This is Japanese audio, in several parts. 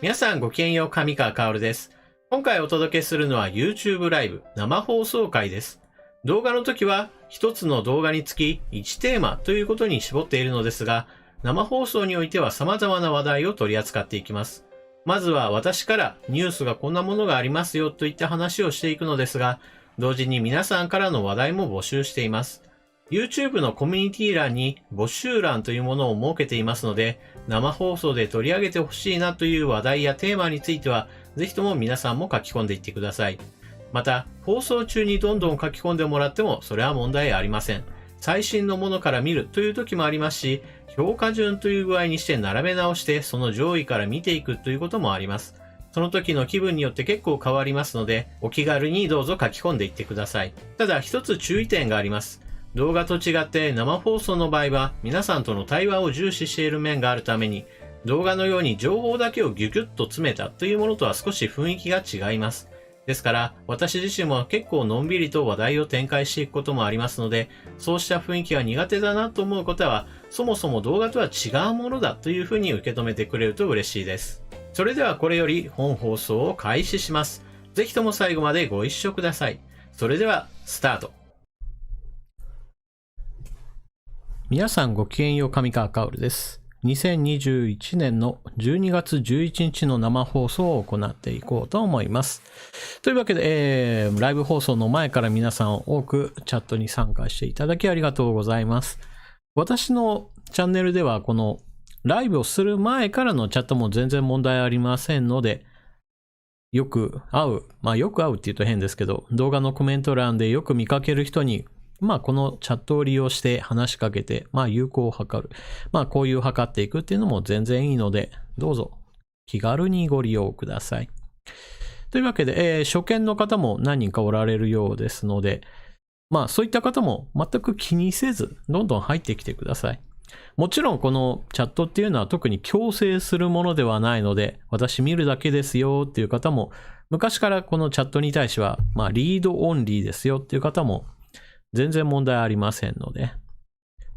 皆さんごきげんよう、上川薫です。今回お届けするのは YouTube ライブ生放送回です。動画の時は一つの動画につき1テーマということに絞っているのですが、生放送においては様々な話題を取り扱っていきます。まずは私からニュースがこんなものがありますよといった話をしていくのですが、同時に皆さんからの話題も募集しています。YouTube のコミュニティ欄に募集欄というものを設けていますので、生放送で取り上げてほしいなという話題やテーマについては、ぜひとも皆さんも書き込んでいってください。また、放送中にどんどん書き込んでもらっても、それは問題ありません。最新のものから見るという時もありますし、評価順という具合にして並べ直して、その上位から見ていくということもあります。その時の気分によって結構変わりますので、お気軽にどうぞ書き込んでいってください。ただ、一つ注意点があります。動画と違って生放送の場合は皆さんとの対話を重視している面があるために、動画のように情報だけをギュギュッと詰めたというものとは少し雰囲気が違います。ですから私自身も結構のんびりと話題を展開していくこともありますので、そうした雰囲気が苦手だなと思う方は、そもそも動画とは違うものだというふうに受け止めてくれると嬉しいです。それではこれより本放送を開始します。ぜひとも最後までご一緒ください。それではスタート。皆さんごきげんよう、上川薫です。2021年の12月11日の生放送を行っていこうと思います。というわけで、ライブ放送の前から皆さん多くチャットに参加していただきありがとうございます。私のチャンネルではこのライブをする前からのチャットも全然問題ありませんので、よく会う、よく会うって言うと変ですけど、動画のコメント欄でよく見かける人にこのチャットを利用して話しかけて、友好を図る。交友を図っていくっていうのも全然いいので、どうぞ気軽にご利用ください。というわけで、初見の方も何人かおられるようですので、そういった方も全く気にせず、どんどん入ってきてください。もちろんこのチャットっていうのは特に強制するものではないので、私見るだけですよっていう方も、昔からこのチャットに対しては、リードオンリーですよっていう方も、全然問題ありませんので。よ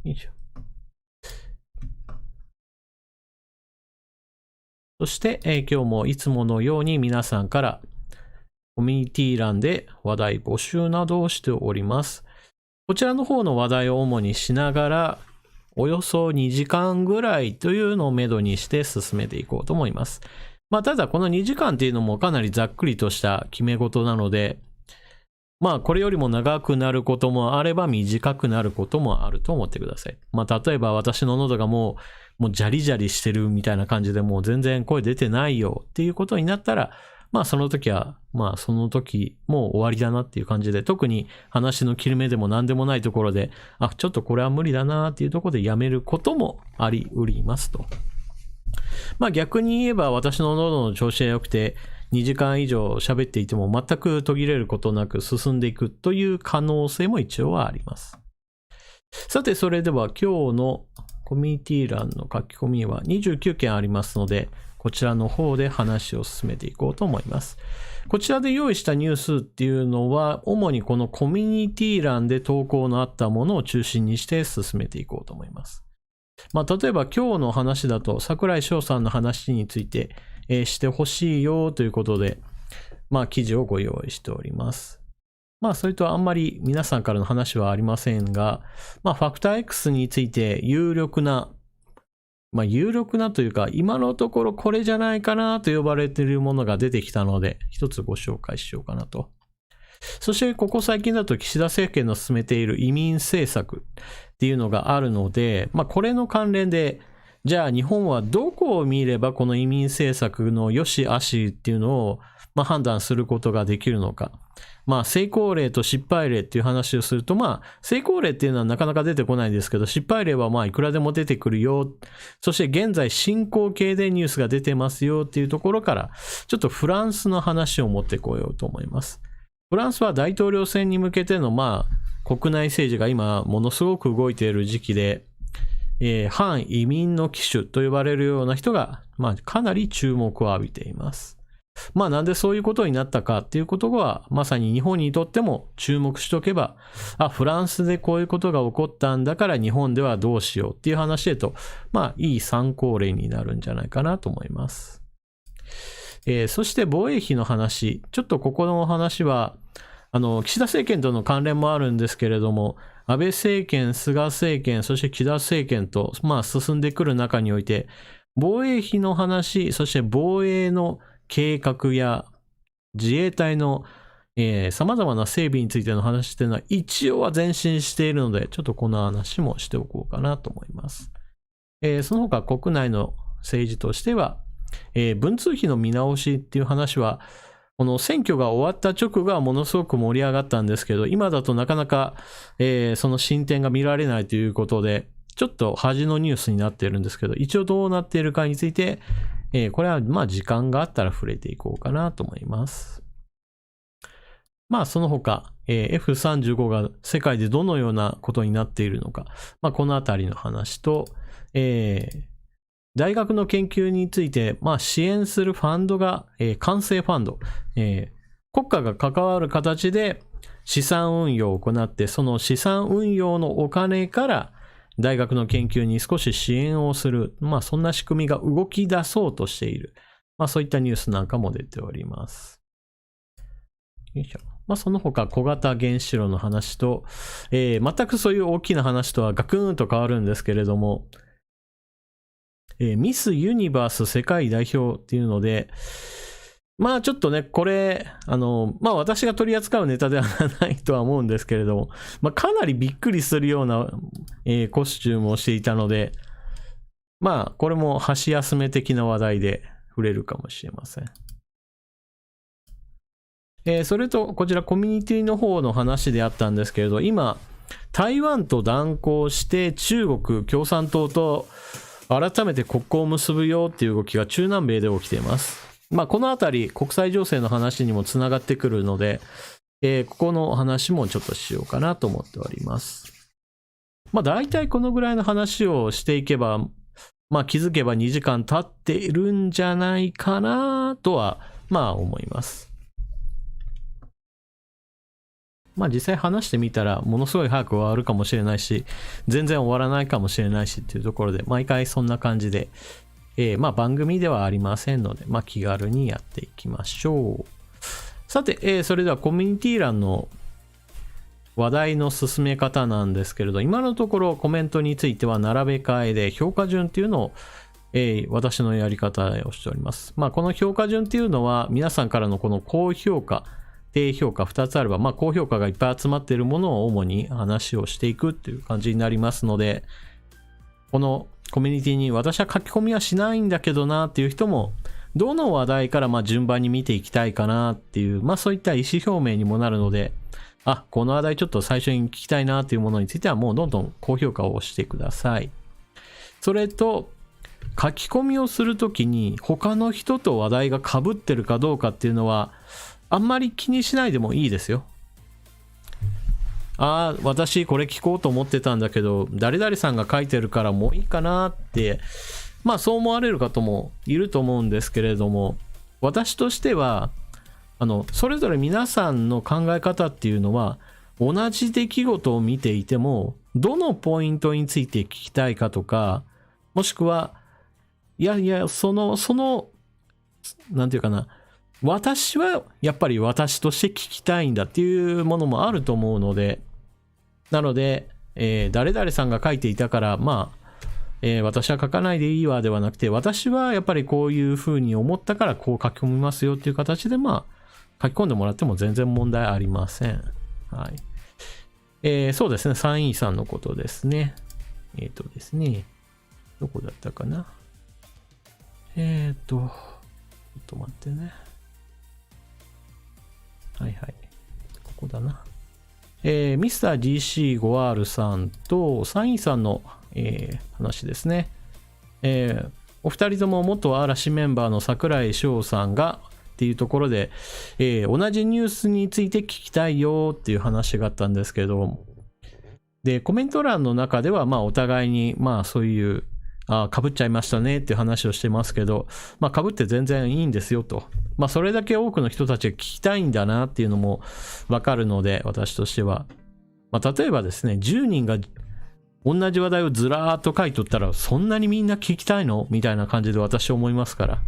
いしょ。そして、今日もいつものように皆さんからコミュニティ欄で話題募集などをしております。こちらの方の話題を主にしながら、およそ2時間ぐらいというのをめどにして進めていこうと思います。ただこの2時間っていうのもかなりざっくりとした決め事なので、これよりも長くなることもあれば短くなることもあると思ってください。例えば私の喉がもうジャリジャリしてるみたいな感じでもう全然声出てないよっていうことになったら、その時は、その時もう終わりだなっていう感じで、特に話の切れ目でも何でもないところで、ちょっとこれは無理だなっていうところでやめることもあり得りますと。逆に言えば私の喉の調子が良くて、2時間以上喋っていても全く途切れることなく進んでいくという可能性も一応はあります。さて、それでは今日のコミュニティ欄の書き込みは29件ありますので、こちらの方で話を進めていこうと思います。こちらで用意したニュースっていうのは、主にこのコミュニティ欄で投稿のあったものを中心にして進めていこうと思います。例えば今日の話だと、櫻井翔さんの話について、してほしいよということで、記事をご用意しております。それとあんまり皆さんからの話はありませんが、ファクター X について有力なというか、今のところこれじゃないかなと呼ばれているものが出てきたので、一つご紹介しようかなと。そしてここ最近だと岸田政権の進めている移民政策っていうのがあるので、これの関連で、じゃあ日本はどこを見ればこの移民政策の良し悪しっていうのを判断することができるのか。成功例と失敗例っていう話をすると、成功例っていうのはなかなか出てこないんですけど、失敗例はいくらでも出てくるよ。そして現在進行形でニュースが出てますよっていうところから、ちょっとフランスの話を持ってこようと思います。フランスは大統領選に向けての国内政治が今ものすごく動いている時期で、反移民の旗手と呼ばれるような人が、かなり注目を浴びています。なんでそういうことになったかっていうことは、まさに日本にとっても注目しておけば、フランスでこういうことが起こったんだから日本ではどうしようっていう話でと、いい参考例になるんじゃないかなと思います。そして防衛費の話、ちょっとここの話は、岸田政権との関連もあるんですけれども、安倍政権、菅政権、そして岸田政権と、進んでくる中において、防衛費の話、そして防衛の計画や自衛隊の様々な整備についての話というのは一応は前進しているので、ちょっとこの話もしておこうかなと思います。その他国内の政治としては、文通費の見直しっていう話は、この選挙が終わった直後はものすごく盛り上がったんですけど、今だとなかなか、その進展が見られないということで、ちょっと恥のニュースになっているんですけど、一応どうなっているかについて、これは時間があったら触れていこうかなと思います。その他、F35 が世界でどのようなことになっているのか、このあたりの話と、大学の研究について、支援するファンドが、官製ファンド、国家が関わる形で資産運用を行って、その資産運用のお金から大学の研究に少し支援をする、そんな仕組みが動き出そうとしている、そういったニュースなんかも出ております。よいしょ。その他小型原子炉の話と、全くそういう大きな話とはガクーンと変わるんですけれども、ミスユニバース世界代表っていうので、ちょっとね、これ、私が取り扱うネタではないとは思うんですけれども、かなりびっくりするような、コスチュームをしていたので、これも箸休め的な話題で触れるかもしれません。それと、こちらコミュニティの方の話であったんですけれど、今、台湾と断交して中国共産党と改めて国交を結ぶよっていう動きが中南米で起きています。このあたり国際情勢の話にもつながってくるので、ここの話もちょっとしようかなと思っております。大体このぐらいの話をしていけば、気づけば2時間経っているんじゃないかなとは、思います。実際話してみたらものすごい早く終わるかもしれないし、全然終わらないかもしれないしっていうところで、毎回そんな感じで、番組ではありませんので、気軽にやっていきましょう。さて、それではコミュニティ欄の話題の進め方なんですけれど、今のところコメントについては並べ替えで評価順っていうのを、私のやり方をしております。この評価順っていうのは皆さんからのこの高評価、低評価2つあれば、高評価がいっぱい集まっているものを主に話をしていくっていう感じになりますので、このコミュニティに私は書き込みはしないんだけどなっていう人も、どの話題から順番に見ていきたいかなっていう、そういった意思表明にもなるので、この話題ちょっと最初に聞きたいなっていうものについてはもうどんどん高評価をしてください。それと、書き込みをするときに他の人と話題が被ってるかどうかっていうのは、あんまり気にしないでもいいですよ。私これ聞こうと思ってたんだけど、誰々さんが書いてるからもういいかなって、そう思われる方もいると思うんですけれども、私としては、それぞれ皆さんの考え方っていうのは、同じ出来事を見ていても、どのポイントについて聞きたいかとか、もしくは、なんていうかな、私はやっぱり私として聞きたいんだっていうものもあると思うので、なので、誰々さんが書いていたから、私は書かないでいいわではなくて、私はやっぱりこういうふうに思ったからこう書き込みますよっていう形で、書き込んでもらっても全然問題ありません。はい。そうですね、参院さんのことですね。ですね、どこだったかな。ちょっと待ってね。はいはい。ここだな。ミスター GC5R さんと参院さんの、話ですね。お二人とも元嵐メンバーの櫻井翔さんがっていうところで、同じニュースについて聞きたいよっていう話があったんですけど、で、コメント欄の中では、お互いに、そういう、被っちゃいましたねっていう話をしてますけど、被って全然いいんですよと。それだけ多くの人たちが聞きたいんだなっていうのもわかるので、私としては。例えばですね、10人が同じ話題をずらーっと書いとったら、そんなにみんな聞きたいのみたいな感じで私は思いますから。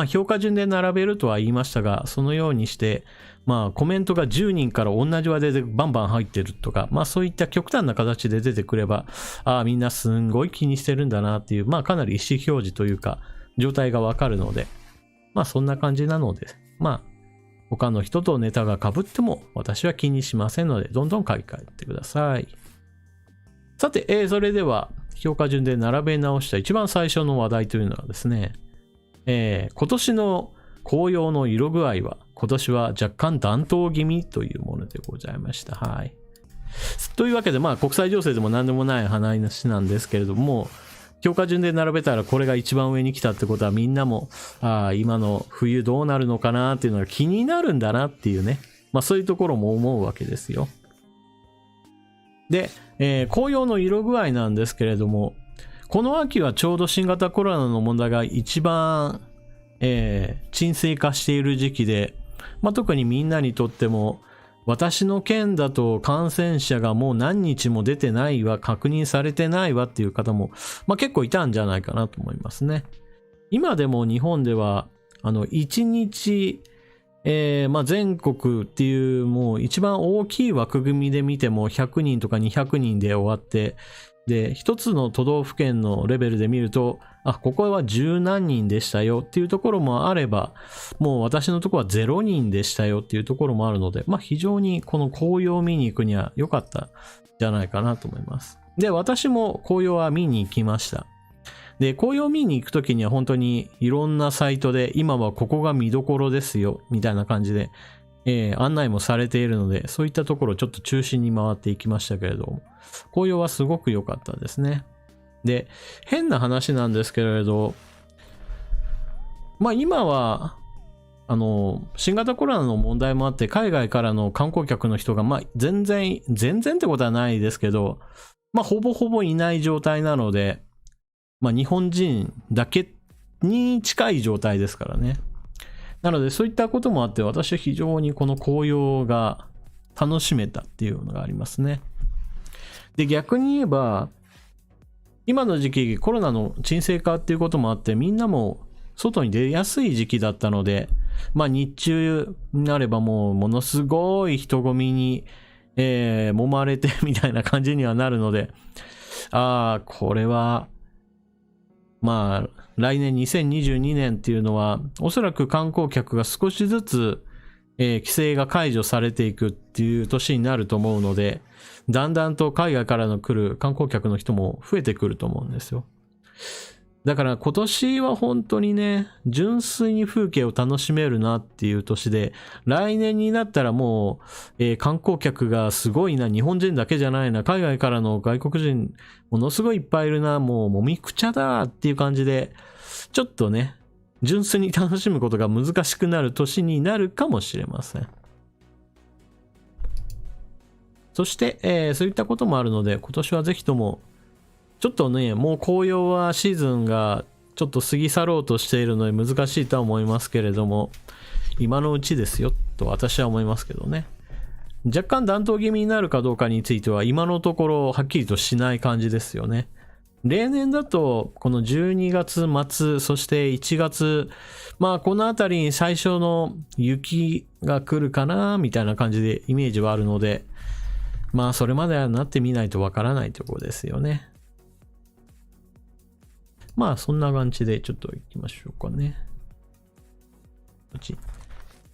評価順で並べるとは言いましたが、そのようにして、コメントが10人から同じ話題でバンバン入ってるとか、そういった極端な形で出てくれば、みんなすんごい気にしてるんだなっていう、かなり意思表示というか、状態がわかるので、そんな感じなので、他の人とネタが被っても私は気にしませんので、どんどん書き換えてください。さて、それでは評価順で並べ直した一番最初の話題というのはですね、今年の紅葉の色具合は今年は若干暖冬気味というものでございました。はい。というわけで、国際情勢でも何でもない話なんですけれども、評価順で並べたらこれが一番上に来たってことは、みんなも今の冬どうなるのかなっていうのが気になるんだなっていうね、そういうところも思うわけですよ。で、紅葉の色具合なんですけれども、この秋はちょうど新型コロナの問題が一番、沈静化している時期で、特にみんなにとっても、私の県だと感染者がもう何日も出てないわ、確認されてないわっていう方も、結構いたんじゃないかなと思いますね。今でも日本では、1日、全国っていうもう一番大きい枠組みで見ても100人とか200人で終わって、で、一つの都道府県のレベルで見ると、ここは十何人でしたよっていうところもあれば、もう私のところは0人でしたよっていうところもあるので、非常にこの紅葉を見に行くには良かったんじゃないかなと思います。で、私も紅葉は見に行きました。で、紅葉見に行くときには本当にいろんなサイトで、今はここが見どころですよ、みたいな感じで、案内もされているので、そういったところをちょっと中心に回っていきましたけれども、紅葉はすごく良かったですね。で、変な話なんですけれど、今は、新型コロナの問題もあって、海外からの観光客の人が、全然ってことはないですけど、ほぼほぼいない状態なので、日本人だけに近い状態ですからね。なのでそういったこともあって、私は非常にこの紅葉が楽しめたっていうのがありますね。で、逆に言えば、今の時期コロナの沈静化っていうこともあって、みんなも外に出やすい時期だったので、日中になればもうものすごい人混みに、揉まれてみたいな感じにはなるので、これは来年2022年っていうのは、おそらく観光客が少しずつ、規制が解除されていくっていう年になると思うので、だんだんと海外からの来る観光客の人も増えてくると思うんですよ。だから今年は本当にね、純粋に風景を楽しめるなっていう年で、来年になったらもう、観光客がすごいな、日本人だけじゃないな、海外からの外国人ものすごいいっぱいいるな、もうもみくちゃだっていう感じで、ちょっとね、純粋に楽しむことが難しくなる年になるかもしれません。そして、そういったこともあるので、今年はぜひとも、ちょっとね、もう紅葉はシーズンがちょっと過ぎ去ろうとしているので難しいとは思いますけれども、今のうちですよと私は思いますけどね。若干暖冬気味になるかどうかについては今のところはっきりとしない感じですよね。例年だとこの12月末、そして1月、このあたりに最初の雪が来るかなみたいな感じでイメージはあるので、それまではなってみないとわからないところですよね。そんな感じでちょっと行きましょうかね。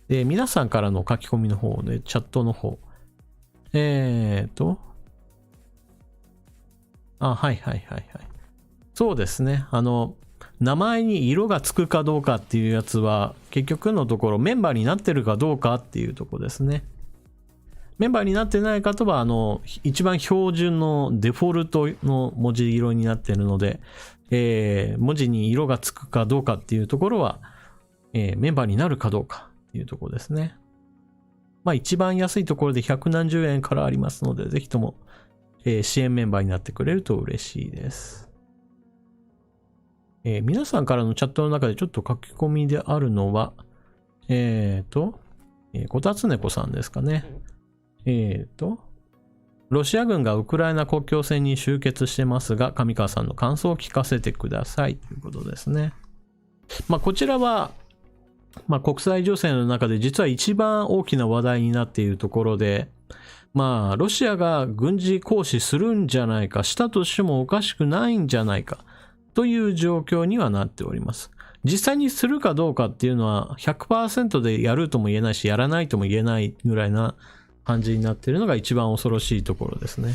で、皆さんからの書き込みの方ね、チャットの方。はい。そうですね。名前に色がつくかどうかっていうやつは、結局のところメンバーになってるかどうかっていうところですね。メンバーになってない方は、一番標準のデフォルトの文字色になっているので、文字に色がつくかどうかっていうところは、メンバーになるかどうかっていうところですね。一番安いところで100何十円からありますので、ぜひとも、支援メンバーになってくれると嬉しいです。皆さんからのチャットの中でちょっと書き込みであるのは、こたつねこさんですかね。ロシア軍がウクライナ国境線に集結してますが、上川さんの感想を聞かせてくださいということですね。こちらは国際情勢の中で実は一番大きな話題になっているところで、ロシアが軍事行使するんじゃないか、したとしてもおかしくないんじゃないか、という状況にはなっております。実際にするかどうかっていうのは 100% でやるとも言えないし、やらないとも言えないぐらいな感じになっているのが一番恐ろしいところですね。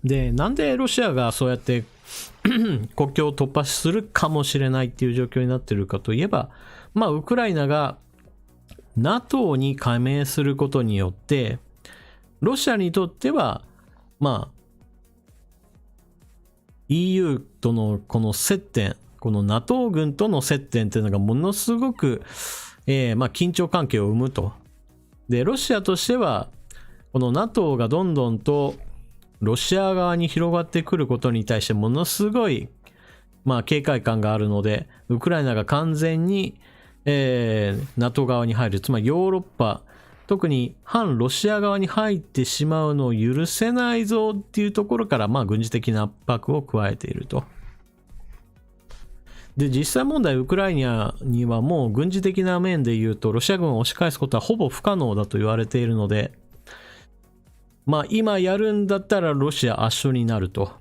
で、なんでロシアがそうやって国境を突破するかもしれないっていう状況になっているかといえば、ウクライナが NATO に加盟することによって、ロシアにとっては、EU とのこの接点、この NATO 軍との接点っていうのがものすごく、緊張関係を生むと。で、ロシアとしては、この NATO がどんどんとロシア側に広がってくることに対してものすごい、警戒感があるので、ウクライナが完全に、NATO 側に入る、つまりヨーロッパ、特に反ロシア側に入ってしまうのを許せないぞっていうところから、軍事的な圧迫を加えていると。で、実際問題、ウクライナにはもう軍事的な面で言うと、ロシア軍を押し返すことはほぼ不可能だと言われているので、今やるんだったらロシア圧勝になると。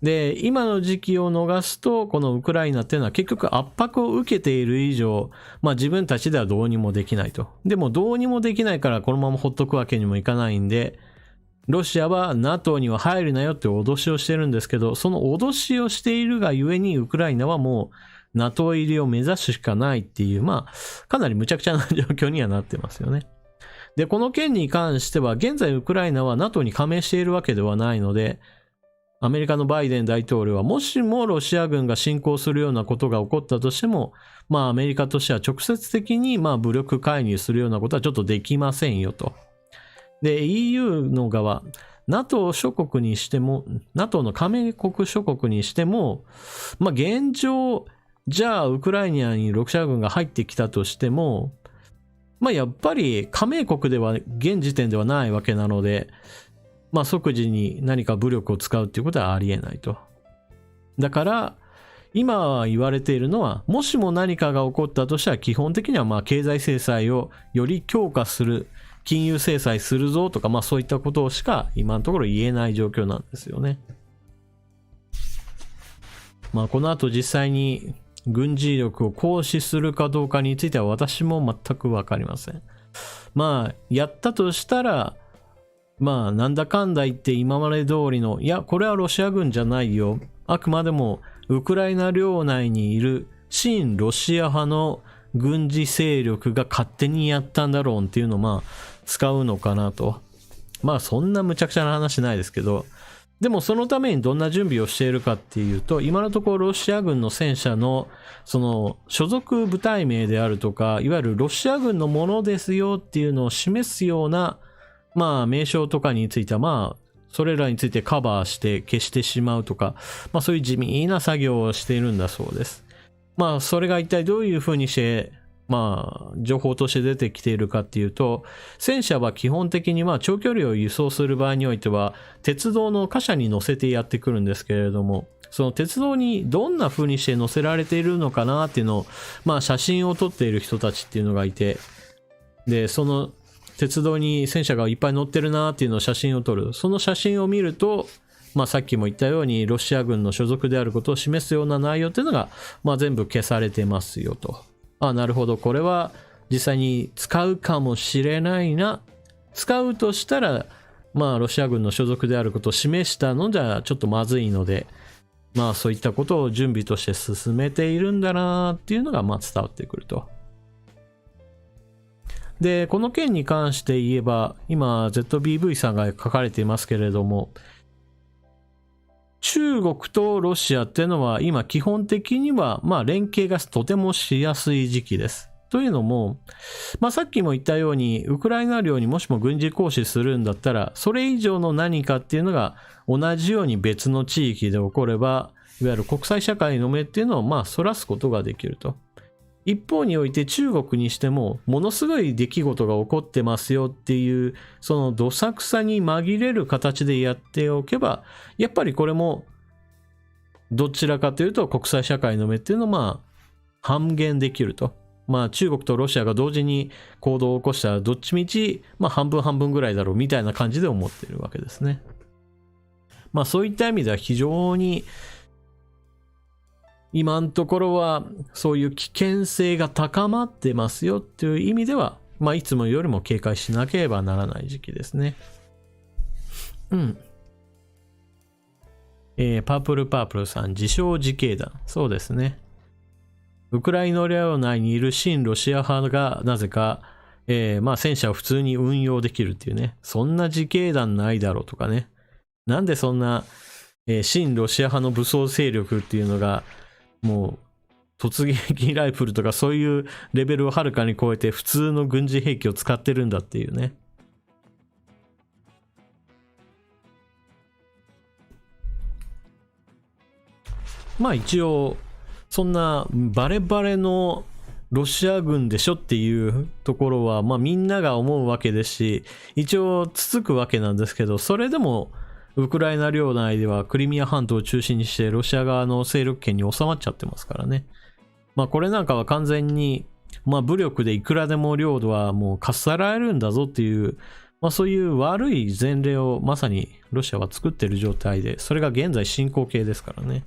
で、今の時期を逃すと、このウクライナっていうのは結局圧迫を受けている以上、自分たちではどうにもできないと。でもどうにもできないからこのままほっとくわけにもいかないんで、ロシアは NATO には入るなよって脅しをしてるんですけど、その脅しをしているがゆえにウクライナはもう NATO 入りを目指すしかないっていう、かなり無茶苦茶な状況にはなってますよね。で、この件に関しては、現在ウクライナは NATO に加盟しているわけではないので、アメリカのバイデン大統領は、もしもロシア軍が侵攻するようなことが起こったとしても、アメリカとしては直接的に武力介入するようなことはちょっとできませんよと。で、EU の側、NATO 諸国にしても、NATO の加盟国諸国にしても、現状、じゃあウクライナにロシア軍が入ってきたとしても、やっぱり加盟国では現時点ではないわけなので、即時に何か武力を使うっていうことはありえないと。だから今言われているのは、もしも何かが起こったとしたら基本的には経済制裁をより強化する、金融制裁するぞとか、そういったことしか今のところ言えない状況なんですよね。この後実際に軍事力を行使するかどうかについては私も全くわかりません。やったとしたら、なんだかんだ言って今まで通りの、いや、これはロシア軍じゃないよ。あくまでもウクライナ領内にいる親ロシア派の軍事勢力が勝手にやったんだろうっていうのを使うのかなと。そんな無茶苦茶な話ないですけど、でもそのためにどんな準備をしているかっていうと、今のところロシア軍の戦車のその所属部隊名であるとか、いわゆるロシア軍のものですよっていうのを示すような名称とかについてはそれらについてカバーして消してしまうとか、そういう地味な作業をしているんだそうです。それが一体どういうふうにして情報として出てきているかっていうと、戦車は基本的に長距離を輸送する場合においては鉄道の貨車に乗せてやってくるんですけれども、その鉄道にどんな風にして乗せられているのかなっていうのを写真を撮っている人たちっていうのがいて、でその鉄道に戦車がいっぱい乗ってるなっていうのを写真を撮る。その写真を見ると、さっきも言ったようにロシア軍の所属であることを示すような内容っていうのが全部消されてますよと。なるほど、これは実際に使うかもしれないな。使うとしたらロシア軍の所属であることを示したのじゃちょっとまずいので、そういったことを準備として進めているんだなっていうのが伝わってくると。で、この件に関して言えば、今 ZBV さんが書かれていますけれども、中国とロシアっていうのは今基本的には連携がとてもしやすい時期です。というのも、さっきも言ったようにウクライナ領にもしも軍事行使するんだったら、それ以上の何かっていうのが同じように別の地域で起これば、いわゆる国際社会の目っていうのをそらすことができると。一方において中国にしてもものすごい出来事が起こってますよっていう、そのどさくさに紛れる形でやっておけば、やっぱりこれもどちらかというと国際社会の目っていうのをまあ半減できると。まあ中国とロシアが同時に行動を起こしたらどっちみちまあ半分半分ぐらいだろうみたいな感じで思ってるわけですね。まあそういった意味では非常に今のところはそういう危険性が高まってますよっていう意味では、まあいつもよりも警戒しなければならない時期ですね。うん。パープルさん、自称自警団。そうですね。ウクライナ領内にいる親ロシア派がなぜか、まあ戦車を普通に運用できるっていうね。そんな自警団ないだろうとかね。なんでそんな、親ロシア派の武装勢力っていうのが、もう突撃ライフルとかそういうレベルをはるかに超えて普通の軍事兵器を使ってるんだっていうね。まあ一応そんなバレバレのロシア軍でしょっていうところはまあみんなが思うわけですし、一応つつくわけなんですけど、それでもウクライナ領内ではクリミア半島を中心にしてロシア側の勢力圏に収まっちゃってますからね。まあこれなんかは完全にまあ武力でいくらでも領土はもうかっさらえるんだぞっていう、まあそういう悪い前例をまさにロシアは作ってる状態で、それが現在進行形ですからね。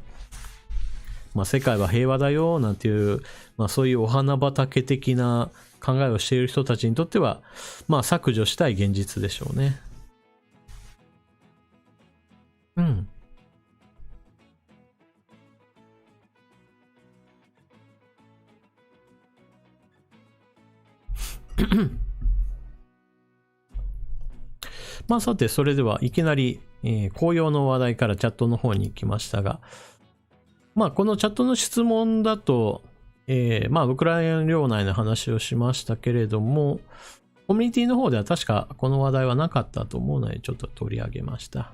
まあ世界は平和だよなんていう、まあそういうお花畑的な考えをしている人たちにとっては、まあ削除したい現実でしょうね。うん。まあさて、それではいきなり、紅葉の話題からチャットの方に行きましたが、まあこのチャットの質問だと、まあウクライナ領内の話をしましたけれども、コミュニティの方では確かこの話題はなかったと思うのでちょっと取り上げました。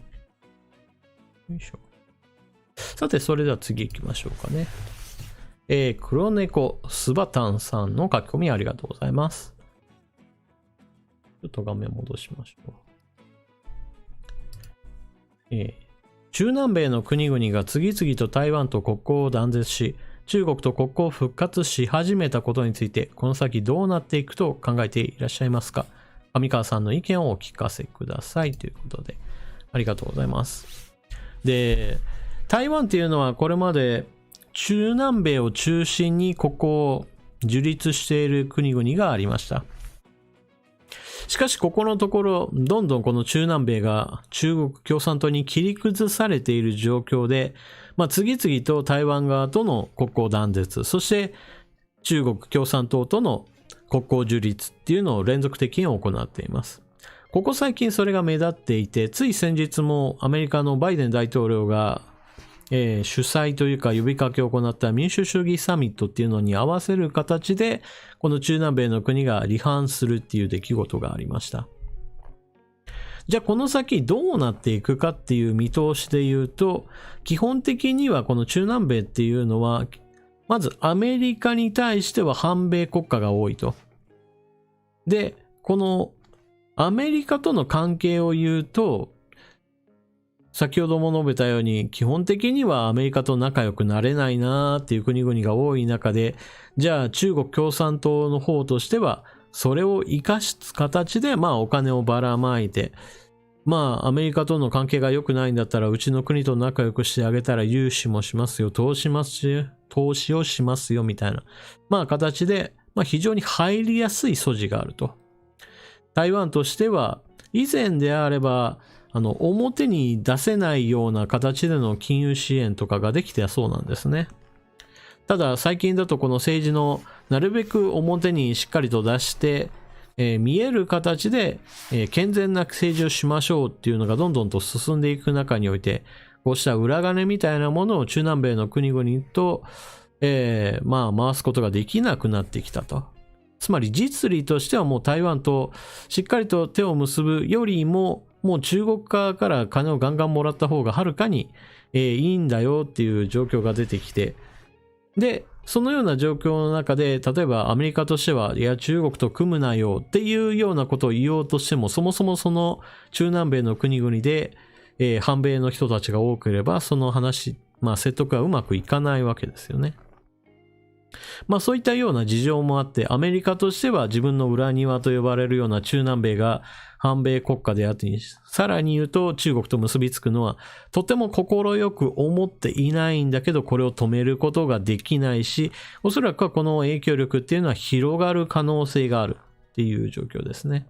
よいしょ。さて、それでは次行きましょうかね。黒猫スバタンさんの書き込みありがとうございます。ちょっと画面戻しましょう。中南米の国々が次々と台湾と国交を断絶し、中国と国交を復活し始めたことについて、この先どうなっていくと考えていらっしゃいますか？上川さんの意見をお聞かせくださいということで、ありがとうございます。で、台湾っていうのはこれまで中南米を中心にここを樹立している国々がありました。しかしここのところどんどんこの中南米が中国共産党に切り崩されている状況で、まあ、次々と台湾側との国交断絶、そして中国共産党との国交樹立っていうのを連続的に行っています。ここ最近それが目立っていて、つい先日もアメリカのバイデン大統領が主催というか呼びかけを行った民主主義サミットっていうのに合わせる形でこの中南米の国が離反するっていう出来事がありました。じゃあこの先どうなっていくかっていう見通しで言うと、基本的にはこの中南米っていうのはまずアメリカに対しては反米国家が多いと。で、このアメリカとの関係を言うと、先ほども述べたように基本的にはアメリカと仲良くなれないなーっていう国々が多い中で、じゃあ中国共産党の方としてはそれを生かす形でまあお金をばらまいて、まあアメリカとの関係が良くないんだったらうちの国と仲良くしてあげたら融資もしますよ、投資をしますよみたいなまあ形で、まあ非常に入りやすい素地があると。台湾としては以前であれば表に出せないような形での金融支援とかができてそうなんですね。ただ最近だとこの政治のなるべく表にしっかりと出して、見える形で、健全な政治をしましょうっていうのがどんどんと進んでいく中において、こうした裏金みたいなものを中南米の国々と、まあ回すことができなくなってきたと。つまり実利としてはもう台湾としっかりと手を結ぶよりももう中国側から金をガンガンもらった方がはるかに、いいんだよっていう状況が出てきて、でそのような状況の中で例えばアメリカとしてはいや中国と組むなよっていうようなことを言おうとしても、そもそもその中南米の国々で、反米の人たちが多ければその話説得はうまくいかないわけですよね。そういったような事情もあって、アメリカとしては自分の裏庭と呼ばれるような中南米が反米国家であって、さらに言うと中国と結びつくのはとても快く思っていないんだけど、これを止めることができないし、おそらくはこの影響力っていうのは広がる可能性があるっていう状況ですね。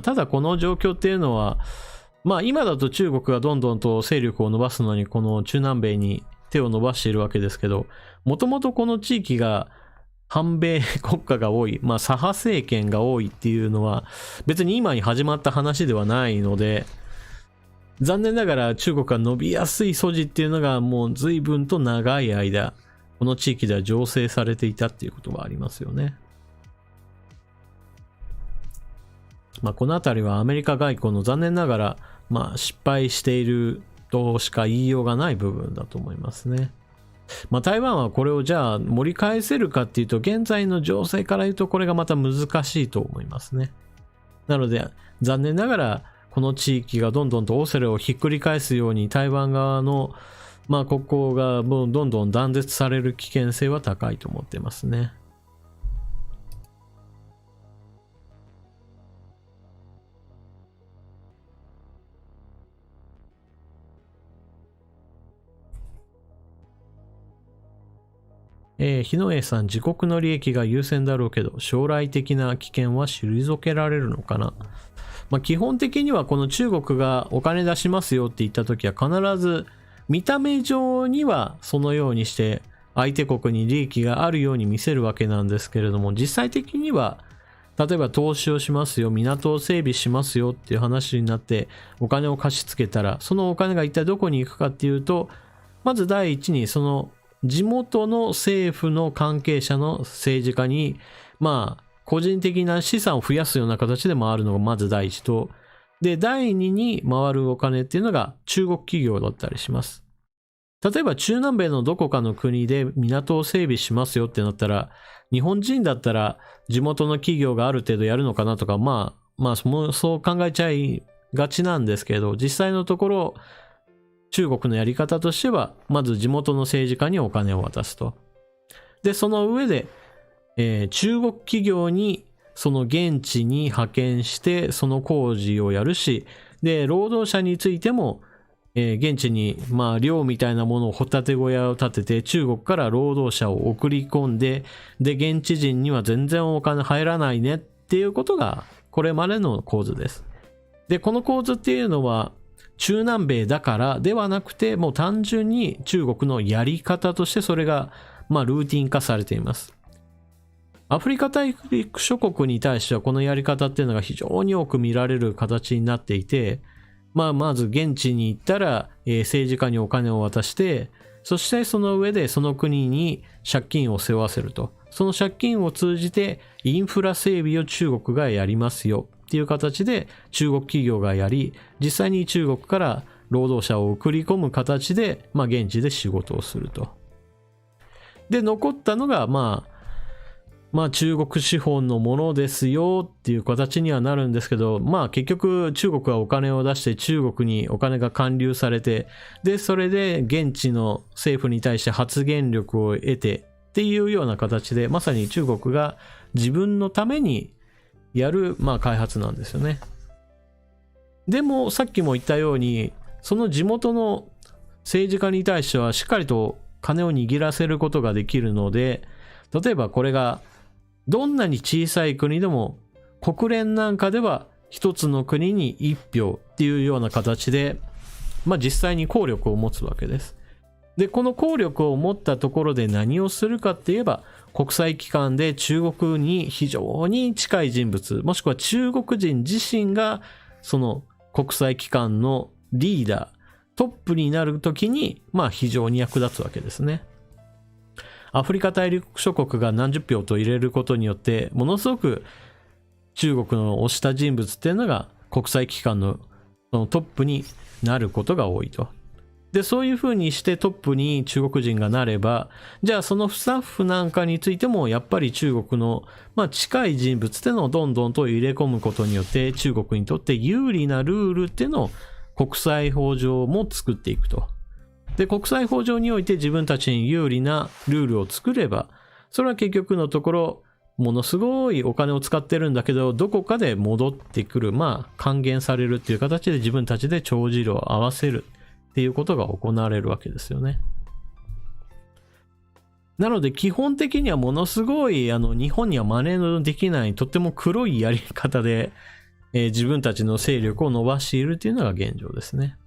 ただこの状況っていうのは、今だと中国がどんどんと勢力を伸ばすのにこの中南米に手を伸ばしているわけですけど、もともとこの地域が反米国家が多い、左派政権が多いっていうのは別に今に始まった話ではないので、残念ながら中国が伸びやすい素地っていうのがもう随分と長い間この地域では醸成されていたっていうことはありますよね。このあたりはアメリカ外交の残念ながら失敗しているとしか言いようがない部分だと思いますね。台湾はこれをじゃあ盛り返せるかっていうと、現在の情勢から言うとこれがまた難しいと思いますね。なので残念ながらこの地域がどんどんとオセロをひっくり返すように台湾側の国交がもうどんどん断絶される危険性は高いと思ってますね。日野江さん、自国の利益が優先だろうけど将来的な危険は退けられるのかな。基本的にはこの中国がお金出しますよって言った時は必ず見た目上にはそのようにして相手国に利益があるように見せるわけなんですけれども、実際的には例えば投資をしますよ、港を整備しますよっていう話になってお金を貸し付けたら、そのお金が一体どこに行くかっていうと、まず第一にその地元の政府の関係者の政治家に個人的な資産を増やすような形で回るのがまず第一と、で第二に回るお金っていうのが中国企業だったりします。例えば中南米のどこかの国で港を整備しますよってなったら、日本人だったら地元の企業がある程度やるのかなとか、そう考えちゃいがちなんですけど、実際のところ中国のやり方としてはまず地元の政治家にお金を渡すと。でその上で、中国企業にその現地に派遣してその工事をやるし、で労働者についても、現地に寮みたいなものをホタテ小屋を建てて中国から労働者を送り込んで、で現地人には全然お金入らないねっていうことがこれまでの構図です。でこの構図っていうのは中南米だからではなくて、もう単純に中国のやり方としてそれがルーティン化されています。アフリカ大陸諸国に対してはこのやり方っていうのが非常に多く見られる形になっていて、まず現地に行ったら、政治家にお金を渡して、そしてその上でその国に借金を背負わせると。その借金を通じてインフラ整備を中国がやりますよっていう形で中国企業がやり、実際に中国から労働者を送り込む形で、現地で仕事をすると。で残ったのが中国資本のものですよっていう形にはなるんですけど、結局中国はお金を出して中国にお金が還流されて、でそれで現地の政府に対して発言力を得てっていうような形で、まさに中国が自分のためにやる開発なんですよね。でもさっきも言ったように、その地元の政治家に対してはしっかりと金を握らせることができるので、例えばこれがどんなに小さい国でも国連なんかでは一つの国に一票っていうような形で、実際に効力を持つわけです。でこの効力を持ったところで何をするかって言えば、国際機関で中国に非常に近い人物、もしくは中国人自身がその国際機関のリーダー、トップになるときに非常に役立つわけですね。アフリカ大陸諸国が何十票と入れることによって、ものすごく中国の推した人物っていうのが国際機関のそのトップになることが多いと。でそういうふうにしてトップに中国人がなれば、じゃあそのスタッフなんかについてもやっぱり中国の近い人物っていうのをどんどんと入れ込むことによって、中国にとって有利なルールっていうのを国際法上も作っていくと。で、国際法上において自分たちに有利なルールを作れば、それは結局のところ、ものすごいお金を使ってるんだけど、どこかで戻ってくる、還元されるっていう形で自分たちで帳尻を合わせるっていうことが行われるわけですよね。なので基本的にはものすごい日本には真似のできないとっても黒いやり方で、自分たちの勢力を伸ばしているっていうのが現状ですね。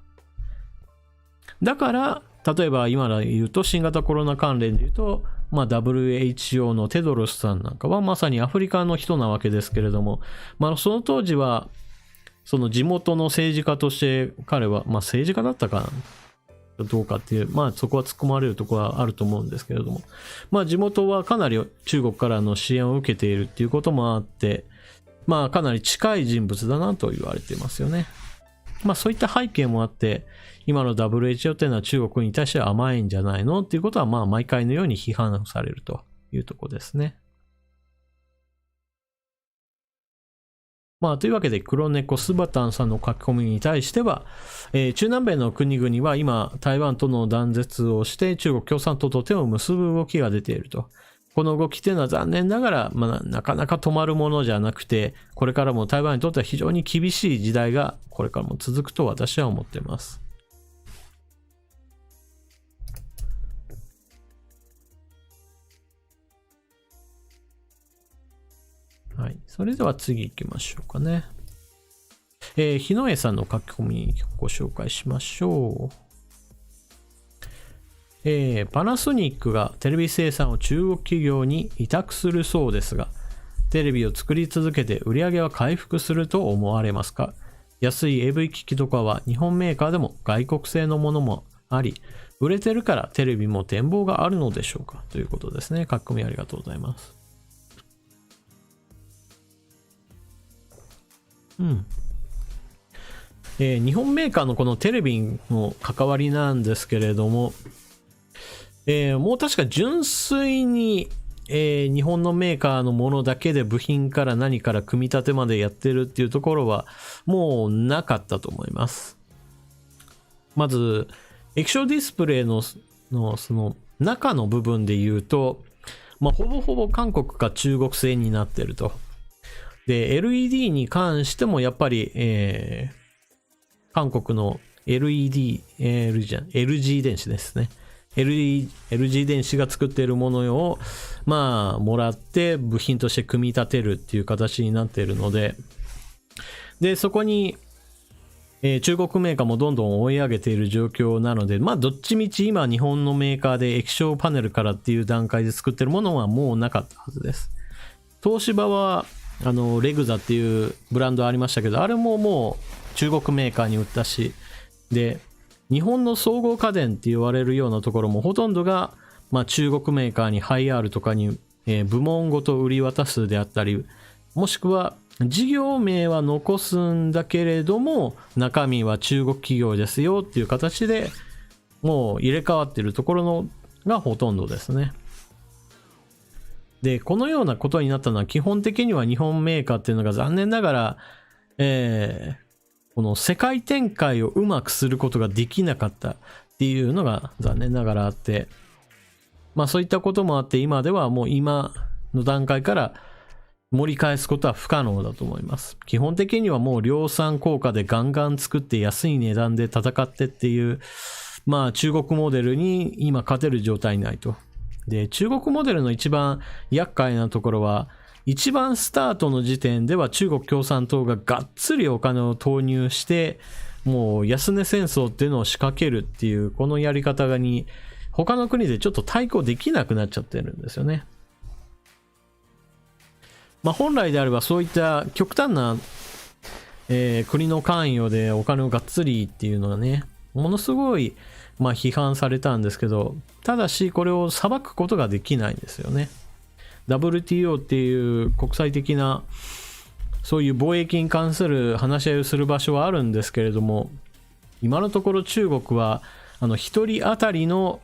だから例えば今で言うと新型コロナ関連で言うと、WHO のテドロスさんなんかはまさにアフリカの人なわけですけれども、その当時はその地元の政治家として彼は、政治家だったかなどうかっていう、そこは突っ込まれるところはあると思うんですけれども、地元はかなり中国からの支援を受けているっていうこともあって、かなり近い人物だなと言われていますよね。そういった背景もあって、今の WHO っていうのは中国に対しては甘いんじゃないのっていうことは、毎回のように批判されるというところですね。というわけで、黒猫スバタンさんの書き込みに対しては、中南米の国々は今、台湾との断絶をして中国共産党と手を結ぶ動きが出ていると。この動きっていうのは残念ながら、なかなか止まるものじゃなくて、これからも台湾にとっては非常に厳しい時代がこれからも続くと私は思っています。はい。それでは次行きましょうかね。日野江さんの書き込みご紹介しましょう。パナソニックがテレビ生産を中国企業に委託するそうですが、テレビを作り続けて売り上げは回復すると思われますか？安い AV 機器とかは日本メーカーでも外国製のものもあり、売れてるからテレビも展望があるのでしょうか？ということですね。書き込みありがとうございます。日本メーカーのこのテレビの関わりなんですけれども、もう確か純粋に、日本のメーカーのものだけで部品から何から組み立てまでやってるっていうところはもうなかったと思います。まず液晶ディスプレイのその中の部分で言うと、ほぼほぼ韓国か中国製になってると。で LED に関してもやっぱり、韓国の LG 電子ですね。LG 電子が作っているものをもらって部品として組み立てるっていう形になっているので、そこに、中国メーカーもどんどん追い上げている状況なので、どっちみち今日本のメーカーで液晶パネルからっていう段階で作ってるものはもうなかったはずです。東芝はレグザっていうブランドありましたけど、あれももう中国メーカーに売ったし、で日本の総合家電って言われるようなところもほとんどが、中国メーカーにハイアールとかに、部門ごと売り渡すであったり、もしくは事業名は残すんだけれども中身は中国企業ですよっていう形でもう入れ替わってるところのがほとんどですね。でこのようなことになったのは基本的には日本メーカーっていうのが残念ながら、この世界展開をうまくすることができなかったっていうのが残念ながらあって、そういったこともあって今ではもう今の段階から盛り返すことは不可能だと思います。基本的にはもう量産効果でガンガン作って安い値段で戦ってっていう中国モデルに今勝てる状態にないと。で中国モデルの一番厄介なところは、一番スタートの時点では中国共産党ががっつりお金を投入してもう安値戦争っていうのを仕掛けるっていうこのやり方に他の国でちょっと対抗できなくなっちゃってるんですよね。本来であればそういった極端な、国の関与でお金をがっつりっていうのはね、ものすごい批判されたんですけど、ただしこれを裁くことができないんですよね。WTO っていう国際的なそういう貿易に関する話し合いをする場所はあるんですけれども、今のところ中国は1人当たりの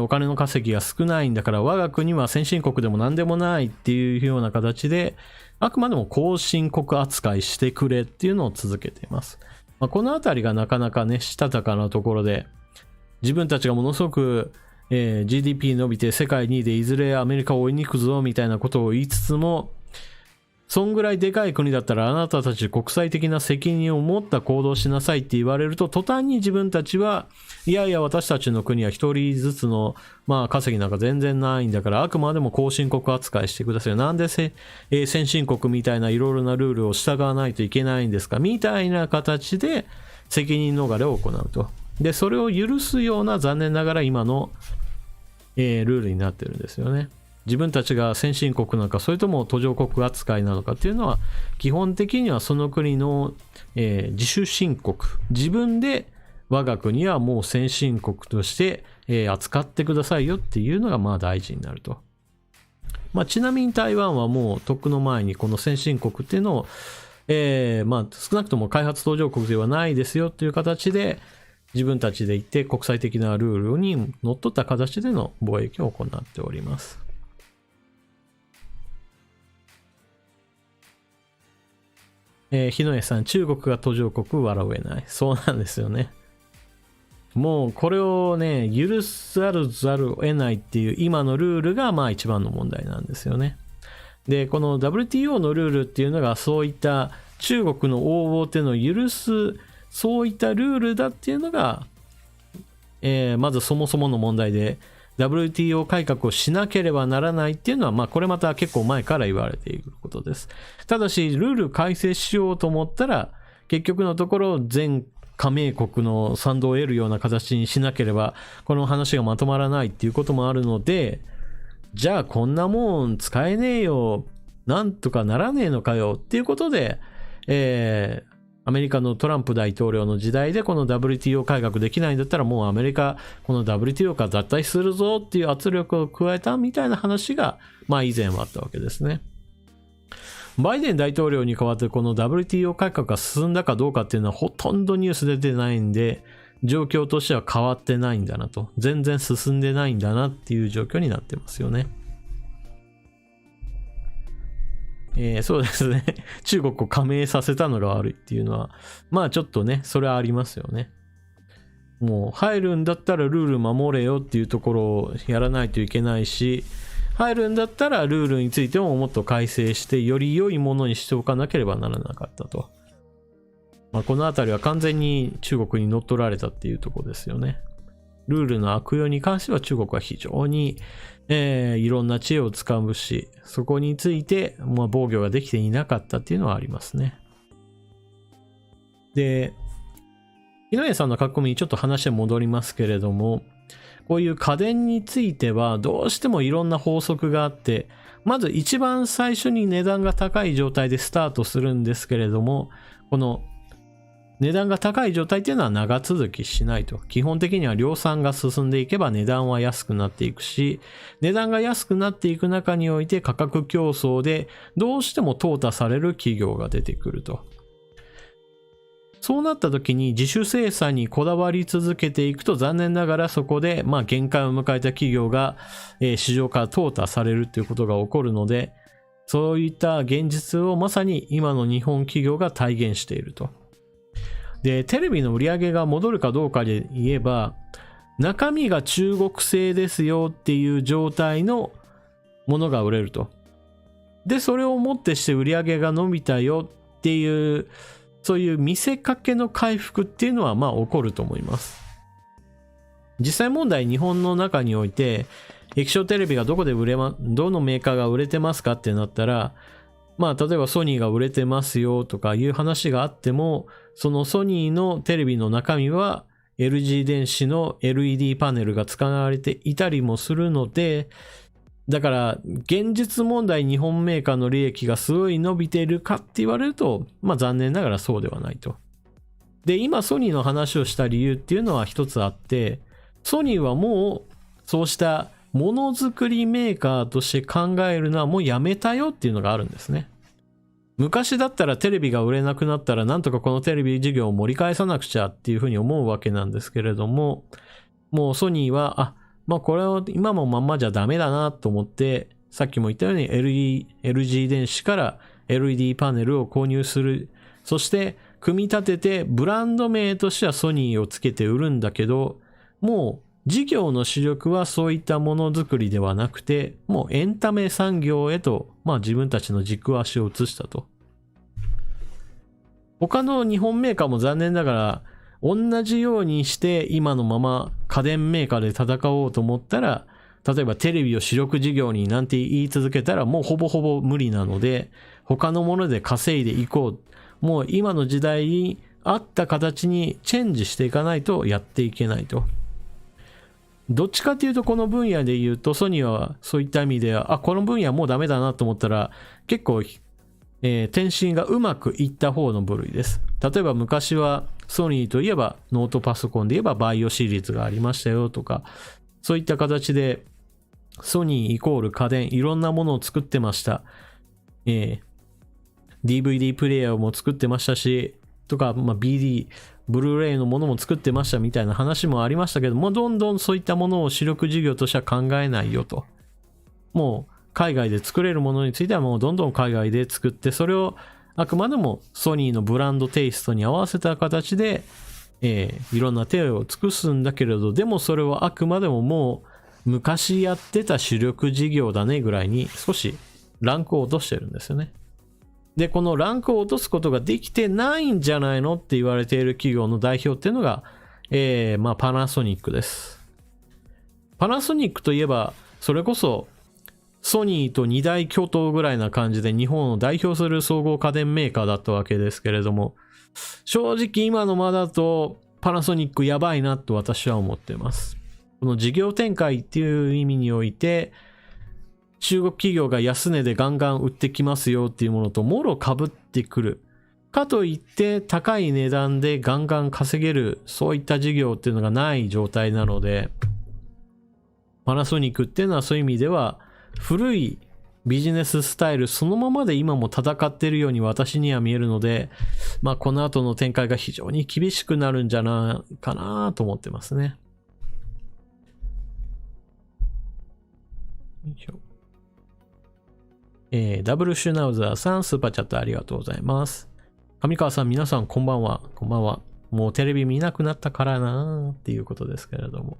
お金の稼ぎが少ないんだから我が国は先進国でも何でもないっていうような形であくまでも後進国扱いしてくれっていうのを続けています。このあたりがなかなかねしたたかなところで、自分たちがものすごく、GDP 伸びて世界2位でいずれアメリカを追いに行くぞみたいなことを言いつつも、そんぐらいでかい国だったらあなたたち国際的な責任を持った行動しなさいって言われると、途端に自分たちはいやいや私たちの国は一人ずつの稼ぎなんか全然ないんだから、あくまでも後進国扱いしてください。なんで先進国みたいないろいろなルールを従わないといけないんですかみたいな形で責任逃れを行うと。でそれを許すような残念ながら今の、ルールになってるんですよね。自分たちが先進国なのかそれとも途上国扱いなのかっていうのは基本的にはその国の、自主申告、自分で我が国はもう先進国として、扱ってくださいよっていうのが大事になると。ちなみに台湾はもうとっくの前にこの先進国っていうのを、少なくとも開発途上国ではないですよっていう形で自分たちで行って国際的なルールにのっとった形での貿易を行っております。日野江さん、中国が途上国笑えない。そうなんですよね。もうこれをね、許さざるを得ないっていう今のルールが一番の問題なんですよね。で、この WTO のルールっていうのがそういった中国の横暴っていうのを許す、そういったルールだっていうのが、まずそもそもの問題で、WTO 改革をしなければならないっていうのは、これまた結構前から言われていることです。ただし、ルール改正しようと思ったら、結局のところ、全加盟国の賛同を得るような形にしなければ、この話がまとまらないっていうこともあるので、じゃあこんなもん使えねえよ、なんとかならねえのかよっていうことで、アメリカのトランプ大統領の時代でこの WTO 改革できないんだったらもうアメリカこの WTO から脱退するぞっていう圧力を加えたみたいな話が以前はあったわけですね。バイデン大統領に代わってこの WTO 改革が進んだかどうかっていうのはほとんどニュース出てないんで、状況としては変わってないんだなと、全然進んでないんだなっていう状況になってますよね。そうですね。中国を加盟させたのが悪いっていうのは、ちょっとね、それはありますよね。もう入るんだったらルール守れよっていうところをやらないといけないし、入るんだったらルールについてももっと改正してより良いものにしておかなければならなかったと。このあたりは完全に中国に乗っ取られたっていうところですよね。ルールの悪用に関しては中国は非常に、いろんな知恵を使うし、そこについて、防御ができていなかったっていうのはありますね。で、井上さんの書き込みにちょっと話は戻りますけれども、こういう家電についてはどうしてもいろんな法則があって、まず一番最初に値段が高い状態でスタートするんですけれども、この値段が高い状態っていうのは長続きしないと。基本的には量産が進んでいけば値段は安くなっていくし、値段が安くなっていく中において価格競争でどうしても淘汰される企業が出てくると。そうなった時に自主生産にこだわり続けていくと残念ながらそこで限界を迎えた企業が市場から淘汰されるということが起こるので、そういった現実をまさに今の日本企業が体現していると。で、テレビの売り上げが戻るかどうかで言えば、中身が中国製ですよっていう状態のものが売れると。で、それをもってして売り上げが伸びたよっていう、そういう見せかけの回復っていうのは起こると思います。実際問題、日本の中において、液晶テレビがどのメーカーが売れてますかってなったら、例えばソニーが売れてますよとかいう話があっても、そのソニーのテレビの中身は LG 電子の LED パネルが使われていたりもするので、だから現実問題日本メーカーの利益がすごい伸びているかって言われると、残念ながらそうではないと。で、今ソニーの話をした理由っていうのは一つあって、ソニーはもうそうしたものづくりメーカーとして考えるのはもうやめたよっていうのがあるんですね。昔だったらテレビが売れなくなったらなんとかこのテレビ事業を盛り返さなくちゃっていうふうに思うわけなんですけれども、もうソニーは、これは今もまんまじゃダメだなと思って、さっきも言ったように LG 電子から LED パネルを購入する。そして組み立ててブランド名としてはソニーをつけて売るんだけど、もう事業の主力はそういったものづくりではなくて、もうエンタメ産業へと、自分たちの軸足を移したと。他の日本メーカーも残念ながら、同じようにして今のまま家電メーカーで戦おうと思ったら、例えばテレビを主力事業になんて言い続けたらもうほぼほぼ無理なので、他のもので稼いでいこう。もう今の時代に合った形にチェンジしていかないとやっていけないと。どっちかというとこの分野で言うとソニーはそういった意味では、この分野もうダメだなと思ったら結構、転身がうまくいった方の部類です。例えば昔はソニーといえばノートパソコンで言えばバイオシリーズがありましたよとか、そういった形でソニーイコール家電いろんなものを作ってました。DVD プレイヤーも作ってましたし、とか、BD、ブルーレイのものも作ってましたみたいな話もありましたけども、どんどんそういったものを主力事業としては考えないよと。もう海外で作れるものについてはもうどんどん海外で作って、それをあくまでもソニーのブランドテイストに合わせた形で、いろんな手を尽くすんだけれど、でもそれはあくまでももう昔やってた主力事業だねぐらいに少しランクを落としてるんですよね。で、このランクを落とすことができてないんじゃないのって言われている企業の代表っていうのが、パナソニックです。パナソニックといえば、それこそソニーと二大巨頭ぐらいな感じで日本を代表する総合家電メーカーだったわけですけれども、正直今のままだとパナソニックやばいなと私は思っています。この事業展開っていう意味において、中国企業が安値でガンガン売ってきますよっていうものともろ被ってくる。かといって高い値段でガンガン稼げる、そういった事業っていうのがない状態なので、パナソニックっていうのはそういう意味では古いビジネススタイルそのままで今も戦っているように私には見えるので、この後の展開が非常に厳しくなるんじゃないかなと思ってますね。よいしょ。ダブルシュナウザーさん、スーパーチャットありがとうございます。上川さん、皆さんこんばんは。こんばんは。もうテレビ見なくなったからなーっていうことですけれども。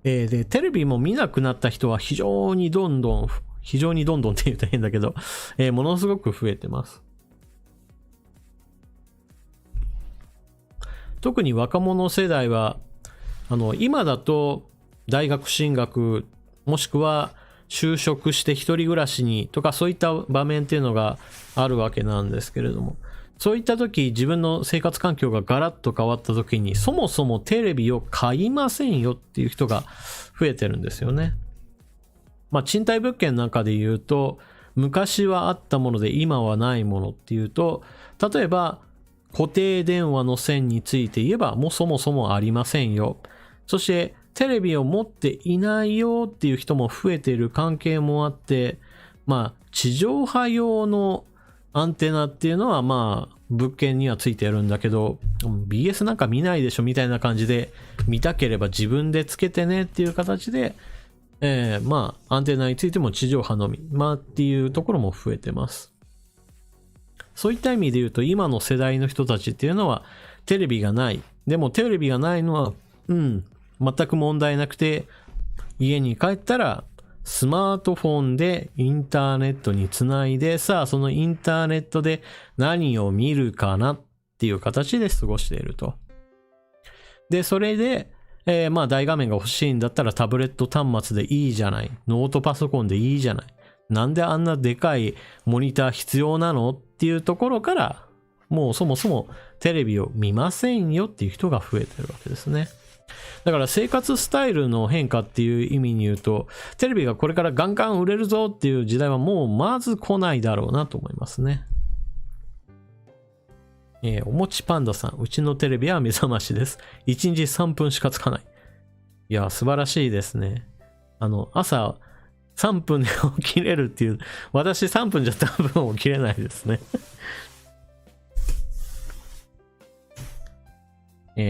で、テレビも見なくなった人は非常にどんどんって言うと変だけど、ものすごく増えてます。特に若者世代は、今だと大学進学、もしくは就職して一人暮らしにとかそういった場面っていうのがあるわけなんですけれども、そういった時自分の生活環境がガラッと変わった時にそもそもテレビを買いませんよっていう人が増えてるんですよね。賃貸物件なんかで言うと、昔はあったもので今はないものっていうと、例えば固定電話の線について言えばもうそもそもありませんよ。そしてテレビを持っていないよっていう人も増えている関係もあって、地上波用のアンテナっていうのは物件にはついてるんだけど、BS なんか見ないでしょみたいな感じで、見たければ自分でつけてねっていう形で、アンテナについても地上波のみ、っていうところも増えてます。そういった意味で言うと、今の世代の人たちっていうのはテレビがない。でもテレビがないのは、全く問題なくて、家に帰ったらスマートフォンでインターネットにつないで、さあそのインターネットで何を見るかなっていう形で過ごしていると。で、それで、大画面が欲しいんだったらタブレット端末でいいじゃない。ノートパソコンでいいじゃない。なんであんなでかいモニター必要なのっていうところから、もうそもそもテレビを見ませんよっていう人が増えてるわけですね。だから生活スタイルの変化っていう意味に言うと、テレビがこれからガンガン売れるぞっていう時代はもうまず来ないだろうなと思いますね。おもちパンダさん、うちのテレビは目覚ましです。1日3分しかつかない。いや、素晴らしいですね。朝3分で起きれるっていう、私3分じゃ多分起きれないですね。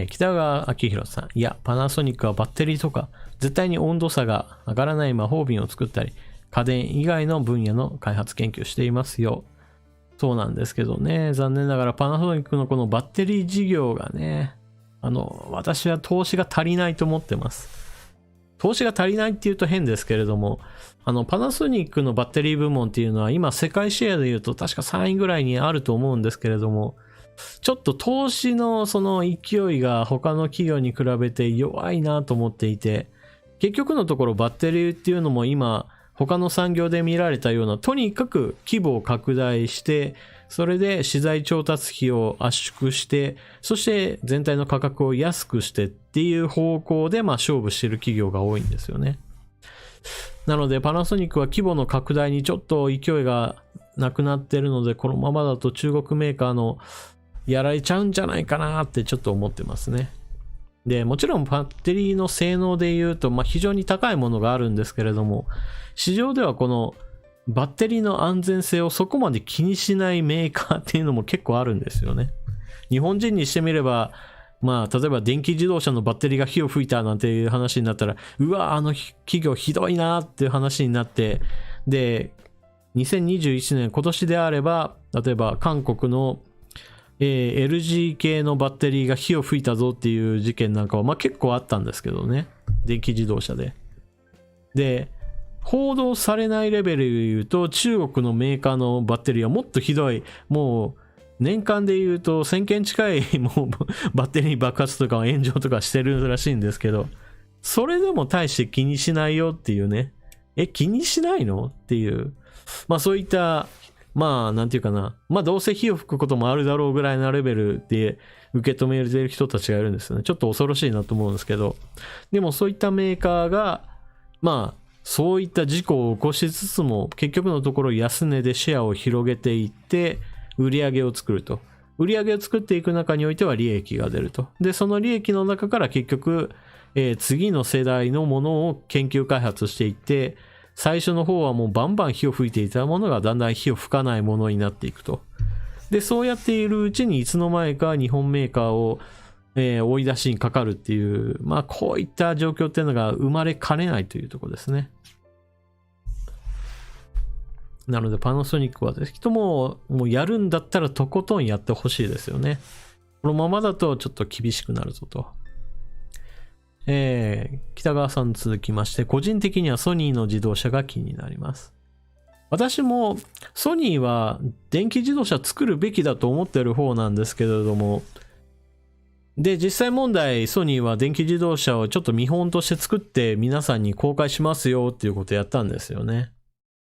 北川明宏さん、いや、パナソニックはバッテリーとか絶対に温度差が上がらない魔法瓶を作ったり、家電以外の分野の開発研究していますよ。そうなんですけどね、残念ながらパナソニックのこのバッテリー事業がね、私は投資が足りないと思ってます。投資が足りないっていうと変ですけれども、パナソニックのバッテリー部門っていうのは今世界シェアで言うと確か3位ぐらいにあると思うんですけれども、ちょっと投資のその勢いが他の企業に比べて弱いなと思っていて、結局のところバッテリーっていうのも今他の産業で見られたような、とにかく規模を拡大して、それで資材調達費を圧縮して、そして全体の価格を安くしてっていう方向で勝負している企業が多いんですよね。なのでパナソニックは規模の拡大にちょっと勢いがなくなってるので、このままだと中国メーカーのやられちゃうんじゃないかなってちょっと思ってますね。で、もちろんバッテリーの性能で言うと、非常に高いものがあるんですけれども、市場ではこのバッテリーの安全性をそこまで気にしないメーカーっていうのも結構あるんですよね。日本人にしてみれば、例えば電気自動車のバッテリーが火を吹いたなんていう話になったら、うわ、企業ひどいなっていう話になって、で、2021年、今年であれば、例えば韓国のLG 系のバッテリーが火を吹いたぞっていう事件なんかは結構あったんですけどね、電気自動車で。で、報道されないレベルで言うと、中国のメーカーのバッテリーはもっとひどい、もう年間で言うと1000件近いもうバッテリー爆発とか炎上とかしてるらしいんですけど、それでも大して気にしないよっていうね。気にしないのっていう。そういったなんていうかな。どうせ火を吹くこともあるだろうぐらいなレベルで受け止めている人たちがいるんですよね。ちょっと恐ろしいなと思うんですけど。でもそういったメーカーが、そういった事故を起こしつつも、結局のところ安値でシェアを広げていって、売り上げを作ると。売り上げを作っていく中においては利益が出ると。で、その利益の中から結局、次の世代のものを研究開発していって、最初の方はもうバンバン火を吹いていたものがだんだん火を吹かないものになっていくと。で、そうやっているうちにいつの間にか日本メーカーを、追い出しにかかるっていう、こういった状況っていうのが生まれかねないというところですね。なのでパナソニックはぜひともうやるんだったらとことんやってほしいですよね。このままだとちょっと厳しくなるぞと。北川さん続きまして、個人的にはソニーの自動車が気になります。私もソニーは電気自動車作るべきだと思ってる方なんですけれども、で、実際問題ソニーは電気自動車をちょっと見本として作って皆さんに公開しますよっていうことをやったんですよね。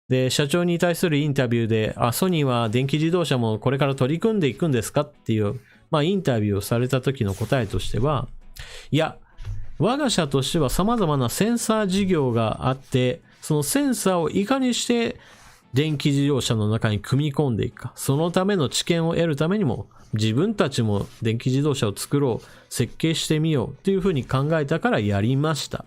で、社長に対するインタビューで、ソニーは電気自動車もこれから取り組んでいくんですかっていう、インタビューをされた時の答えとしては、いや、我が社としては様々なセンサー事業があって、そのセンサーをいかにして電気自動車の中に組み込んでいくか、そのための知見を得るためにも、自分たちも電気自動車を作ろう、設計してみようというふうに考えたからやりました。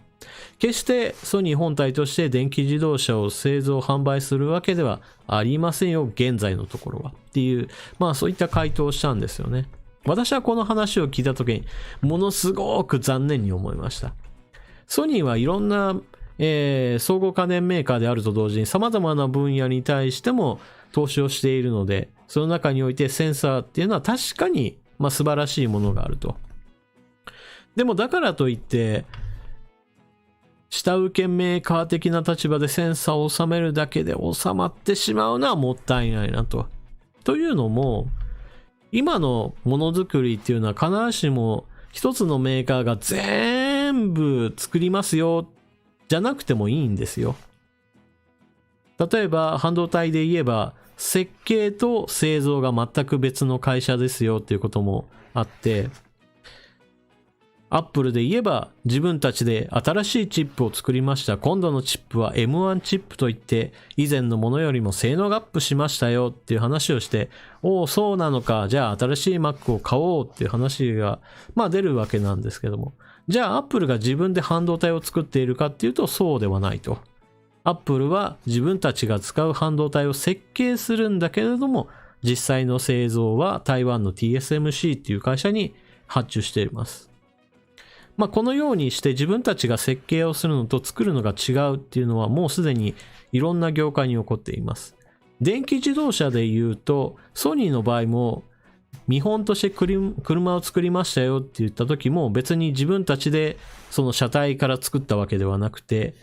決してソニー本体として電気自動車を製造販売するわけではありませんよ、現在のところはっていう、そういった回答をしたんですよね。私はこの話を聞いた時にものすごく残念に思いました。ソニーはいろんな、総合家電メーカーであると同時に様々な分野に対しても投資をしているので、その中においてセンサーっていうのは確かに、素晴らしいものがあると。でもだからといって下請けメーカー的な立場でセンサーを収めるだけで収まってしまうのはもったいないなと。というのも、今のものづくりっていうのは必ずしも一つのメーカーが全部作りますよじゃなくてもいいんですよ。例えば半導体で言えば設計と製造が全く別の会社ですよっていうこともあって、アップルで言えば自分たちで新しいチップを作りました。今度のチップは M1 チップといって以前のものよりも性能がアップしましたよっていう話をして、おおそうなのか、じゃあ新しい Mac を買おうっていう話が出るわけなんですけども、じゃあアップルが自分で半導体を作っているかっていうとそうではないと。アップルは自分たちが使う半導体を設計するんだけれども、実際の製造は台湾の TSMC っていう会社に発注しています。このようにして自分たちが設計をするのと作るのが違うっていうのはもうすでにいろんな業界に起こっています。電気自動車で言うとソニーの場合も見本として車を作りましたよって言った時も別に自分たちでその車体から作ったわけではなくて、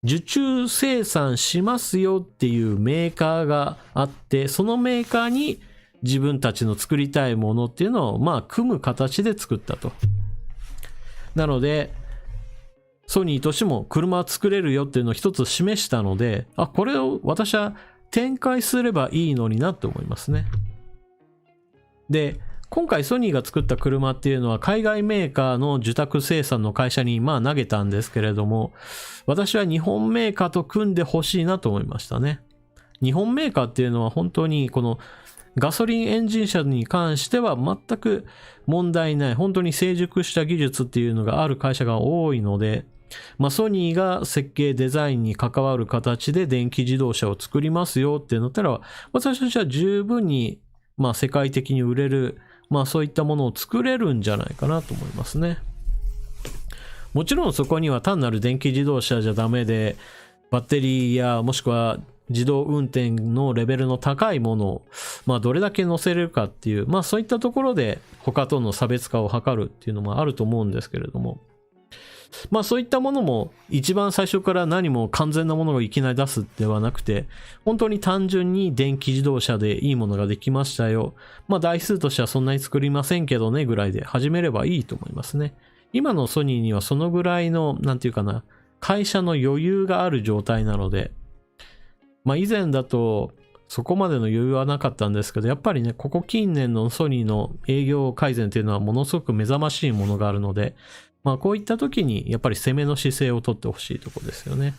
受注生産しますよっていうメーカーがあって、そのメーカーに自分たちの作りたいものっていうのをまあ組む形で作ったと。なのでソニーとしても車を作れるよっていうのを一つ示したので、これを私は展開すればいいのになって思いますね。で、今回ソニーが作った車っていうのは海外メーカーの受託生産の会社にまあ投げたんですけれども、私は日本メーカーと組んでほしいなと思いましたね。日本メーカーっていうのは本当にこのガソリンエンジン車に関しては全く問題ない、本当に成熟した技術っていうのがある会社が多いので、ソニーが設計デザインに関わる形で電気自動車を作りますよってなったら、私たちは十分に世界的に売れる、そういったものを作れるんじゃないかなと思いますね。もちろんそこには単なる電気自動車じゃダメで、バッテリーやもしくは自動運転のレベルの高いものを、どれだけ乗せれるかっていう、そういったところで他との差別化を図るっていうのもあると思うんですけれども、そういったものも一番最初から何も完全なものをいきなり出すではなくて、本当に単純に電気自動車でいいものができましたよ。台数としてはそんなに作りませんけどねぐらいで始めればいいと思いますね。今のソニーにはそのぐらいの、会社の余裕がある状態なので、以前だとそこまでの余裕はなかったんですけど、やっぱりね、ここ近年のソニーの営業改善っていうのはものすごく目覚ましいものがあるので、こういった時にやっぱり攻めの姿勢をとってほしいところですよね。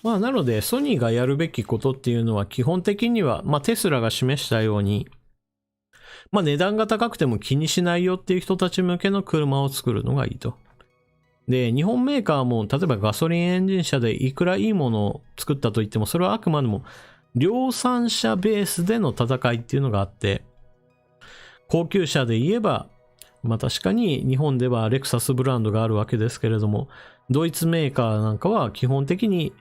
なのでソニーがやるべきことっていうのは基本的には、テスラが示したように、値段が高くても気にしないよっていう人たち向けの車を作るのがいいと。で、日本メーカーも例えばガソリンエンジン車でいくらいいものを作ったといっても、それはあくまでも量産車ベースでの戦いっていうのがあって、高級車で言えば、確かに日本ではレクサスブランドがあるわけですけれども、ドイツメーカーなんかは基本的に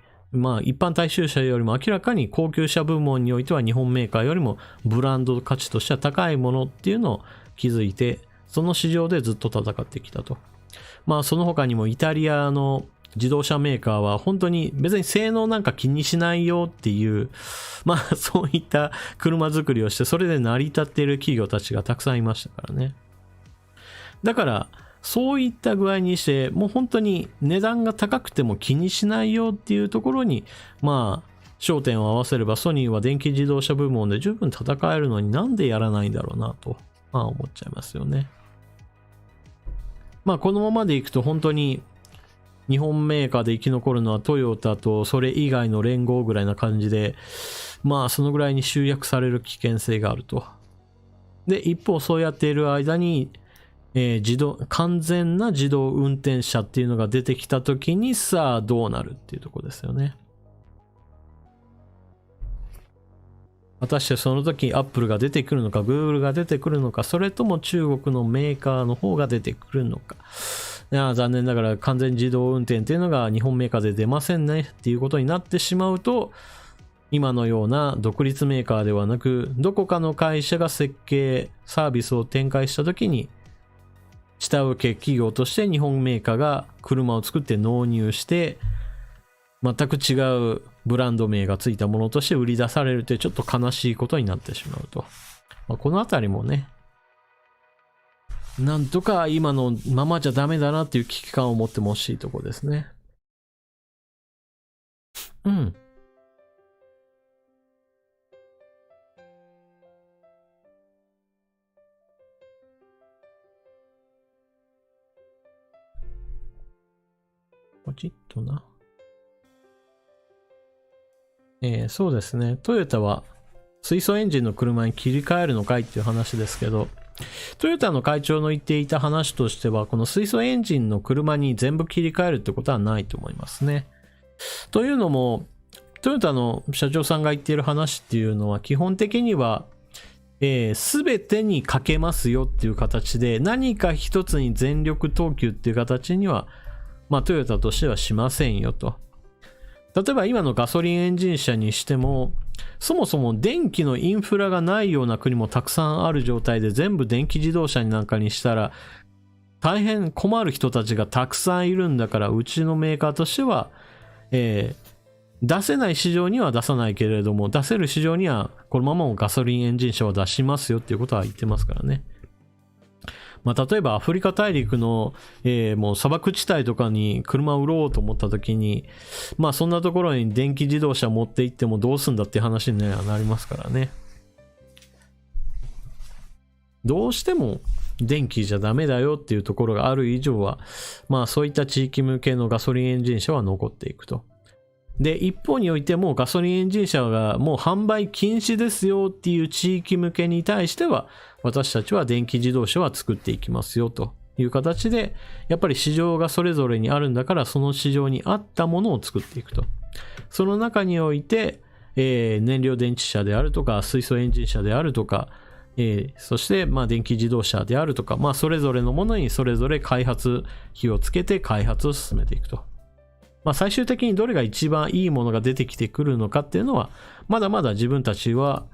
一般大衆車よりも明らかに高級車部門においては日本メーカーよりもブランド価値としては高いものっていうのを築いて、その市場でずっと戦ってきたと。その他にもイタリアの自動車メーカーは本当に別に性能なんか気にしないよっていう、そういった車作りをして、それで成り立っている企業たちがたくさんいましたからね。だからそういった具合にして、もう本当に値段が高くても気にしないよっていうところに焦点を合わせれば、ソニーは電気自動車部門で十分戦えるのになんでやらないんだろうなと思っちゃいますよね。このままでいくと本当に日本メーカーで生き残るのはトヨタとそれ以外の連合ぐらいな感じで、そのぐらいに集約される危険性があると。で、一方そうやっている間に完全な自動運転車っていうのが出てきたときに、さあどうなるっていうところですよね。果たしてその時アップルが出てくるのか、グーグルが出てくるのか、それとも中国のメーカーの方が出てくるのか。残念ながら完全自動運転っていうのが日本メーカーで出ませんねっていうことになってしまうと、今のような独立メーカーではなく、どこかの会社が設計サービスを展開した時に、下請け企業として日本メーカーが車を作って納入して、全く違うブランド名がついたものとして売り出されるというちょっと悲しいことになってしまうと。このあたりもね、なんとか今のままじゃダメだなっていう危機感を持ってもほしいところですね。ポチッとな。そうですね。トヨタは水素エンジンの車に切り替えるのかいっていう話ですけど、トヨタの会長の言っていた話としては、この水素エンジンの車に全部切り替えるってことはないと思いますね。というのも、トヨタの社長さんが言っている話っていうのは基本的には、全てにかけますよっていう形で、何か一つに全力投球っていう形には、トヨタとしてはしませんよと。例えば今のガソリンエンジン車にしても、そもそも電気のインフラがないような国もたくさんある状態で全部電気自動車になんかにしたら大変困る人たちがたくさんいるんだから、うちのメーカーとしては、出せない市場には出さないけれども、出せる市場にはこのままガソリンエンジン車を出しますよっていうことは言ってますからね。例えばアフリカ大陸の、もう砂漠地帯とかに車を売ろうと思った時に、そんなところに電気自動車持って行ってもどうすんだっていう話になりますからね。どうしても電気じゃダメだよっていうところがある以上は、そういった地域向けのガソリンエンジン車は残っていくと。で、一方においてもガソリンエンジン車がもう販売禁止ですよっていう地域向けに対しては、私たちは電気自動車は作っていきますよという形で、やっぱり市場がそれぞれにあるんだから、その市場に合ったものを作っていくと。その中において、燃料電池車であるとか、水素エンジン車であるとか、そして電気自動車であるとか、それぞれのものにそれぞれ開発費をつけて開発を進めていくと。最終的にどれが一番いいものが出てきてくるのかっていうのは、まだまだ自分たちは、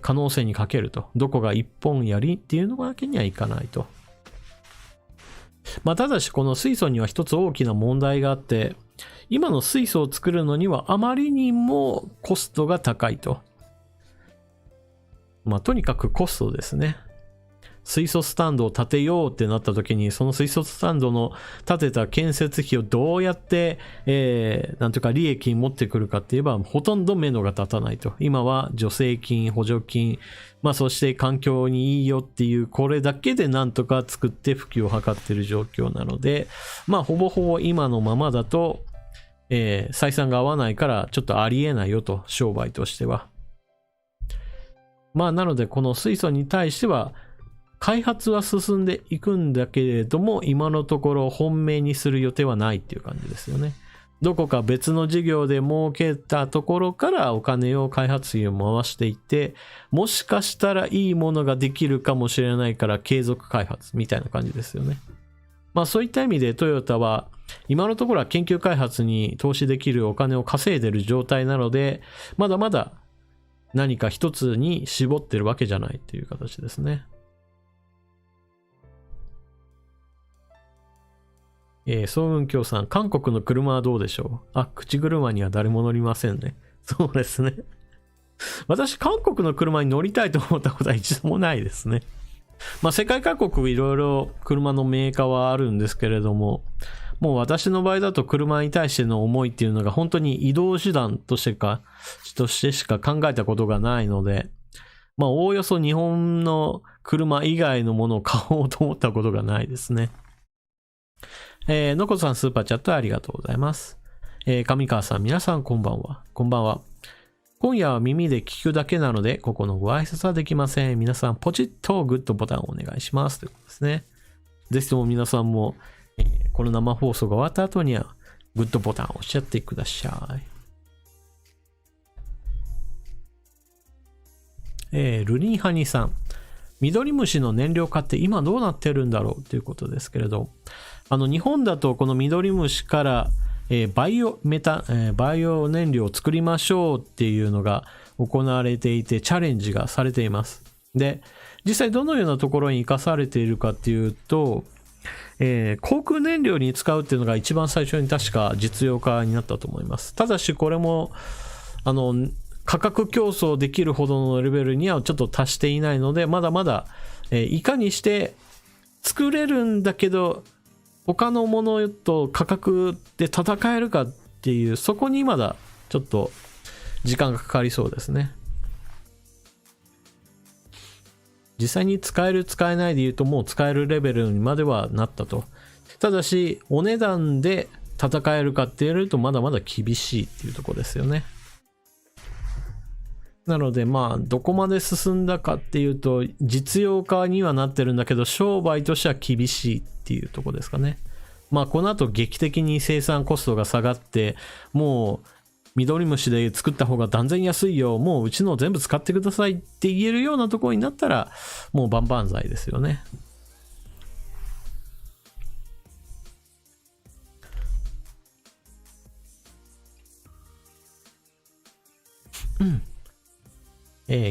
可能性にかけると。どこが一本やりっていうのわけにはいかないと。ただしこの水素には一つ大きな問題があって、今の水素を作るのにはあまりにもコストが高いと。とにかくコストですね。水素スタンドを建てようってなった時に、その水素スタンドの建てた建設費をどうやって、なんとか利益に持ってくるかって言えば、ほとんど目処が立たないと。今は助成金、補助金、そして環境にいいよっていう、これだけでなんとか作って普及を図っている状況なので、ほぼほぼ今のままだと、採算が合わないからちょっとありえないよと、商売としては。なのでこの水素に対しては、開発は進んでいくんだけれども、今のところ本命にする予定はないっていう感じですよね。どこか別の事業で儲けたところからお金を開発費を回していって、もしかしたらいいものができるかもしれないから継続開発みたいな感じですよね。そういった意味でトヨタは今のところは研究開発に投資できるお金を稼いでいる状態なので、まだまだ何か一つに絞ってるわけじゃないっていう形ですね。総運協さん、韓国の車はどうでしょう？口車には誰も乗りませんね。そうですね。私、韓国の車に乗りたいと思ったことは一度もないですね。世界各国いろいろ車のメーカーはあるんですけれども、もう私の場合だと車に対しての思いっていうのが本当に移動手段としてしか考えたことがないので、おおよそ日本の車以外のものを買おうと思ったことがないですね。のこさんスーパーチャットありがとうございます。上川さん、皆さんこんばんは。こんばんは。今夜は耳で聞くだけなので、ここのご挨拶はできません。皆さん、ポチッとグッドボタンをお願いします。ということですね。ぜひとも皆さんも、この生放送が終わった後には、グッドボタンを押しちゃってください。ルリンハニさん。ミドリムシの燃料化って今どうなってるんだろうということですけれど、日本だとこのミドリムシからバイオ燃料を作りましょうっていうのが行われていて、チャレンジがされています。で、実際どのようなところに生かされているかっていうと、航空燃料に使うっていうのが一番最初に確か実用化になったと思います。ただしこれも価格競争できるほどのレベルにはちょっと達していないので、まだまだ、いかにして作れるんだけど他のものと価格で戦えるかっていう、そこにまだちょっと時間がかかりそうですね。実際に使える使えないで言うともう使えるレベルにまではなったと。ただしお値段で戦えるかって言われるとまだまだ厳しいっていうところですよね。なのでどこまで進んだかっていうと実用化にはなってるんだけど商売としては厳しいっていうところですかね。この後劇的に生産コストが下がってもうミドリムシで作った方が断然安いよ、もううちの全部使ってくださいって言えるようなところになったら、もう万々歳ですよね。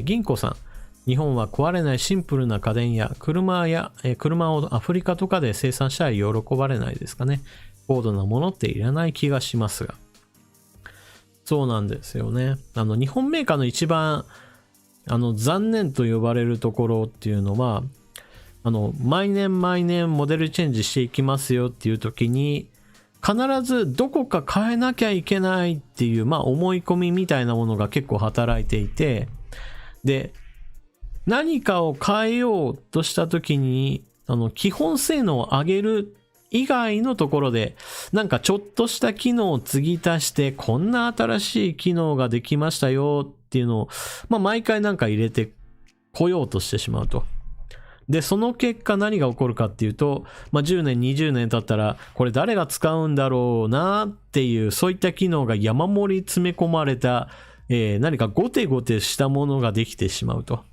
銀行さん。日本は壊れないシンプルな家電や車をアフリカとかで生産したら喜ばれないですかね。高度なものっていらない気がしますが。そうなんですよね。日本メーカーの一番、残念と呼ばれるところっていうのは、毎年毎年モデルチェンジしていきますよっていう時に、必ずどこか変えなきゃいけないっていう、思い込みみたいなものが結構働いていて、で、何かを変えようとした時に、基本性能を上げる以外のところで、なんかちょっとした機能を継ぎ足して、こんな新しい機能ができましたよっていうのを、毎回なんか入れてこようとしてしまうと。で、その結果何が起こるかっていうと、10年、20年経ったら、これ誰が使うんだろうなっていう、そういった機能が山盛り詰め込まれた、何かゴテゴテしたものができてしまうと。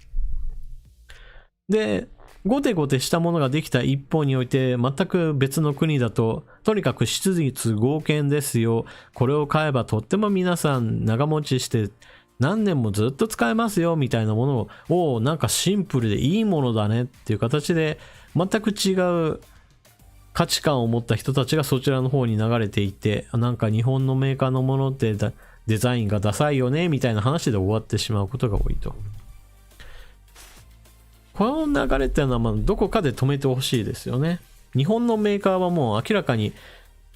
で、ゴテゴテしたものができた一方において、全く別の国だと、とにかく質実剛健ですよ。これを買えばとっても皆さん長持ちして何年もずっと使えますよみたいなものを、なんかシンプルでいいものだねっていう形で、全く違う価値観を持った人たちがそちらの方に流れていて、なんか日本のメーカーのものってデザインがダサいよねみたいな話で終わってしまうことが多いと。この流れっていうのはどこかで止めてほしいですよね。日本のメーカーはもう明らかに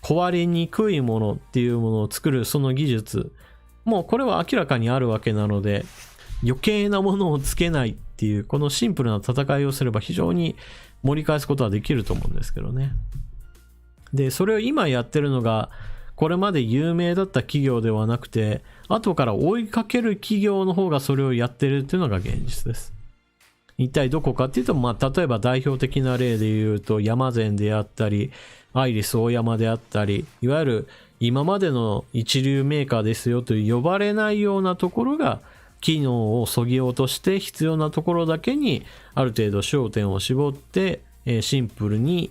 壊れにくいものっていうものを作るその技術、もうこれは明らかにあるわけなので、余計なものをつけないっていうこのシンプルな戦いをすれば非常に盛り返すことはできると思うんですけどね。で、それを今やってるのがこれまで有名だった企業ではなくて、後から追いかける企業の方がそれをやってるっていうのが現実です。一体どこかっていうと、例えば代表的な例で言うと、ヤマゼンであったり、アイリスオーヤマであったり、いわゆる今までの一流メーカーですよと呼ばれないようなところが、機能を削ぎ落として必要なところだけにある程度焦点を絞って、シンプルに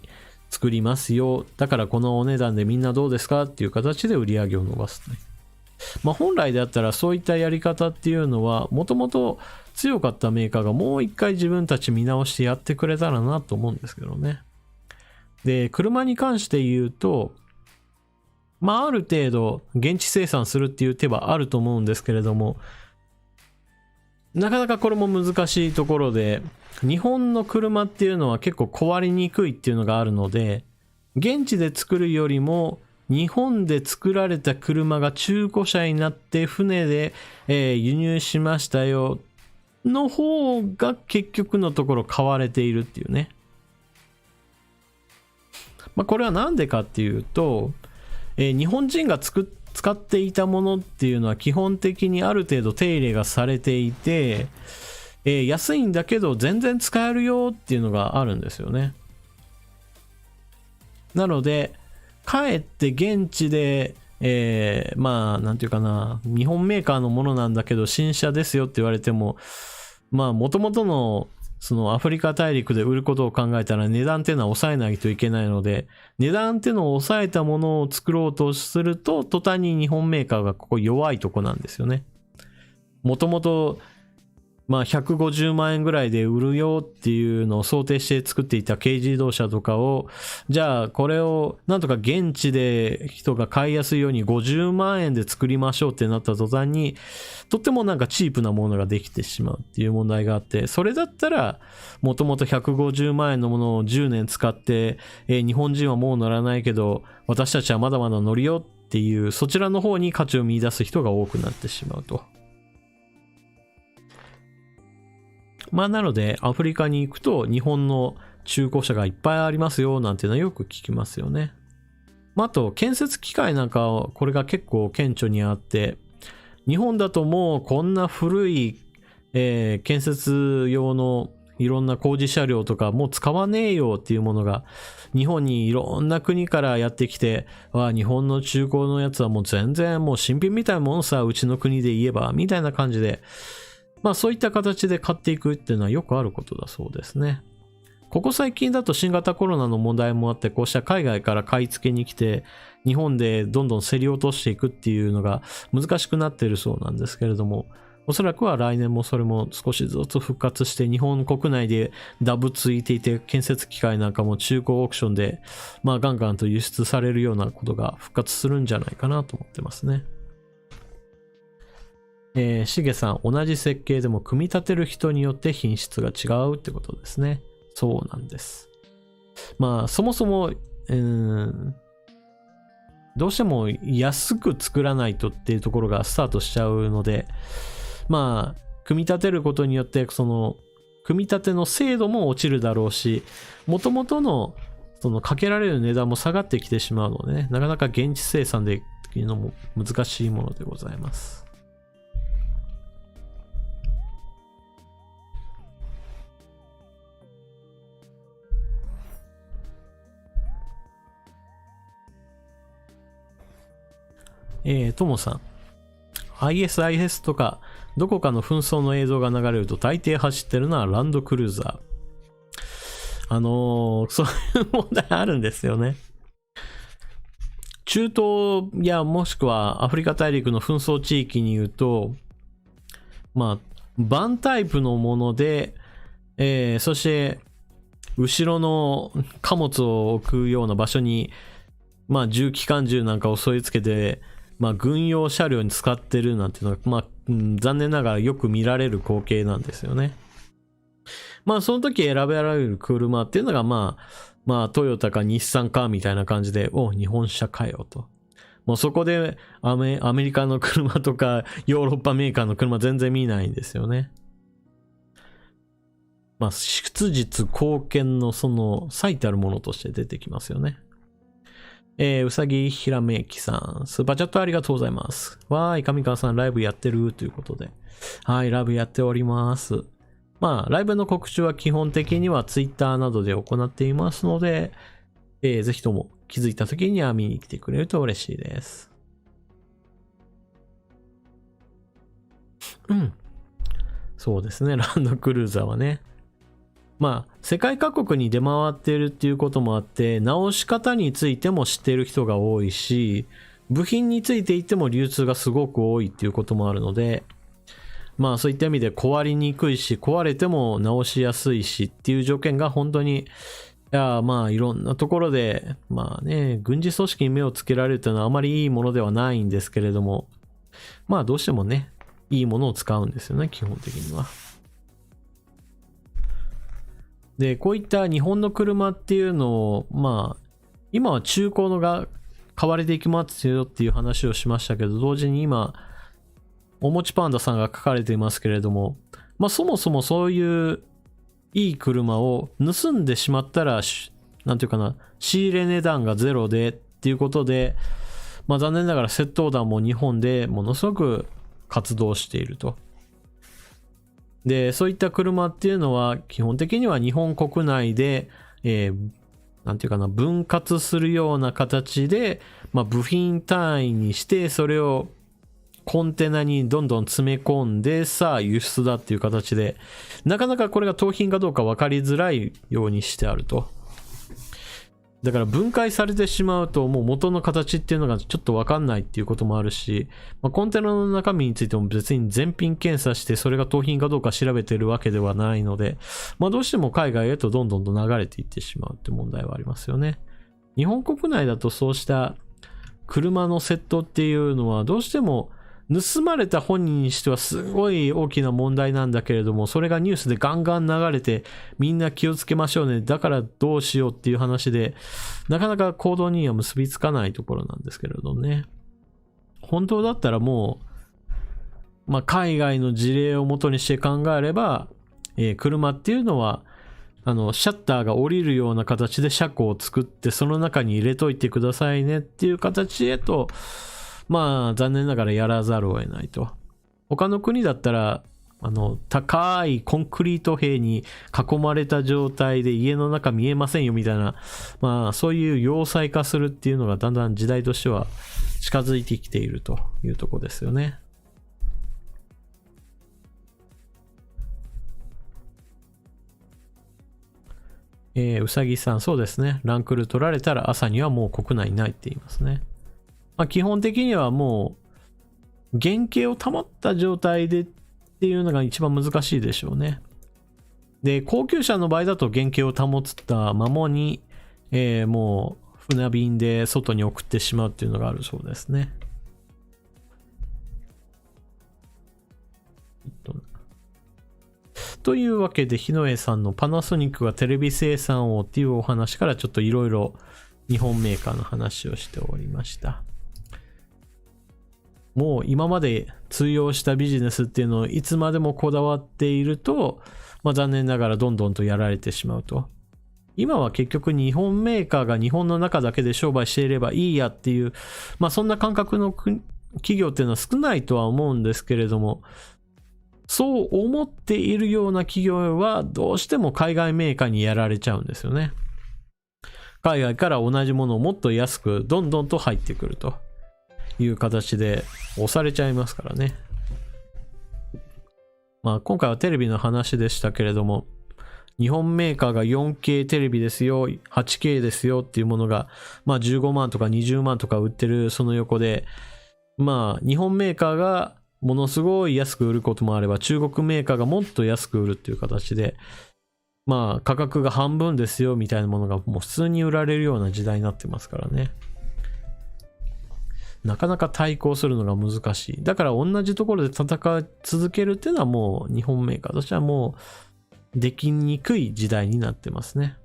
作りますよ。だからこのお値段でみんなどうですかっていう形で売り上げを伸ばすと。本来であったらそういったやり方っていうのは、もともと強かったメーカーがもう一回自分たち見直してやってくれたらなと思うんですけどね。で、車に関して言うと、ある程度現地生産するっていう手はあると思うんですけれども、なかなかこれも難しいところで、日本の車っていうのは結構壊れにくいっていうのがあるので、現地で作るよりも日本で作られた車が中古車になって船で、輸入しましたよの方が結局のところ買われているっていうね。これはなんでかっていうと、日本人が使っていたものっていうのは基本的にある程度手入れがされていて、安いんだけど全然使えるよっていうのがあるんですよね。なので、かえって現地で、なんていうかな、日本メーカーのものなんだけど新車ですよって言われても、元々のそのアフリカ大陸で売ることを考えたら値段っていうのは抑えないといけないので、値段っていうのを抑えたものを作ろうとすると、途端に日本メーカーがここ弱いとこなんですよね。もともと150万円ぐらいで売るよっていうのを想定して作っていた軽自動車とかを、じゃあこれをなんとか現地で人が買いやすいように50万円で作りましょうってなった途端に、とってもなんかチープなものができてしまうっていう問題があって、それだったらもともと150万円のものを10年使って、日本人はもう乗らないけど私たちはまだまだ乗るよっていう、そちらの方に価値を見出す人が多くなってしまうと。なのでアフリカに行くと日本の中古車がいっぱいありますよなんていうのはよく聞きますよね。あと建設機械なんかはこれが結構顕著にあって、日本だともうこんな古い、建設用のいろんな工事車両とかもう使わねえよっていうものが日本にいろんな国からやってきて、日本の中古のやつはもう全然もう新品みたいなものさ、うちの国で言えばみたいな感じで、そういった形で買っていくっていうのはよくあることだそうですね。ここ最近だと新型コロナの問題もあって、こうした海外から買い付けに来て日本でどんどん競り落としていくっていうのが難しくなっているそうなんですけれども、おそらくは来年もそれも少しずつ復活して、日本国内でダブついていて、建設機械なんかも中古オークションでガンガンと輸出されるようなことが復活するんじゃないかなと思ってますね。しげさん、同じ設計でも組み立てる人によって品質が違うってことですね。そうなんです。そもそも、どうしても安く作らないとっていうところがスタートしちゃうので、組み立てることによってその組み立ての精度も落ちるだろうし、元々のそのかけられる値段も下がってきてしまうのでね、なかなか現地生産でっていうのも難しいものでございます。ともさん、ISIS とかどこかの紛争の映像が流れると大抵走ってるのはランドクルーザー。そういう問題あるんですよね。中東やもしくはアフリカ大陸の紛争地域に言うと、バンタイプのもので、そして後ろの貨物を置くような場所に、重機関銃なんかを添え付けて、軍用車両に使ってるなんていうのは、残念ながらよく見られる光景なんですよね。その時選べられる車っていうのが、トヨタか日産かみたいな感じで、日本車かよと。もうそこでアメリカの車とかヨーロッパメーカーの車全然見ないんですよね。質実貢献のその最たるものとして出てきますよね。うさぎひらめきさん、スーパーチャットありがとうございます。上川さんライブやってるということで。はい、ライブやっております。ライブの告知は基本的にはツイッターなどで行っていますので、ぜひとも気づいた時には見に来てくれると嬉しいです。そうですね、ランドクルーザーはね。世界各国に出回っているっていうこともあって、直し方についても知っている人が多いし、部品についていても流通がすごく多いっていうこともあるので、そういった意味で壊れにくいし、壊れても直しやすいしっていう条件が本当に、いろんなところで、軍事組織に目をつけられるというのはあまりいいものではないんですけれども、どうしてもね、いいものを使うんですよね、基本的には。で、こういった日本の車っていうのを、今は中古のが買われていきますよっていう話をしましたけど、同時に今、おもちパンダさんが書かれていますけれども、そもそもそういういい車を盗んでしまったら、なんていうかな、仕入れ値段がゼロでっていうことで、残念ながら窃盗団も日本でものすごく活動していると。で、そういった車っていうのは基本的には日本国内で、なんていうかな、分割するような形で、部品単位にして、それをコンテナにどんどん詰め込んで、さあ輸出だっていう形で、なかなかこれが盗品かどうか分かりづらいようにしてあると。だから分解されてしまうともう元の形っていうのがちょっと分かんないっていうこともあるし、コンテナの中身についても別に全品検査してそれが盗品かどうか調べてるわけではないので、どうしても海外へとどんどんと流れていってしまうって問題はありますよね。日本国内だとそうした車の窃盗っていうのはどうしても盗まれた本人にしてはすごい大きな問題なんだけれども、それがニュースでガンガン流れてみんな気をつけましょうね、だからどうしようっていう話でなかなか行動には結びつかないところなんですけれどね。本当だったらもう、海外の事例を元にして考えれば、車っていうのはシャッターが降りるような形で車庫を作ってその中に入れといてくださいねっていう形へと残念ながらやらざるを得ないと。他の国だったら高いコンクリート塀に囲まれた状態で家の中見えませんよみたいな、まあそういう要塞化するっていうのがだんだん時代としては近づいてきているというところですよね。うさぎさん、そうですね。ランクル取られたら朝にはもう国内ないって言いますね。まあ基本的にはもう原型を保った状態でっていうのが一番難しいでしょうね。で、高級車の場合だと原型を保ったままに、もう船便で外に送ってしまうっていうのがあるそうですね。というわけで、日野江さんのパナソニックがテレビ生産をっていうお話からちょっといろいろ日本メーカーの話をしておりました。もう今まで通用したビジネスっていうのをいつまでもこだわっていると、まあ残念ながらどんどんとやられてしまうと。今は結局日本メーカーが日本の中だけで商売していればいいやっていう、まあそんな感覚の企業っていうのは少ないとは思うんですけれども、そう思っているような企業はどうしても海外メーカーにやられちゃうんですよね。海外から同じものをもっと安くどんどんと入ってくるという形で押されちゃいますからね。まあ今回はテレビの話でしたけれども、日本メーカーが 4K テレビですよ、8K ですよっていうものが、まあ15万とか20万とか売ってるその横で、まあ日本メーカーがものすごい安く売ることもあれば、中国メーカーがもっと安く売るっていう形で、まあ価格が半分ですよみたいなものがもう普通に売られるような時代になってますからね。なかなか対抗するのが難しい。だから同じところで戦い続けるっていうのはもう日本メーカーとしてはもうできにくい時代になってますね。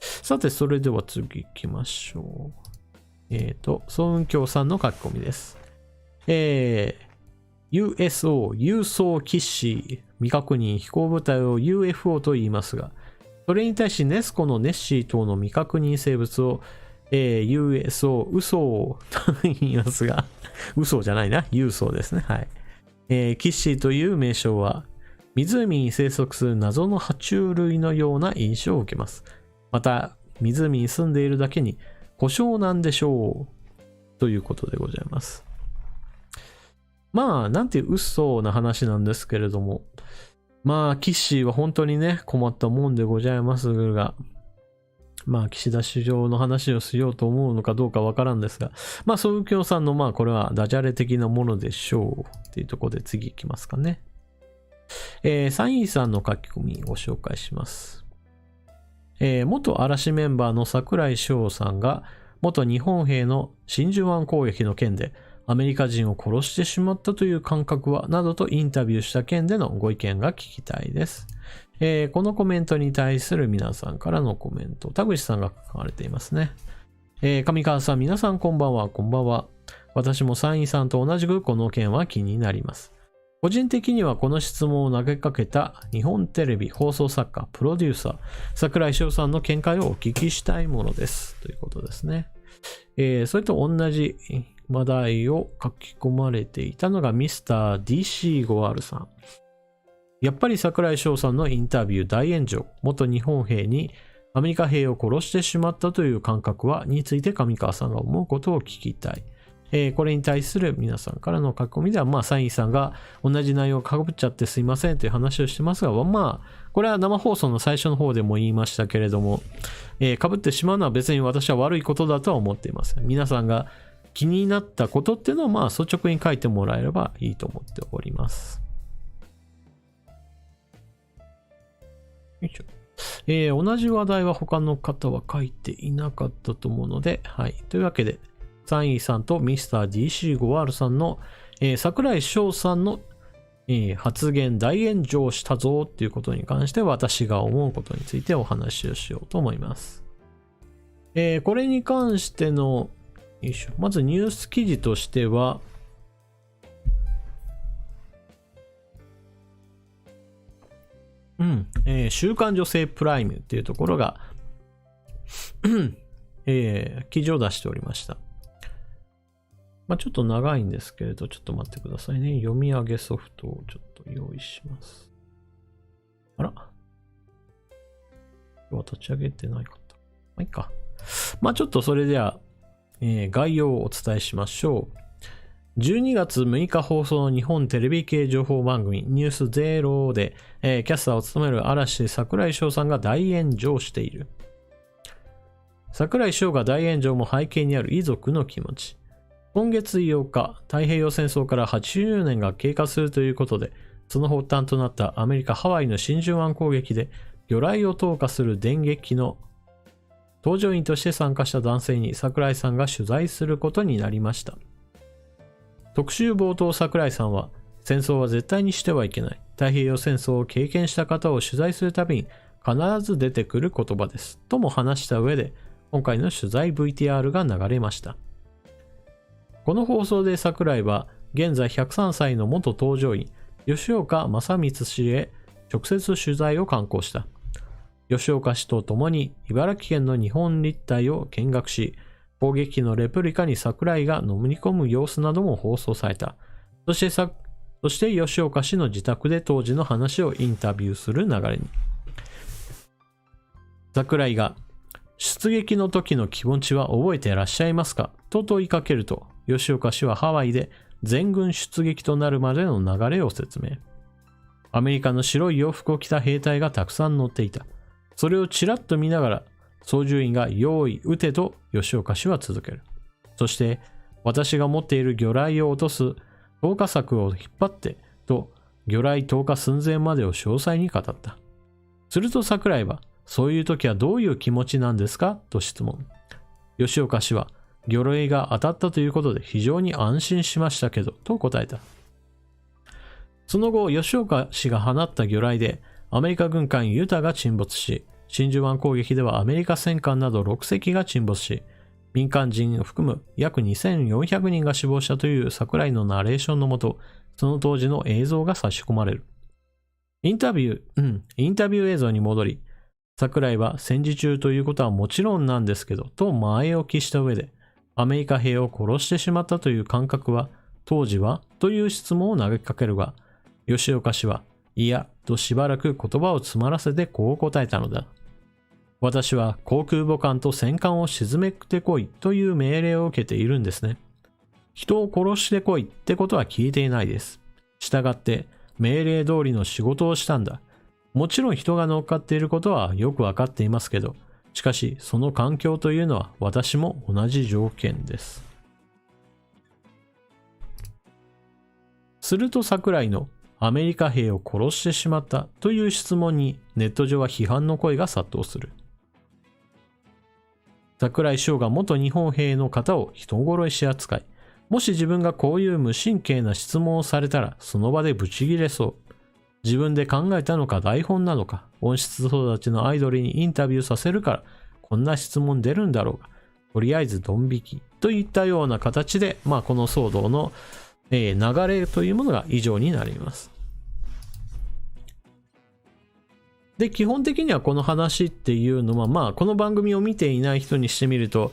さて、それでは次行きましょう。ソウンキョウさんの書き込みです。USO、輸送機師、未確認飛行物体を UFO と言いますが、それに対しネスコのネッシー等の未確認生物を、USO、嘘と言いますが、嘘じゃないな、USO ですね。はい。キッシーという名称は、湖に生息する謎の爬虫類のような印象を受けます。また、湖に住んでいるだけに、故障なんでしょう。ということでございます。まあ、なんていう嘘な話なんですけれども、まあ、キッシーは本当にね、困ったもんでございますが、まあ、岸田首相の話をしようと思うのかどうかわからんですが、まあ、ソウキョウさんの、まあ、これはダジャレ的なものでしょう。っていうところで次行きますかね。サインさんの書き込みご紹介します。元嵐メンバーの櫻井翔さんが、元日本兵の真珠湾攻撃の件で、アメリカ人を殺してしまったという感覚は、などとインタビューした件でのご意見が聞きたいです。このコメントに対する皆さんからのコメント、田口さんが書かれていますね。上川さん、皆さんこんばんは、こんばんは。私もサインさんと同じくこの件は気になります。個人的にはこの質問を投げかけた日本テレビ放送作家、プロデューサー、櫻井翔さんの見解をお聞きしたいものです。ということですね。それと同じ話題を書き込まれていたのがミスター DC5R さん。やっぱり櫻井翔さんのインタビュー大炎上、元日本兵にアメリカ兵を殺してしまったという感覚はについて上川さんが思うことを聞きたい。これに対する皆さんからの書き込みでは、まあ、サインさんが同じ内容をかぶっちゃってすいませんという話をしてますが、まあ、これは生放送の最初の方でも言いましたけれども、かぶってしまうのは別に私は悪いことだとは思っていません。皆さんが気になったことっていうのを、まあ、率直に書いてもらえればいいと思っております。よいしょ。同じ話題は他の方は書いていなかったと思うので、はい。というわけで、サインさんとミスター DC5R さんの、櫻井翔さんの、発言大炎上したぞっていうことに関して私が思うことについてお話をしようと思います。これに関しての、よいしょ、まずニュース記事としては、週刊女性プライムっていうところが、記事を出しておりました。ちょっと長いんですけれど、ちょっと待ってくださいね。読み上げソフトをちょっと用意します。あら。今日は立ち上げてないかった。いいか。ちょっとそれでは、概要をお伝えしましょう。12月6日放送の日本テレビ系情報番組ニュースゼロで、キャスターを務める嵐櫻井翔さんが大炎上している。櫻井翔が大炎上も背景にある遺族の気持ち。今月8日、太平洋戦争から80年が経過するということで、その発端となったアメリカ・ハワイの真珠湾攻撃で魚雷を投下する電撃機の搭乗員として参加した男性に櫻井さんが取材することになりました。特集冒頭、櫻井さんは、戦争は絶対にしてはいけない。太平洋戦争を経験した方を取材するたびに必ず出てくる言葉です。とも話した上で、今回の取材 VTR が流れました。この放送で櫻井は、現在103歳の元搭乗員、吉岡正光氏へ直接取材を敢行した。吉岡氏と共に茨城県の日本立体を見学し、攻撃機のレプリカに櫻井がのみ込む様子なども放送された。そして吉岡氏の自宅で当時の話をインタビューする流れに。櫻井が、出撃の時の気持ちは覚えていらっしゃいますかと問いかけると、吉岡氏はハワイで全軍出撃となるまでの流れを説明。アメリカの白い洋服を着た兵隊がたくさん乗っていた。それをちらっと見ながら、操縦員が用意撃てと吉岡氏は続ける。そして、私が持っている魚雷を落とす投下柵を引っ張ってと魚雷投下寸前までを詳細に語った。すると櫻井は、そういう時はどういう気持ちなんですかと質問。吉岡氏は、魚雷が当たったということで非常に安心しましたけど、と答えた。その後、吉岡氏が放った魚雷で、アメリカ軍艦ユタが沈没し、真珠湾攻撃ではアメリカ戦艦など6隻が沈没し、民間人を含む約2400人が死亡したという櫻井のナレーションのもと、その当時の映像が差し込まれる。インタビュー映像に戻り、櫻井は戦時中ということはもちろんなんですけど、と前置きした上で、アメリカ兵を殺してしまったという感覚は、当時はという質問を投げかけるが、吉岡氏は、いや、としばらく言葉を詰まらせてこう答えたのだ。私は航空母艦と戦艦を沈めてこいという命令を受けているんですね。人を殺してこいってことは聞いていないです。したがって命令通りの仕事をしたんだ。もちろん人が乗っかっていることはよくわかっていますけど、しかしその環境というのは私も同じ条件です。すると櫻井のアメリカ兵を殺してしまったという質問にネット上は批判の声が殺到する。櫻井翔が元日本兵の方を人殺し扱い、もし自分がこういう無神経な質問をされたらその場でブチギレそう。自分で考えたのか台本なのか、温室育ちのアイドルにインタビューさせるからこんな質問出るんだろうが、とりあえずドン引きといったような形で、この騒動の流れというものが以上になります。で、基本的にはこの話っていうのは、この番組を見ていない人にしてみると、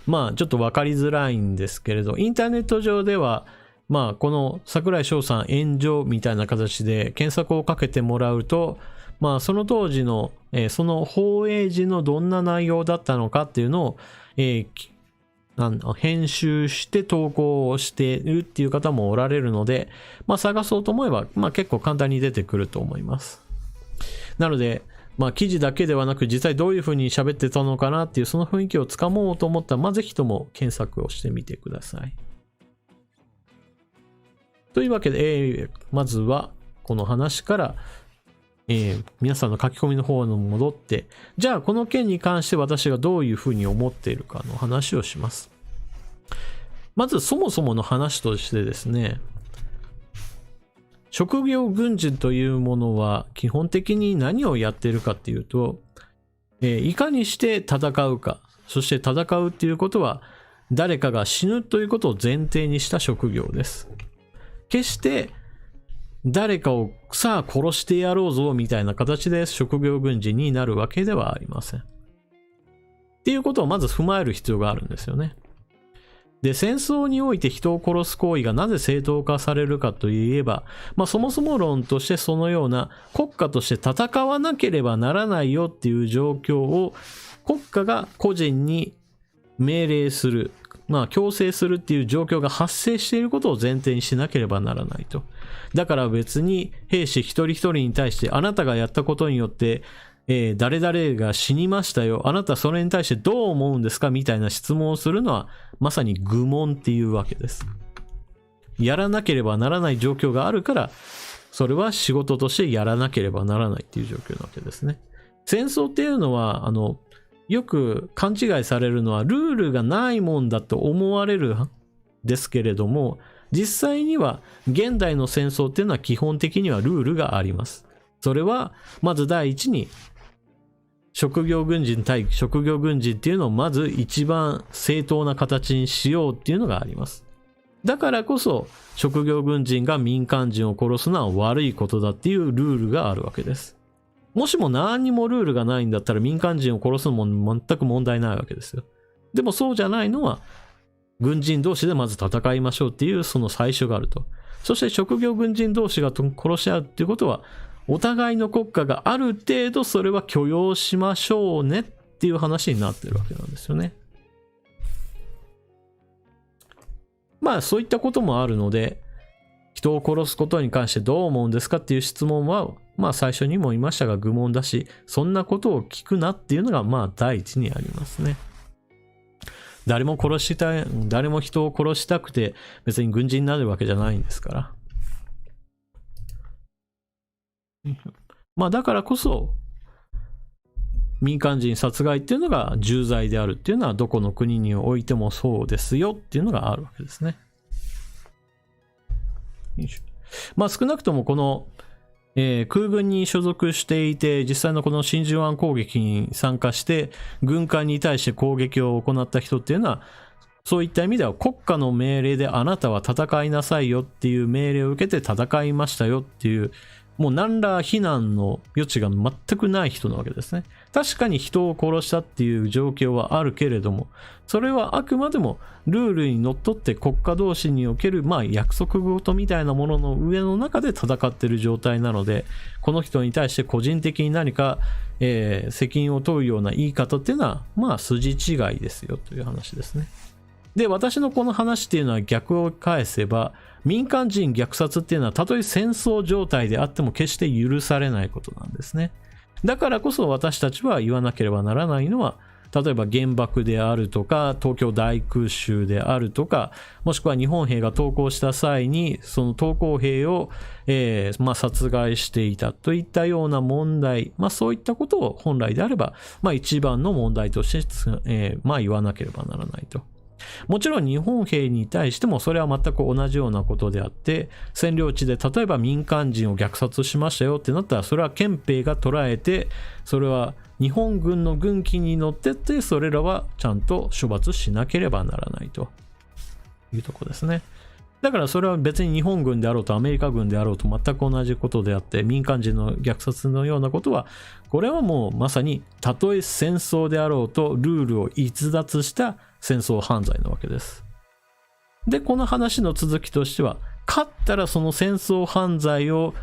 ちょっと分かりづらいんですけれど、インターネット上では、この櫻井翔さん炎上みたいな形で検索をかけてもらうと、その当時の、その放映時のどんな内容だったのかっていうのを、編集して投稿をしているっていう方もおられるので、探そうと思えば、結構簡単に出てくると思います。なので、記事だけではなく実際どういう風に喋ってたのかなっていうその雰囲気をつかもうと思ったら、ぜひとも検索をしてみてください。というわけで、まずはこの話から、皆さんの書き込みの方に戻って、じゃあこの件に関して私がどういう風に思っているかの話をします。まずそもそもの話としてですね、職業軍人というものは基本的に何をやっているかっていうと、いかにして戦うか、そして戦うっていうことは誰かが死ぬということを前提にした職業です。決して誰かをさあ殺してやろうぞみたいな形で職業軍人になるわけではありません。っていうことをまず踏まえる必要があるんですよね。で、戦争において人を殺す行為がなぜ正当化されるかといえば、そもそも論としてそのような国家として戦わなければならないよっていう状況を国家が個人に命令する、強制するっていう状況が発生していることを前提にしなければならないと。だから別に兵士一人一人に対してあなたがやったことによって誰々が死にましたよ。あなたそれに対してどう思うんですかみたいな質問をするのはまさに愚問っていうわけです。やらなければならない状況があるから、それは仕事としてやらなければならないっていう状況なわけですね。戦争っていうのは、よく勘違いされるのはルールがないもんだと思われるんですけれども、実際には現代の戦争っていうのは基本的にはルールがあります。それはまず第一に職業軍人対職業軍人っていうのをまず一番正当な形にしようっていうのがあります。だからこそ職業軍人が民間人を殺すのは悪いことだっていうルールがあるわけです。もしも何にもルールがないんだったら民間人を殺すのも全く問題ないわけですよ。でもそうじゃないのは軍人同士でまず戦いましょうっていうその最初があると。そして職業軍人同士が殺し合うっていうことはお互いの国家がある程度それは許容しましょうねっていう話になってるわけなんですよね。そういったこともあるので、人を殺すことに関してどう思うんですかっていう質問は最初にも言いましたが愚問だし、そんなことを聞くなっていうのが第一にありますね。誰も人を殺したくて別に軍人になるわけじゃないんですから。だからこそ民間人殺害っていうのが重罪であるっていうのはどこの国においてもそうですよっていうのがあるわけですね。少なくともこの、空軍に所属していて実際のこの真珠湾攻撃に参加して軍艦に対して攻撃を行った人っていうのはそういった意味では国家の命令であなたは戦いなさいよっていう命令を受けて戦いましたよっていうもう何ら非難の余地が全くない人なわけですね。確かに人を殺したっていう状況はあるけれども、それはあくまでもルールにのっとって国家同士における約束事みたいなものの上の中で戦っている状態なので、この人に対して個人的に何か、責任を問うような言い方っていうのは筋違いですよという話ですね。で、私のこの話っていうのは逆を返せば、民間人虐殺っていうのはたとえ戦争状態であっても決して許されないことなんですね。だからこそ私たちは言わなければならないのは、例えば原爆であるとか東京大空襲であるとか、もしくは日本兵が投降した際にその投降兵を、殺害していたといったような問題、そういったことを本来であれば、一番の問題として、言わなければならないと。もちろん日本兵に対してもそれは全く同じようなことであって、占領地で例えば民間人を虐殺しましたよってなったら、それは憲兵が捉えて、それは日本軍の軍紀にのってってそれらはちゃんと処罰しなければならないというところですね。だからそれは別に日本軍であろうとアメリカ軍であろうと全く同じことであって、民間人の虐殺のようなことはこれはもうまさにたとえ戦争であろうとルールを逸脱した戦争犯罪なわけです。で、この話の続きとしては、勝ったらその戦争犯罪を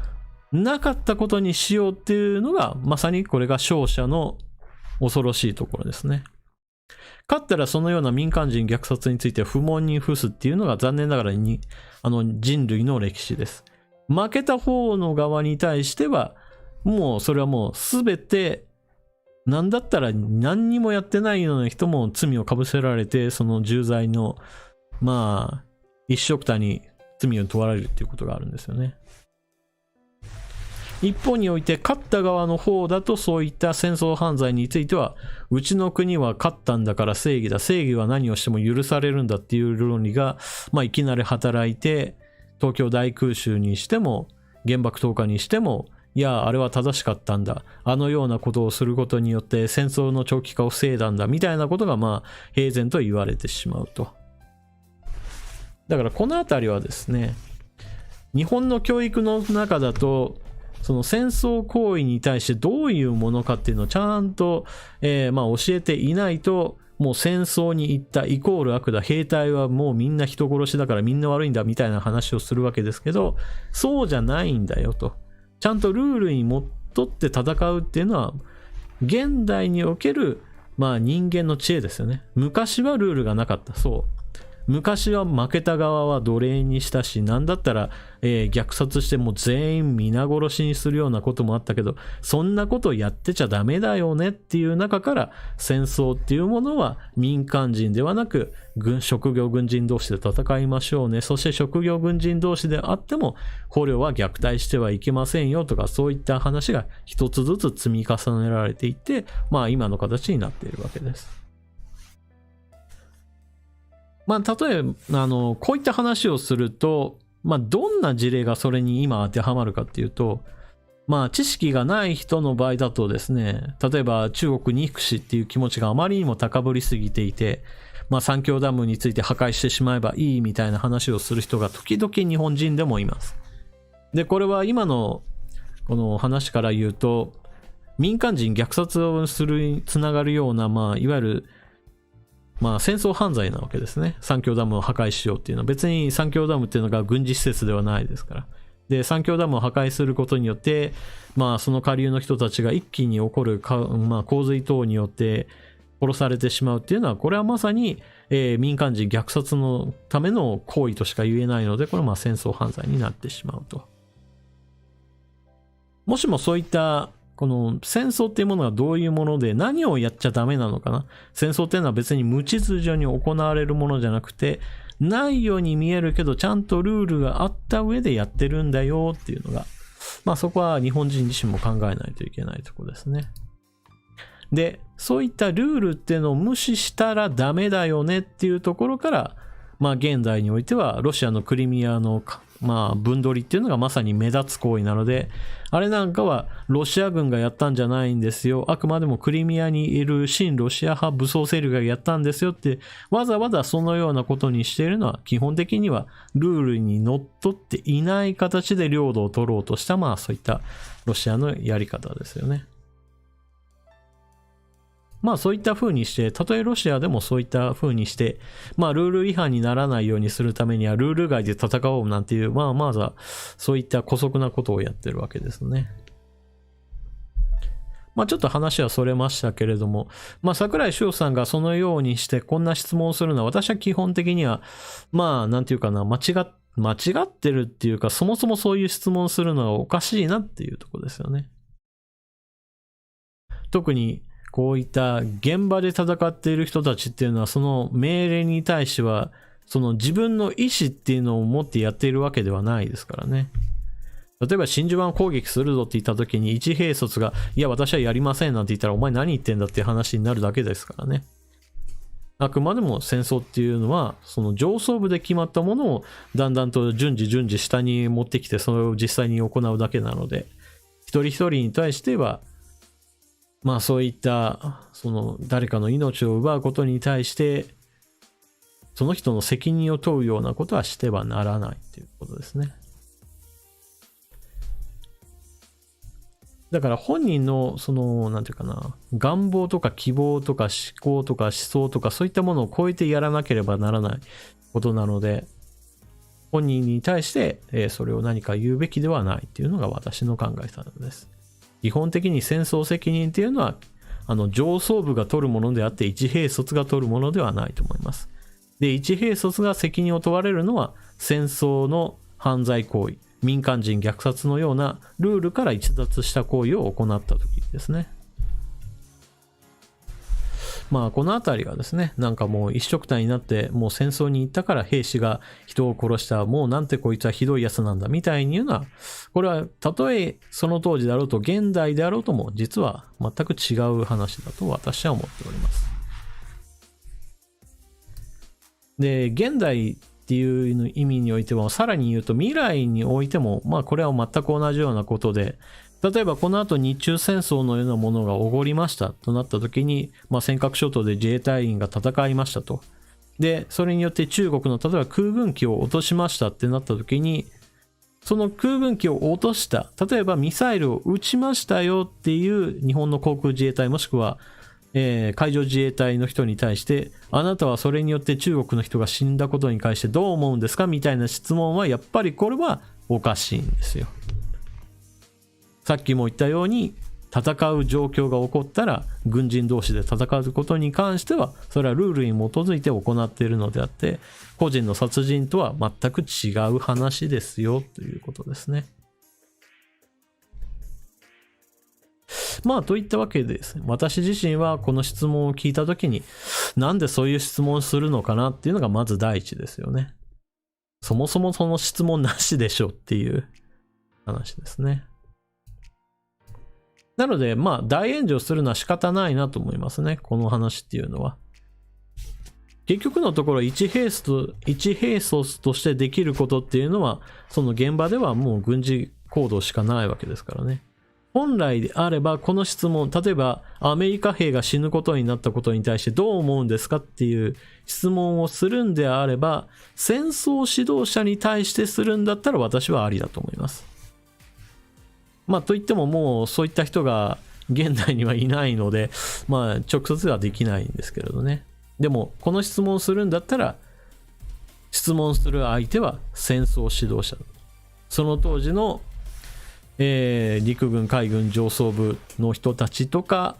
なかったことにしようっていうのがまさにこれが勝者の恐ろしいところですね。勝ったらそのような民間人虐殺について不問に付すっていうのが残念ながらに人類の歴史です。負けた方の側に対してはもうそれはもう全てなんだったら何にもやってないような人も罪をかぶせられてその重罪の一緒くたに罪を問われるっていうことがあるんですよね。一方において勝った側の方だとそういった戦争犯罪についてはうちの国は勝ったんだから正義だ、正義は何をしても許されるんだっていう論理がいきなり働いて、東京大空襲にしても原爆投下にしてもいやあれは正しかったんだ、あのようなことをすることによって戦争の長期化を防いだんだみたいなことが平然と言われてしまうと。だからこのあたりはですね、日本の教育の中だとその戦争行為に対してどういうものかっていうのをちゃんと、教えていないともう戦争に行ったイコール悪だ、兵隊はもうみんな人殺しだからみんな悪いんだみたいな話をするわけですけど、そうじゃないんだよと。ちゃんとルールにのっとって戦うっていうのは、現代における、人間の知恵ですよね。昔はルールがなかった。そう。昔は負けた側は奴隷にしたし、なんだったら、虐殺してもう全員皆殺しにするようなこともあったけど、そんなことやってちゃダメだよねっていう中から、戦争っていうものは民間人ではなく、職業軍人同士で戦いましょうね。そして職業軍人同士であっても、捕虜は虐待してはいけませんよとか、そういった話が一つずつ積み重ねられていって、今の形になっているわけです。例えば、こういった話をすると、どんな事例がそれに今当てはまるかっていうと、知識がない人の場合だとですね、例えば中国憎しっていう気持ちがあまりにも高ぶりすぎていて、三峡ダムについて破壊してしまえばいいみたいな話をする人が時々日本人でもいます。で、これは今のこの話から言うと、民間人虐殺をするにつながるような、いわゆる戦争犯罪なわけですね。三峡ダムを破壊しようっていうのは、別に三峡ダムっていうのが軍事施設ではないですから。で、三峡ダムを破壊することによって、その下流の人たちが一気に起こる洪水等によって殺されてしまうっていうのは、これはまさに、民間人虐殺のための行為としか言えないので、これは戦争犯罪になってしまうと。もしもそういったこの戦争っていうものがどういうもので何をやっちゃダメなのかな。戦争っていうのは別に無秩序に行われるものじゃなくて、ないように見えるけどちゃんとルールがあった上でやってるんだよっていうのが、そこは日本人自身も考えないといけないところですね。で、そういったルールっていうのを無視したらダメだよねっていうところから、現代においてはロシアのクリミアの分取りっていうのがまさに目立つ行為なので、あれなんかはロシア軍がやったんじゃないんですよ。あくまでもクリミアにいる親ロシア派武装勢力がやったんですよって、わざわざそのようなことにしているのは、基本的にはルールにのっとっていない形で領土を取ろうとした、そういったロシアのやり方ですよね。そういった風にして、たとえロシアでもそういった風にして、ルール違反にならないようにするためには、ルール外で戦おうなんていう、まずは、そういった姑息なことをやってるわけですね。ちょっと話はそれましたけれども、櫻井翔さんがそのようにしてこんな質問をするのは、私は基本的には、なんていうかな、間違ってるっていうか、そもそもそういう質問するのはおかしいなっていうところですよね。特に、こういった現場で戦っている人たちっていうのは、その命令に対しては、その自分の意思っていうのを持ってやっているわけではないですからね。例えば真珠湾攻撃するぞって言った時に一兵卒が、いや私はやりませんなんて言ったら、お前何言ってんだっていう話になるだけですからね。あくまでも戦争っていうのは、その上層部で決まったものをだんだんと順次下に持ってきて、それを実際に行うだけなので、一人一人に対しては、そういったその誰かの命を奪うことに対してその人の責任を問うようなことはしてはならないということですね。だから本人のそのなんていうかな、願望とか希望とか思考とか思想とかそういったものを超えてやらなければならないことなので、本人に対してそれを何か言うべきではないっていうのが私の考え方です。基本的に戦争責任っていうのは上層部が取るものであって一兵卒が取るものではないと思います。で、一兵卒が責任を問われるのは戦争の犯罪行為、民間人虐殺のようなルールから逸脱した行為を行った時ですね。このあたりはですね、なんかもう一緒くたになってもう戦争に行ったから兵士が人を殺した、もうなんてこいつはひどいやつなんだみたいに言うのは、これはたとえその当時であろうと現代であろうとも実は全く違う話だと私は思っております。で、現代っていう意味においてはさらに言うと未来においてもこれは全く同じようなことで、例えばこの後日中戦争のようなものが起こりましたとなった時に、尖閣諸島で自衛隊員が戦いましたと。で、それによって中国の例えば空軍機を落としましたってなった時に、その空軍機を落とした、例えばミサイルを撃ちましたよっていう日本の航空自衛隊もしくは海上自衛隊の人に対して、あなたはそれによって中国の人が死んだことに関してどう思うんですかみたいな質問はやっぱりこれはおかしいんですよ。さっきも言ったように戦う状況が起こったら軍人同士で戦うことに関してはそれはルールに基づいて行っているのであって個人の殺人とは全く違う話ですよということですね。まあといったわけでですね、私自身はこの質問を聞いたときになんでそういう質問するのかなっていうのがまず第一ですよね。そもそもその質問なしでしょっていう話ですね。なのでまあ大炎上するのは仕方ないなと思いますね、この話っていうのは。結局のところ一兵卒としてできることっていうのはその現場ではもう軍事行動しかないわけですからね。本来であればこの質問、例えばアメリカ兵が死ぬことになったことに対してどう思うんですかっていう質問をするんであれば戦争指導者に対してするんだったら私はありだと思います。まあといってももうそういった人が現代にはいないのでまあ直接はできないんですけれどね。でもこの質問をするんだったら質問する相手は戦争指導者、その当時の陸軍海軍上層部の人たちとか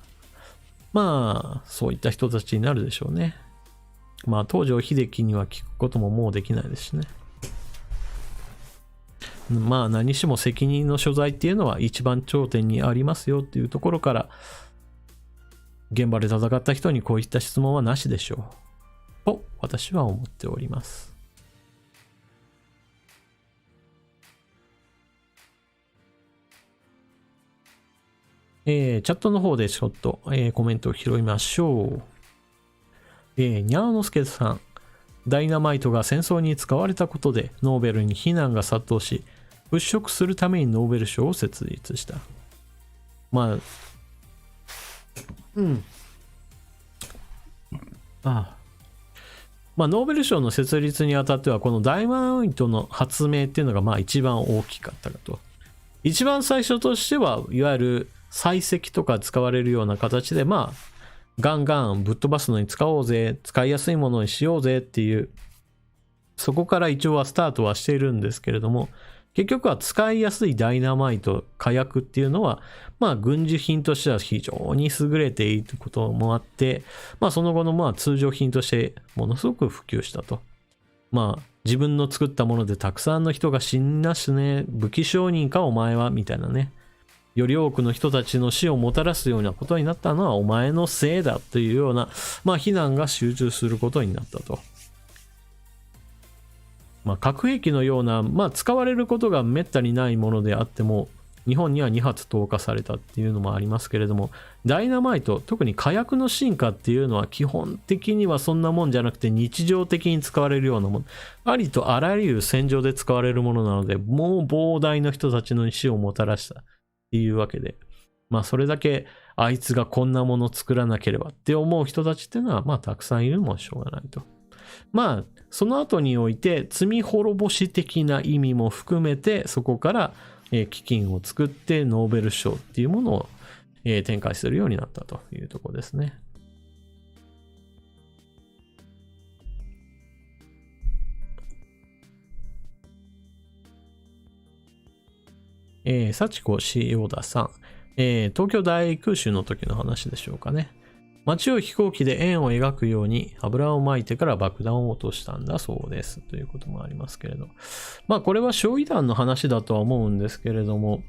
まあそういった人たちになるでしょうね。まあ東条英機には聞くことももうできないですしね。まあ何しも責任の所在っていうのは一番頂点にありますよっていうところから現場で戦った人にこういった質問はなしでしょうと私は思っております。チャットの方でちょっと、コメントを拾いましょう。にゃーのすけさん、ダイナマイトが戦争に使われたことでノーベルに非難が殺到し、物色するためにノーベル賞を設立した。まあノーベル賞の設立にあたってはこのダイナマイトの発明っていうのがまあ一番大きかったかと。一番最初としてはいわゆる採石とか使われるような形でまあガンガンぶっ飛ばすのに使おうぜ、使いやすいものにしようぜっていう、そこから一応はスタートはしているんですけれども、結局は使いやすいダイナマイト、火薬っていうのはまあ軍事品としては非常に優れていることもあって、まあその後のまあ通常品としてものすごく普及したと。まあ自分の作ったものでたくさんの人が死んだしね、武器商人かお前はみたいなね、より多くの人たちの死をもたらすようなことになったのはお前のせいだというようなまあ非難が集中することになったと。まあ核兵器のようなまあ使われることがめったにないものであっても日本には2発投下されたっていうのもありますけれども、ダイナマイト、特に火薬の進化っていうのは基本的にはそんなもんじゃなくて日常的に使われるようなもの、ありとあらゆる戦場で使われるものなので、もう膨大な人たちの死をもたらしたっていうわけで、まあそれだけあいつがこんなもの作らなければって思う人たちっていうのはまあたくさんいるもしょうがないと。まあその後において罪滅ぼし的な意味も含めてそこから基金を作ってノーベル賞っていうものを展開するようになったというところですね。幸子塩田さん、東京大空襲の時の話でしょうかね。街を飛行機で円を描くように油をまいてから爆弾を落としたんだそうですということもありますけれど、まあこれは焼夷弾の話だとは思うんですけれども、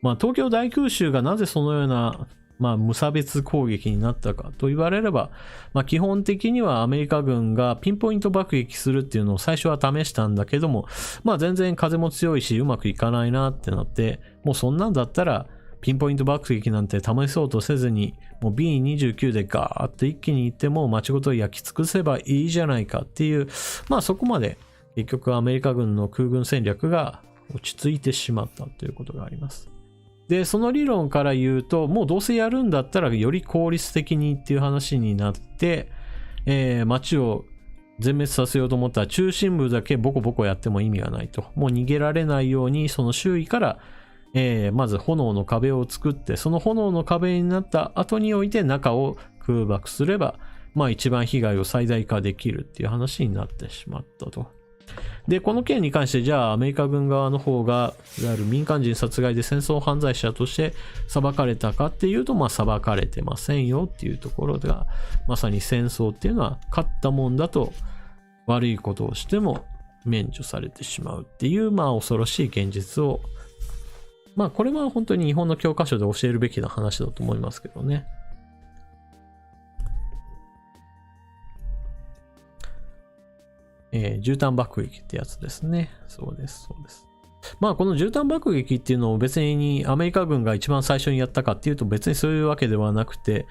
まあ東京大空襲がなぜそのようなまあ無差別攻撃になったかと言われれば、まあ基本的にはアメリカ軍がピンポイント爆撃するっていうのを最初は試したんだけども、まあ全然風も強いしうまくいかないなってなって、もうそんなんだったらピンポイント爆撃なんて試そうとせずに、もう B29 でガーッと一気に行っても街ごと焼き尽くせばいいじゃないかっていう、まあそこまで結局アメリカ軍の空軍戦略が落ち着いてしまったということがあります。で、その理論から言うと、もうどうせやるんだったらより効率的にっていう話になって、街を全滅させようと思ったら中心部だけボコボコやっても意味がないと。もう逃げられないようにその周囲からまず炎の壁を作って、その炎の壁になった後において中を空爆すれば、まあ一番被害を最大化できるっていう話になってしまったと。で、この件に関して、じゃあアメリカ軍側の方が、いわゆる民間人殺害で戦争犯罪者として裁かれたかっていうと、まあ裁かれてませんよっていうところが、まさに戦争っていうのは勝ったもんだと悪いことをしても免除されてしまうっていう、まあ恐ろしい現実を、まあこれは本当に日本の教科書で教えるべきな話だと思いますけどね。絨毯爆撃ってやつですね。そうです、そうです。まあこの絨毯爆撃っていうのを別にアメリカ軍が一番最初にやったかっていうと別にそういうわけではなくて、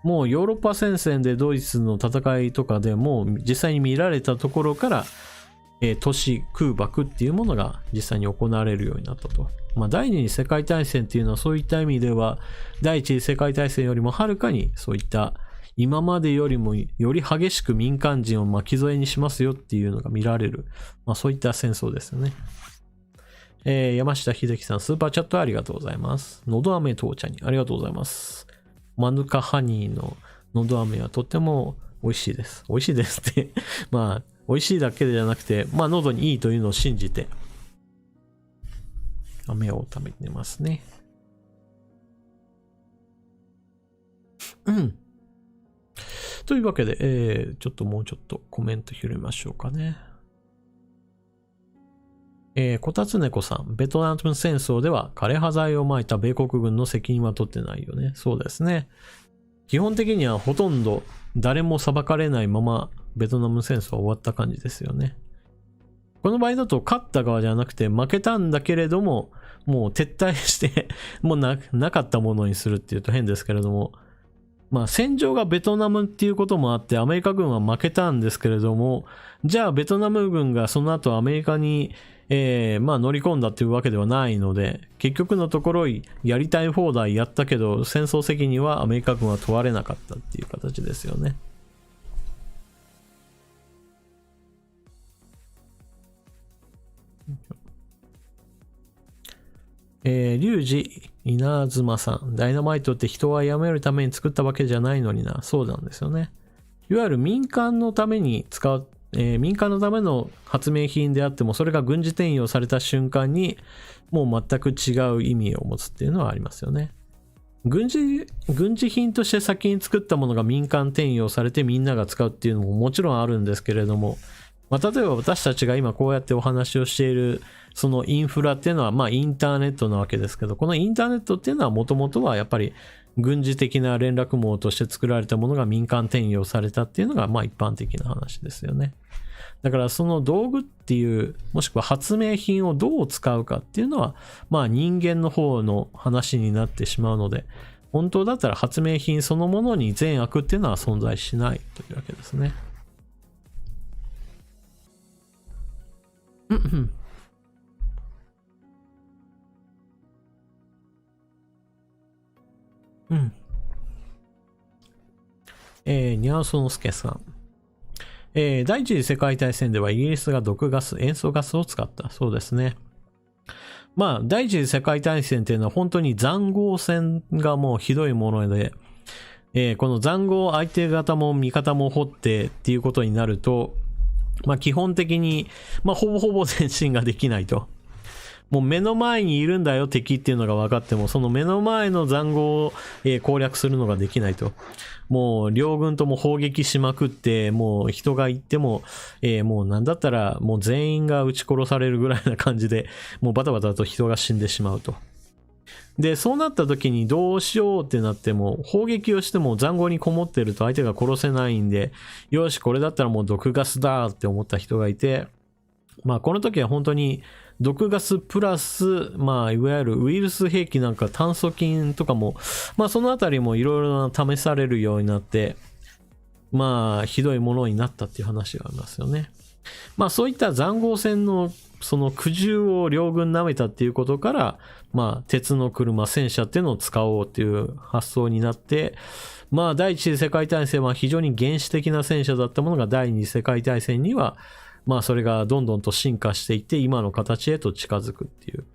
もうヨーロッパ戦線でドイツの戦いとかでも実際に見られたところから、都市空爆っていうものが実際に行われるようになったと。まあ第二次世界大戦っていうのはそういった意味では第一次世界大戦よりもはるかにそういった今までよりもより激しく民間人を巻き添えにしますよっていうのが見られる、まあ、そういった戦争ですよね。山下秀樹さん、スーパーチャットありがとうございます。のど飴当茶にありがとうございます。マヌカハニーののど飴はとっても美味しいです。美味しいですってまあ美味しいだけじゃなくて、まあ喉にいいというのを信じて飴を食べてますね。うん。というわけで、ちょっともうちょっとコメント拾いましょうかね。こたつねこさん、ベトナム戦争では枯葉剤を撒いた米国軍の責任は取ってないよね。そうですね。基本的にはほとんど誰も裁かれないままベトナム戦争は終わった感じですよね。この場合だと勝った側じゃなくて負けたんだけれども、もう撤退してもうなかったものにするっていうと変ですけれども、まあ戦場がベトナムっていうこともあってアメリカ軍は負けたんですけれども、じゃあベトナム軍がその後アメリカに、まあ乗り込んだっていうわけではないので、結局のところやりたい放題やったけど戦争責任はアメリカ軍は問われなかったっていう形ですよね。リュウジ稲妻さん、ダイナマイトって人はやめるために作ったわけじゃないのにな。そうなんですよね。いわゆる民間のために使う、民間のための発明品であっても、それが軍事転用された瞬間にもう全く違う意味を持つっていうのはありますよね。軍事品として先に作ったものが民間転用されてみんなが使うっていうのももちろんあるんですけれども、まあ、例えば私たちが今こうやってお話をしているそのインフラっていうのはまあインターネットなわけですけど、このインターネットっていうのはもともとはやっぱり軍事的な連絡網として作られたものが民間転用されたっていうのがまあ一般的な話ですよね。だからその道具っていうもしくは発明品をどう使うかっていうのはまあ人間の方の話になってしまうので、本当だったら発明品そのものに善悪っていうのは存在しないというわけですね。うん。ニャーソノスケさん。第一次世界大戦ではイギリスが毒ガス、塩素ガスを使った。そうですね。まあ、第一次世界大戦っていうのは本当に塹壕戦がもうひどいもので、この塹壕を相手方も味方も掘ってっていうことになると、まあ基本的に、まあほぼほぼ前進ができないと。もう目の前にいるんだよ敵っていうのが分かっても、その目の前の塹壕を、攻略するのができないと。もう両軍とも砲撃しまくって、もう人が行っても、もうなんだったらもう全員が撃ち殺されるぐらいな感じで、もうバタバタと人が死んでしまうと。で、そうなった時にどうしようってなっても、砲撃をしても塹壕にこもってると相手が殺せないんで、よし、これだったらもう毒ガスだって思った人がいて、まあこの時は本当に毒ガスプラス、まあいわゆるウイルス兵器なんか炭疽菌とかも、まあそのあたりもいろいろな試されるようになって、まあひどいものになったっていう話がありますよね。まあそういった塹壕戦のその苦渋を両軍舐めたっていうことから、まあ鉄の車、戦車っていうのを使おうっていう発想になって、まあ第一次世界大戦は非常に原始的な戦車だったものが第二次世界大戦には、まあそれがどんどんと進化していって今の形へと近づくっていう。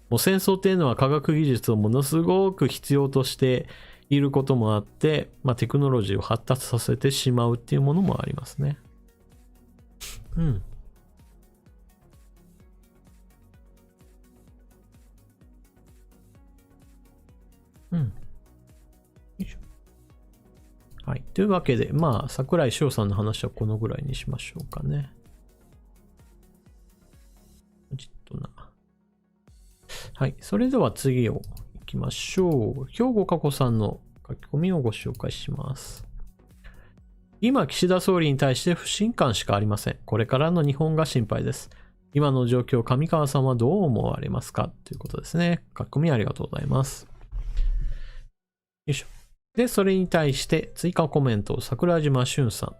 もう戦争っていうのは科学技術をものすごく必要としていることもあって、テクノロジーを発達させてしまうっていうものもありますね。うん。うん。よいしょ。はい。というわけで、櫻井翔さんの話はこのぐらいにしましょうかね。ちょっとな。はい。それでは次を行きましょう。兵庫加古さんの書き込みをご紹介します。今、岸田総理に対して不信感しかありません。これからの日本が心配です。今の状況、上川さんはどう思われますかということですね。書き込みありがとうございます。よいしょ。で、それに対して追加コメント、桜島俊さん。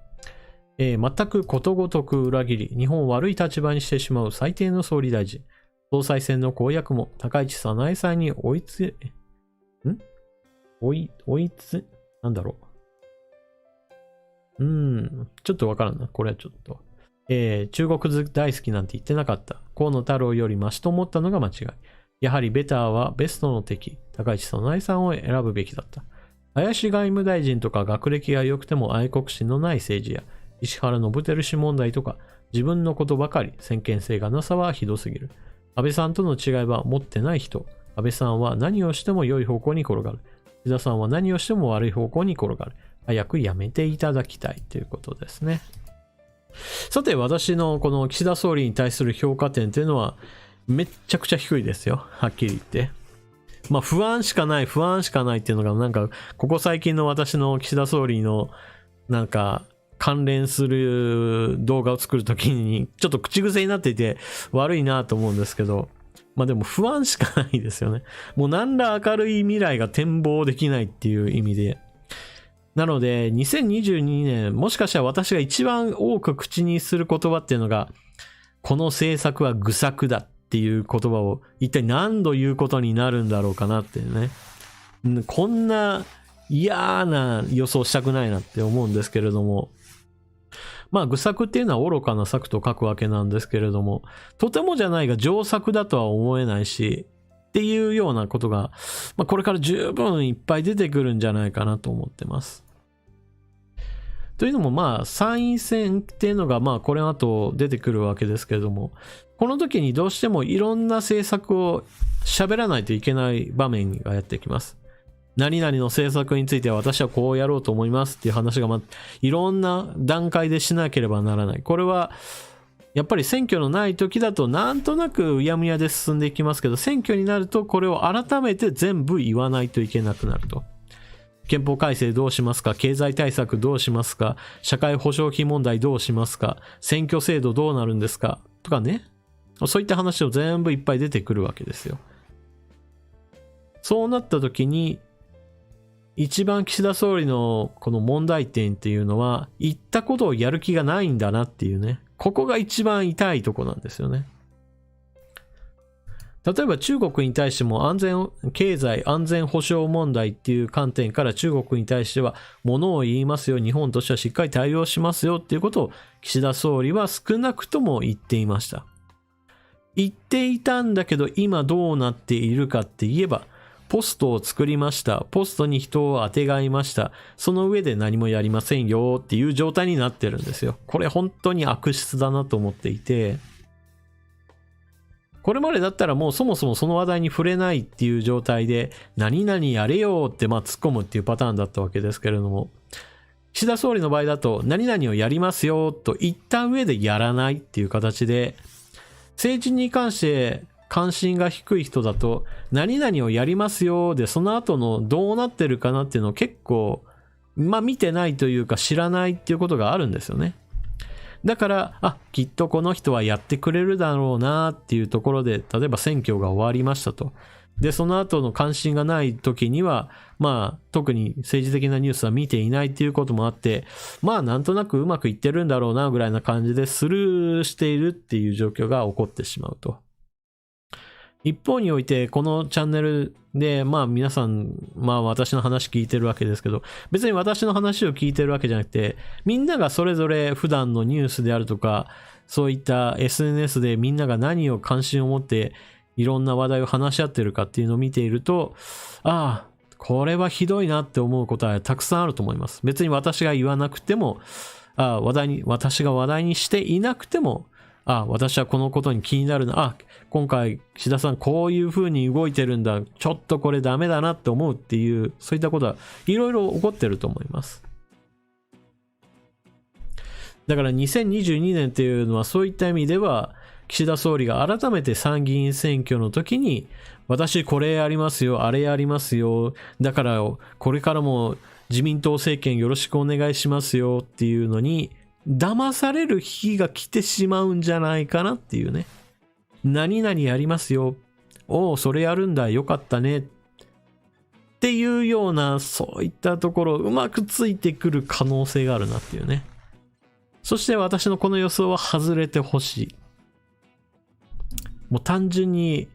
全くことごとく裏切り、日本を悪い立場にしてしまう最低の総理大臣。総裁選の公約も高市早苗さんになんだろう。ちょっとわからんな。これはちょっと。中国大好きなんて言ってなかった。河野太郎よりマシと思ったのが間違い。やはりベターはベストの敵、高市早苗さんを選ぶべきだった。林外務大臣とか学歴が良くても愛国心のない政治や、石原伸晃氏問題とか、自分のことばかり先見性がなさはひどすぎる。安倍さんとの違いは持ってない人。安倍さんは何をしても良い方向に転がる。岸田さんは何をしても悪い方向に転がる。早くやめていただきたいということですね。さて、私のこの岸田総理に対する評価点というのはめっちゃくちゃ低いですよ。はっきり言って。不安しかないっていうのがなんか、ここ最近の私の岸田総理のなんか、関連する動画を作るときにちょっと口癖になっていて悪いなと思うんですけど、でも不安しかないですよね。もう何ら明るい未来が展望できないっていう意味で。なので、2022年、もしかしたら私が一番多く口にする言葉っていうのが、この政策は愚策だっていう言葉を一体何度言うことになるんだろうかなっていうね。こんな嫌な予想したくないなって思うんですけれども。愚策っていうのは愚かな策と書くわけなんですけれども、とてもじゃないが上策だとは思えないし、っていうようなことが、これから十分いっぱい出てくるんじゃないかなと思ってます。というのも参院選っていうのがこれの後出てくるわけですけれども、この時にどうしてもいろんな政策を喋らないといけない場面がやってきます。何々の政策については私はこうやろうと思いますっていう話がいろんな段階でしなければならない。これはやっぱり選挙のない時だとなんとなくうやむやで進んでいきますけど、選挙になるとこれを改めて全部言わないといけなくなると。憲法改正どうしますか、経済対策どうしますか、社会保障費問題どうしますか、選挙制度どうなるんですかとかね。そういった話を全部いっぱい出てくるわけですよ。そうなった時に一番岸田総理のこの問題点っていうのは、言ったことをやる気がないんだなっていうね。ここが一番痛いとこなんですよね。例えば中国に対しても経済安全保障問題っていう観点から中国に対しては物を言いますよ、日本としてはしっかり対応しますよっていうことを岸田総理は少なくとも言っていました。言っていたんだけど今どうなっているかって言えば、ポストを作りました。ポストに人をあてがいました。その上で何もやりませんよっていう状態になってるんですよ。これ本当に悪質だなと思っていて、これまでだったらもうそもそもその話題に触れないっていう状態で、何々やれよって突っ込むっていうパターンだったわけですけれども、岸田総理の場合だと何々をやりますよと言った上でやらないっていう形で、政治に関して関心が低い人だと何々をやりますよでその後のどうなってるかなっていうのを結構見てないというか知らないっていうことがあるんですよね。だからきっとこの人はやってくれるだろうなっていうところで、例えば選挙が終わりましたと。でその後の関心がない時には特に政治的なニュースは見ていないっていうこともあって、なんとなくうまくいってるんだろうなぐらいな感じでスルーしているっていう状況が起こってしまうと。一方においてこのチャンネルで皆さん私の話聞いてるわけですけど、別に私の話を聞いてるわけじゃなくて、みんながそれぞれ普段のニュースであるとか、そういった SNS でみんなが何を関心を持っていろんな話題を話し合ってるかっていうのを見ていると、これはひどいなって思うことはたくさんあると思います。別に私が言わなくても、私が話題にしていなくても、私はこのことに気になるな。今回岸田さんこういう風に動いてるんだ。ちょっとこれダメだなって思うっていう、そういったことはいろいろ起こってると思います。だから2022年っていうのはそういった意味では、岸田総理が改めて参議院選挙の時に、私これやりますよ、あれやりますよ。だからこれからも自民党政権よろしくお願いしますよっていうのに、騙される日が来てしまうんじゃないかなっていうね。何々やりますよ。それやるんだ。よかったね。っていうような、そういったところうまくついてくる可能性があるなっていうね。そして私のこの予想は外れてほしい。もう単純に、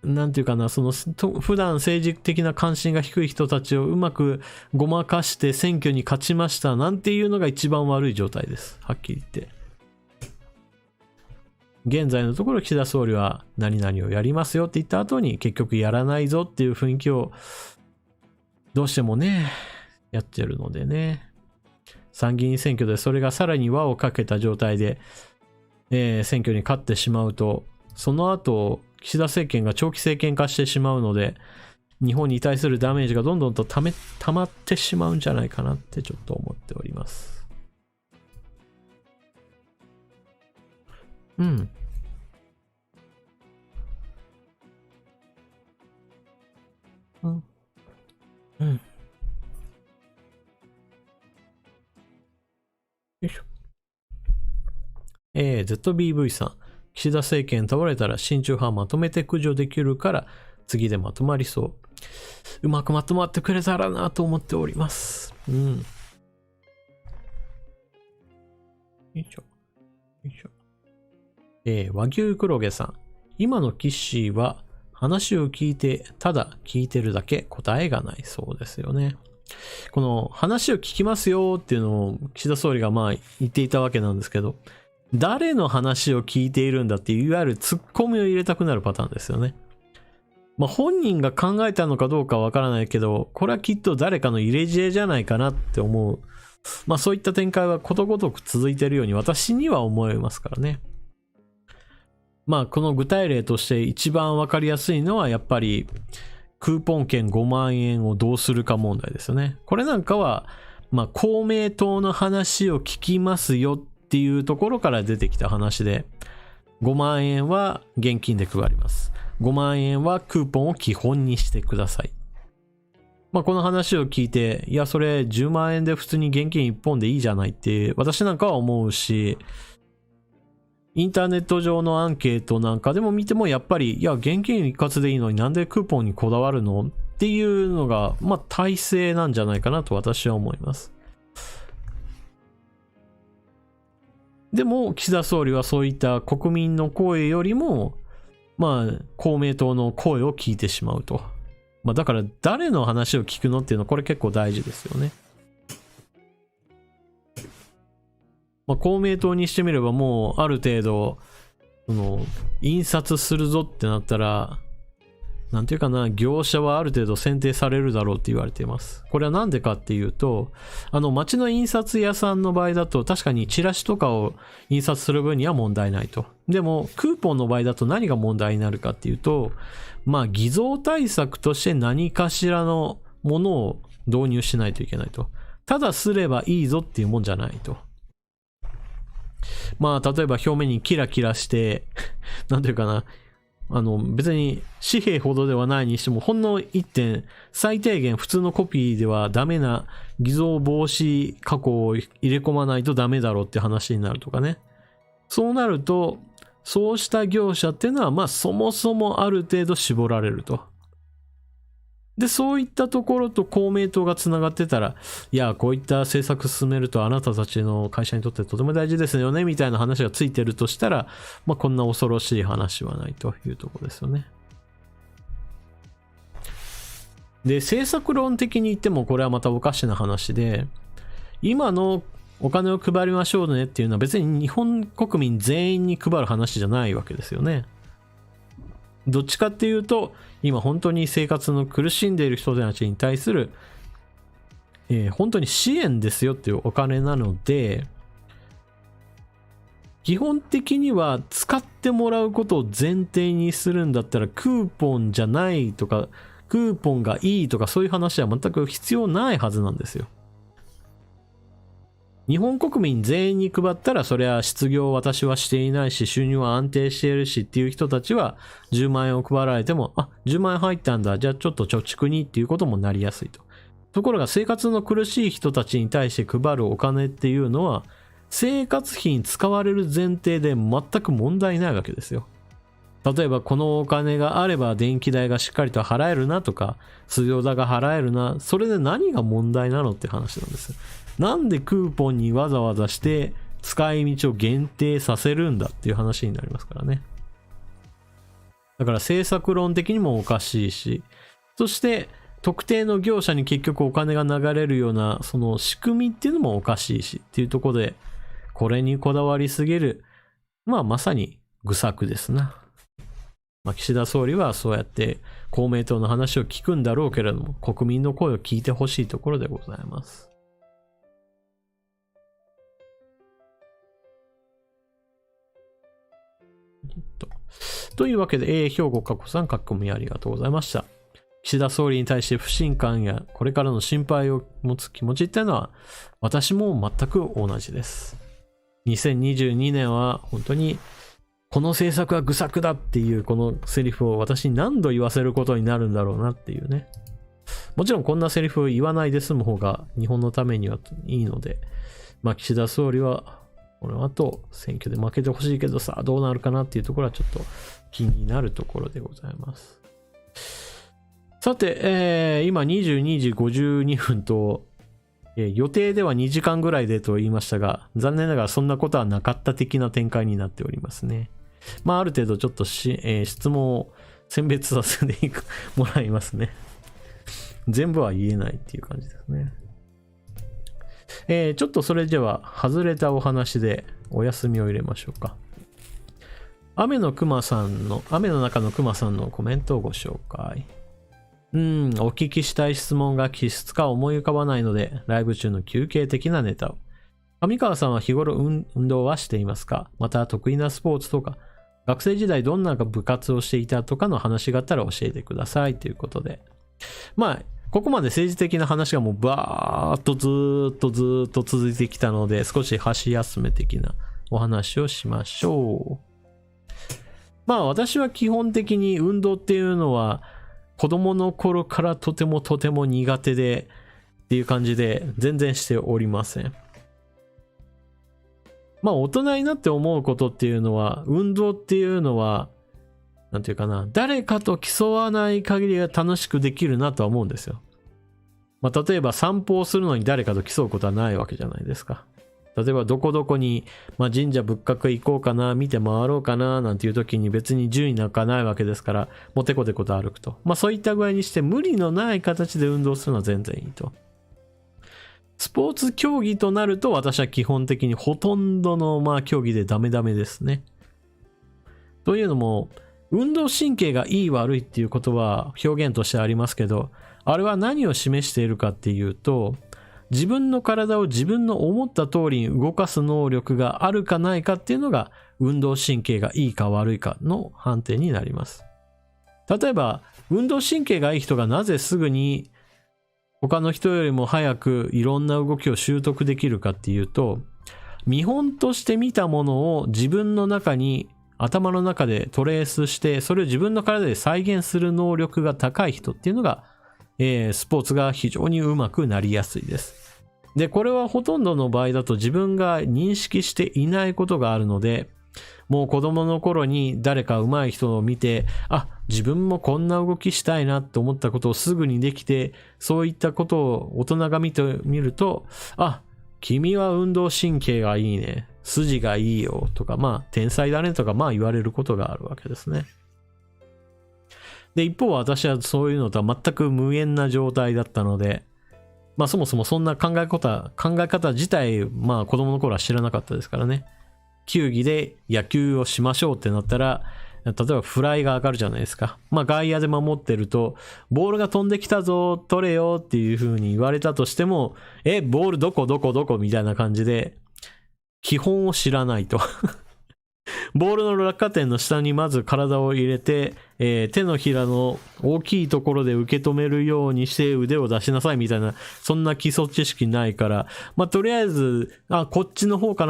なんていうかな、普段政治的な関心が低い人たちをうまくごまかして選挙に勝ちましたなんていうのが一番悪い状態です。はっきり言って。現在のところ岸田総理は何々をやりますよって言った後に結局やらないぞっていう雰囲気をどうしてもね、やってるのでね。参議院選挙でそれがさらに輪をかけた状態で、選挙に勝ってしまうと、その後、岸田政権が長期政権化してしまうので、日本に対するダメージがどんどんと溜まってしまうんじゃないかなってちょっと思っております。うん。うん。うん。よいしょ。ZBV さん。岸田政権倒れたら親中派まとめて駆除できるから次でまとまりそう。うまくまとまってくれたらなと思っております。うん。よいしょ。よいしょ。和牛黒毛さん。今の騎士は話を聞いて、ただ聞いてるだけ答えがないそうですよね。この話を聞きますよっていうのを岸田総理が言っていたわけなんですけど、誰の話を聞いているんだっていういわゆるツッコミを入れたくなるパターンですよね。本人が考えたのかどうかわからないけど、これはきっと誰かの入れ知恵じゃないかなって思う。そういった展開はことごとく続いているように私には思えますからね。この具体例として一番わかりやすいのはやっぱりクーポン券5万円をどうするか問題ですよね。これなんかは、公明党の話を聞きますよっていうところから出てきた話で、5万円は現金で配ります。5万円はクーポンを基本にしてください。この話を聞いて、いや、それ10万円で普通に現金1本でいいじゃないって私なんかは思うし、インターネット上のアンケートなんかでも見てもやっぱり、いや、現金一括でいいのになんでクーポンにこだわるのっていうのが、体制なんじゃないかなと私は思います。でも、岸田総理はそういった国民の声よりも、公明党の声を聞いてしまうと。だから誰の話を聞くのっていうのはこれ結構大事ですよね。公明党にしてみればもうある程度、印刷するぞってなったら、なんていうかな、業者はある程度選定されるだろうって言われています。これはなんでかっていうと、町の印刷屋さんの場合だと確かにチラシとかを印刷する分には問題ないと。でも、クーポンの場合だと何が問題になるかっていうと、偽造対策として何かしらのものを導入しないといけないと。ただすればいいぞっていうもんじゃないと。例えば表面にキラキラして、なんていうかな、別に紙幣ほどではないにしても、ほんの一点、最低限普通のコピーではダメな偽造防止加工を入れ込まないとダメだろうって話になるとかね。そうなると、そうした業者っていうのは、そもそもある程度絞られると。で、そういったところと公明党がつながってたら、いや、こういった政策進めるとあなたたちの会社にとってとても大事ですよね、みたいな話がついてるとしたら、こんな恐ろしい話はないというところですよね。で、政策論的に言ってもこれはまたおかしな話で、今のお金を配りましょうねっていうのは別に日本国民全員に配る話じゃないわけですよね。どっちかっていうと、今本当に生活の苦しんでいる人たちに対する、本当に支援ですよっていうお金なので、基本的には使ってもらうことを前提にするんだったら、クーポンじゃないとか、クーポンがいいとかそういう話は全く必要ないはずなんですよ。日本国民全員に配ったら、それは失業私はしていないし、収入は安定しているしっていう人たちは、10万円を配られても、あ、10万円入ったんだ、じゃあちょっと貯蓄にっていうこともなりやすいと。ところが生活の苦しい人たちに対して配るお金っていうのは、生活費に使われる前提で全く問題ないわけですよ。例えばこのお金があれば電気代がしっかりと払えるなとか、水道代が払えるな、それで何が問題なのって話なんです。なんでクーポンにわざわざして使い道を限定させるんだっていう話になりますからね。だから政策論的にもおかしいし、そして特定の業者に結局お金が流れるようなその仕組みっていうのもおかしいしっていうところで、これにこだわりすぎる、まさに愚策ですな。岸田総理はそうやって公明党の話を聞くんだろうけれども、国民の声を聞いてほしいところでございます。というわけで、兵庫加古さん、書き込みありがとうございました。岸田総理に対して不信感やこれからの心配を持つ気持ちっていうのは、私も全く同じです。2022年は本当にこの政策は愚策だっていうこのセリフを私に何度言わせることになるんだろうなっていうね。もちろんこんなセリフを言わないで済む方が日本のためにはいいので、岸田総理はこの後選挙で負けてほしいけどさ、どうなるかなっていうところはちょっと気になるところでございます。さて、今22時52分と、予定では2時間ぐらいでと言いましたが、残念ながらそんなことはなかった的な展開になっておりますね。ある程度ちょっと質問を選別させてもらいますね。全部は言えないっていう感じですね。ちょっとそれでは外れたお話でお休みを入れましょうか。雨の中のクマさんのコメントをご紹介。お聞きしたい質問が気質か思い浮かばないので、ライブ中の休憩的なネタを。上川さんは日頃運動はしていますか？また得意なスポーツとか、学生時代どんな部活をしていたとかの話があったら教えてくださいということで。ここまで政治的な話がもうバーっとずーっと続いてきたので、少し箸休め的なお話をしましょう。私は基本的に運動っていうのは子供の頃からとても苦手でっていう感じで全然しておりません。大人になって思うことっていうのは、運動っていうのはなんていうかな、誰かと競わない限りは楽しくできるなとは思うんですよ。例えば散歩をするのに誰かと競うことはないわけじゃないですか。例えばどこどこに、神社仏閣行こうかな、見て回ろうかななんていう時に別に順位なんかないわけですから、もうテコテコと歩くと。そういった具合にして無理のない形で運動するのは全然いいと。スポーツ競技となると私は基本的にほとんどの競技でダメですね。というのも、運動神経がいい悪いっていうことは表現としてありますけど、あれは何を示しているかっていうと、自分の体を自分の思った通りに動かす能力があるかないかっていうのが運動神経がいいか悪いかの判定になります。例えば運動神経がいい人がなぜすぐに他の人よりも早くいろんな動きを習得できるかっていうと、見本として見たものを自分の中に頭の中でトレースして、それを自分の体で再現する能力が高い人っていうのが、スポーツが非常にうまくなりやすいです。で、これはほとんどの場合だと自分が認識していないことがあるので、もう子供の頃に誰か上手い人を見て、自分もこんな動きしたいなって思ったことをすぐにできて、そういったことを大人が見てみると、君は運動神経がいいね、筋がいいよとか、天才だねとか言われることがあるわけですね。で、一方私はそういうのとは全く無縁な状態だったので、そもそもそんな考え方自体、子供の頃は知らなかったですからね。球技で野球をしましょうってなったら、例えばフライが上がるじゃないですか。まあ外野で守ってると、ボールが飛んできたぞ、取れよっていう風に言われたとしても、ボールどこみたいな感じで、基本を知らないと。ボールの落下点の下にまず体を入れて、手のひらの大きいところで受け止めるようにして腕を出しなさいみたいな、そんな基礎知識ないから、まあとりあえず、こっちの方か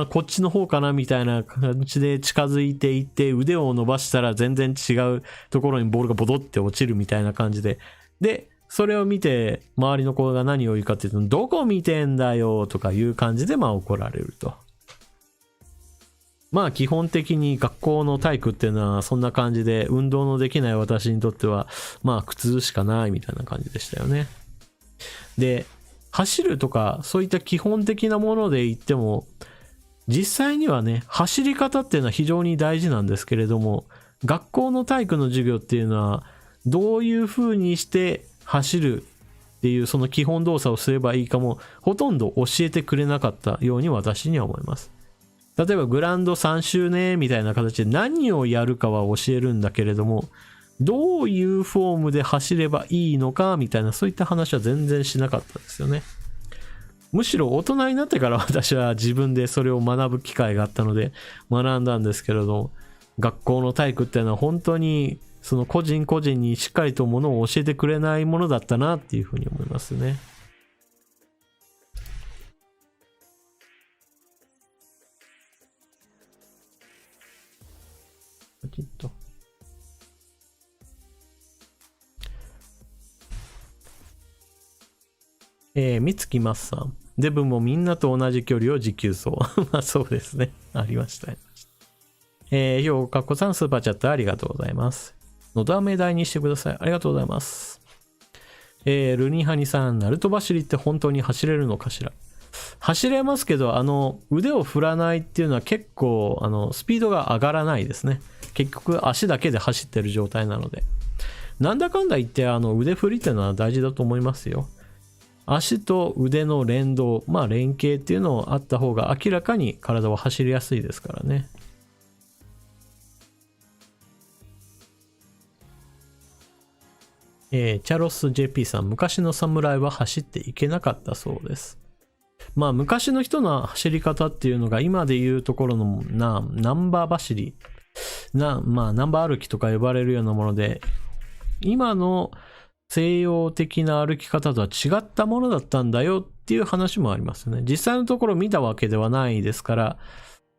なみたいな感じで近づいていって腕を伸ばしたら全然違うところにボールがボドって落ちるみたいな感じで、で、それを見て周りの子が何を言うかっていうと、どこ見てんだよとかいう感じでまあ怒られると。まあ基本的に学校の体育っていうのはそんな感じで、運動のできない私にとってはまあ苦痛しかないみたいな感じでしたよね。で、走るとかそういった基本的なもので言っても、実際にはね、走り方っていうのは非常に大事なんですけれども、学校の体育の授業っていうのはどういう風にして走るっていうその基本動作をすればいいかもほとんど教えてくれなかったように私には思います。例えばグラウンド3周ねみたいな形で何をやるかは教えるんだけれども、どういうフォームで走ればいいのかみたいな、そういった話は全然しなかったですよね。むしろ大人になってから私は自分でそれを学ぶ機会があったので学んだんですけれども、学校の体育っていうのは本当にその個人個人にしっかりとものを教えてくれないものだったなっていうふうに思いますね。きっとみつきますさん、デブもみんなと同じ距離を持久走まあそうですね、ありましたひょうかっこさん、スーパーチャットありがとうございます。のど飴台にしてください、ありがとうございます。ルニハニさん、ナルト走りって本当に走れるのかしら。走れますけど、腕を振らないっていうのは結構スピードが上がらないですね。結局足だけで走ってる状態なので、なんだかんだ言って腕振りっていうのは大事だと思いますよ。足と腕の連動、まあ連携っていうのをあった方が明らかに体は走りやすいですからね。チャロス JP さん、昔の侍は走っていけなかったそうです。まあ昔の人の走り方っていうのが今でいうところのナンバー走りまあナンバー歩きとか呼ばれるようなもので、今の西洋的な歩き方とは違ったものだったんだよっていう話もありますね。実際のところ見たわけではないですから、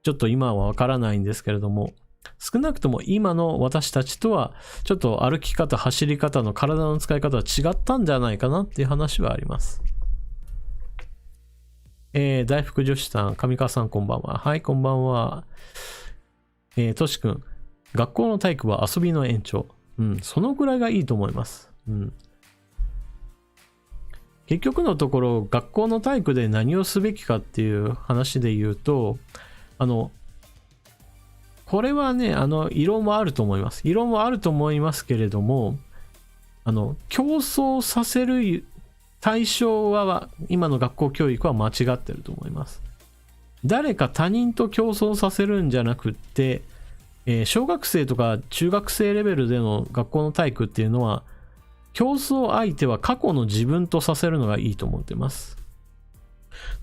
ちょっと今はわからないんですけれども、少なくとも今の私たちとはちょっと歩き方、走り方の体の使い方は違ったんじゃないかなっていう話はあります。大福女子さん、上川さんこんばんは。はい、こんばんは。としくん、学校の体育は遊びの延長。そのぐらいがいいと思います。結局のところ、学校の体育で何をすべきかっていう話で言うと、これはね、異論はあると思います。異論はあると思いますけれども、競争させる対象は、今の学校教育は間違ってると思います。誰か他人と競争させるんじゃなくって、小学生とか中学生レベルでの学校の体育っていうのは、競争相手は過去の自分とさせるのがいいと思ってます。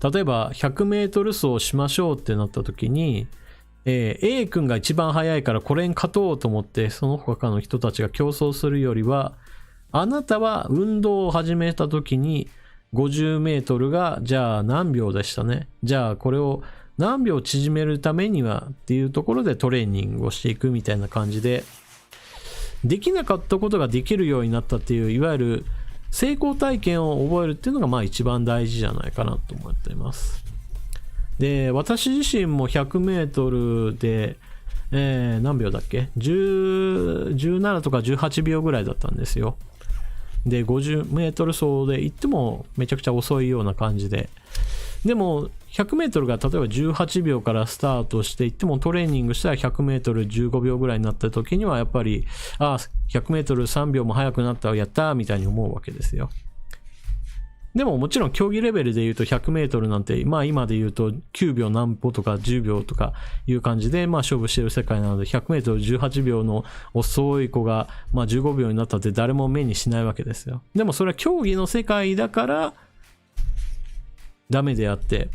例えば100メートル走をしましょうってなった時に、A 君が一番速いからこれに勝とうと思ってその他の人たちが競争するよりは、あなたは運動を始めた時に50メートルがじゃあ何秒でしたね。じゃあこれを何秒縮めるためにはっていうところでトレーニングをしていくみたいな感じで、できなかったことができるようになったっていう、いわゆる成功体験を覚えるっていうのがまあ一番大事じゃないかなと思っています。で、私自身も100メートルで、何秒だっけ17とか18秒ぐらいだったんですよ。で、50メートル走で行ってもめちゃくちゃ遅いような感じで、でも100メートルが例えば18秒からスタートしていっても、トレーニングしたら100メートル15秒ぐらいになった時にはやっぱり100メートル3秒も速くなったらやったーみたいに思うわけですよ。でももちろん競技レベルで言うと100メートルなんて、まあ今で言うと9秒何歩とか10秒とかいう感じで、まあ勝負してる世界なので、100メートル18秒の遅い子が、まあ15秒になったって誰も目にしないわけですよ。でもそれは競技の世界だからダメであって、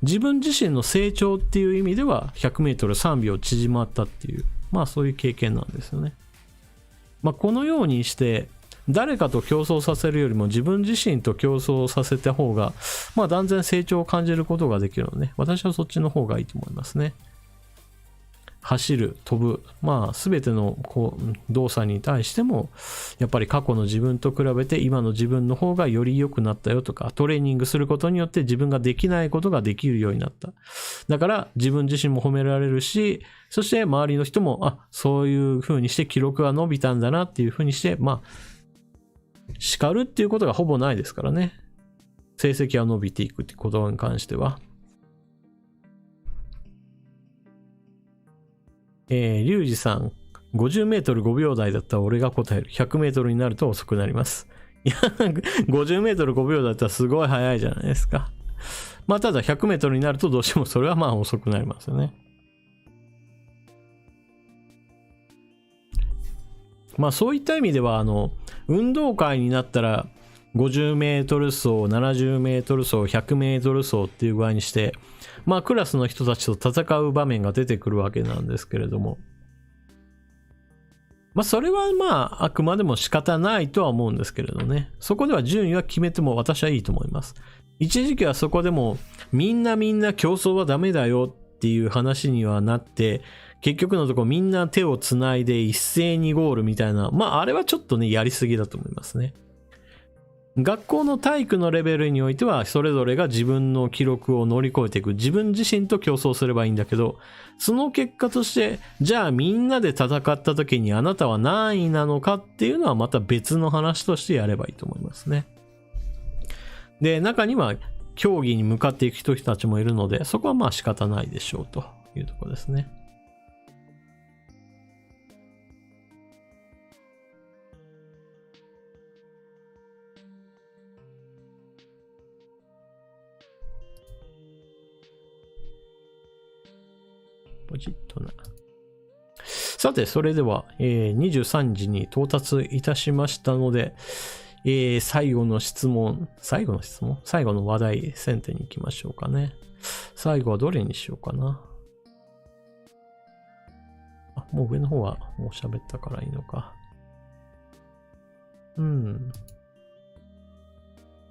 自分自身の成長っていう意味では100メートル3秒縮まったっていう、まあそういう経験なんですよね。まあこのようにして、誰かと競争させるよりも自分自身と競争させた方が、まあ断然成長を感じることができるので、私はそっちの方がいいと思いますね。走る、飛ぶ、まあ全ての動作に対しても、やっぱり過去の自分と比べて今の自分の方がより良くなったよとか、トレーニングすることによって自分ができないことができるようになった。だから自分自身も褒められるし、そして周りの人も、あ、そういう風にして記録が伸びたんだなっていう風にして、まあ、叱るっていうことがほぼないですからね。成績が伸びていくってことに関しては。リュウジさん、50メートル5秒台だったら俺が答える。100メートルになると遅くなります。いや、50メートル5秒だったらすごい速いじゃないですか。まあただ100メートルになるとどうしてもそれはまあ遅くなりますよね。まあそういった意味では運動会になったら50メートル走、70メートル走、100メートル走っていう具合にして、まあクラスの人たちと戦う場面が出てくるわけなんですけれども、まあそれはまああくまでも仕方ないとは思うんですけれどね。そこでは順位は決めても私はいいと思います。一時期はそこでもみんな競争はダメだよっていう話にはなって、結局のところみんな手をつないで一斉にゴールみたいな、まああれはちょっとねやりすぎだと思いますね。学校の体育のレベルにおいてはそれぞれが自分の記録を乗り越えていく、自分自身と競争すればいいんだけど、その結果としてじゃあみんなで戦った時にあなたは何位なのかっていうのはまた別の話としてやればいいと思いますね。で、中には競技に向かっていく人たちもいるので、そこはまあ仕方ないでしょうというところですね。ポチッとな。さて、それでは、23時に到達いたしましたので、最後の話題選定に行きましょうかね。最後はどれにしようかな。あ、もう上の方はもう喋ったからいいのか。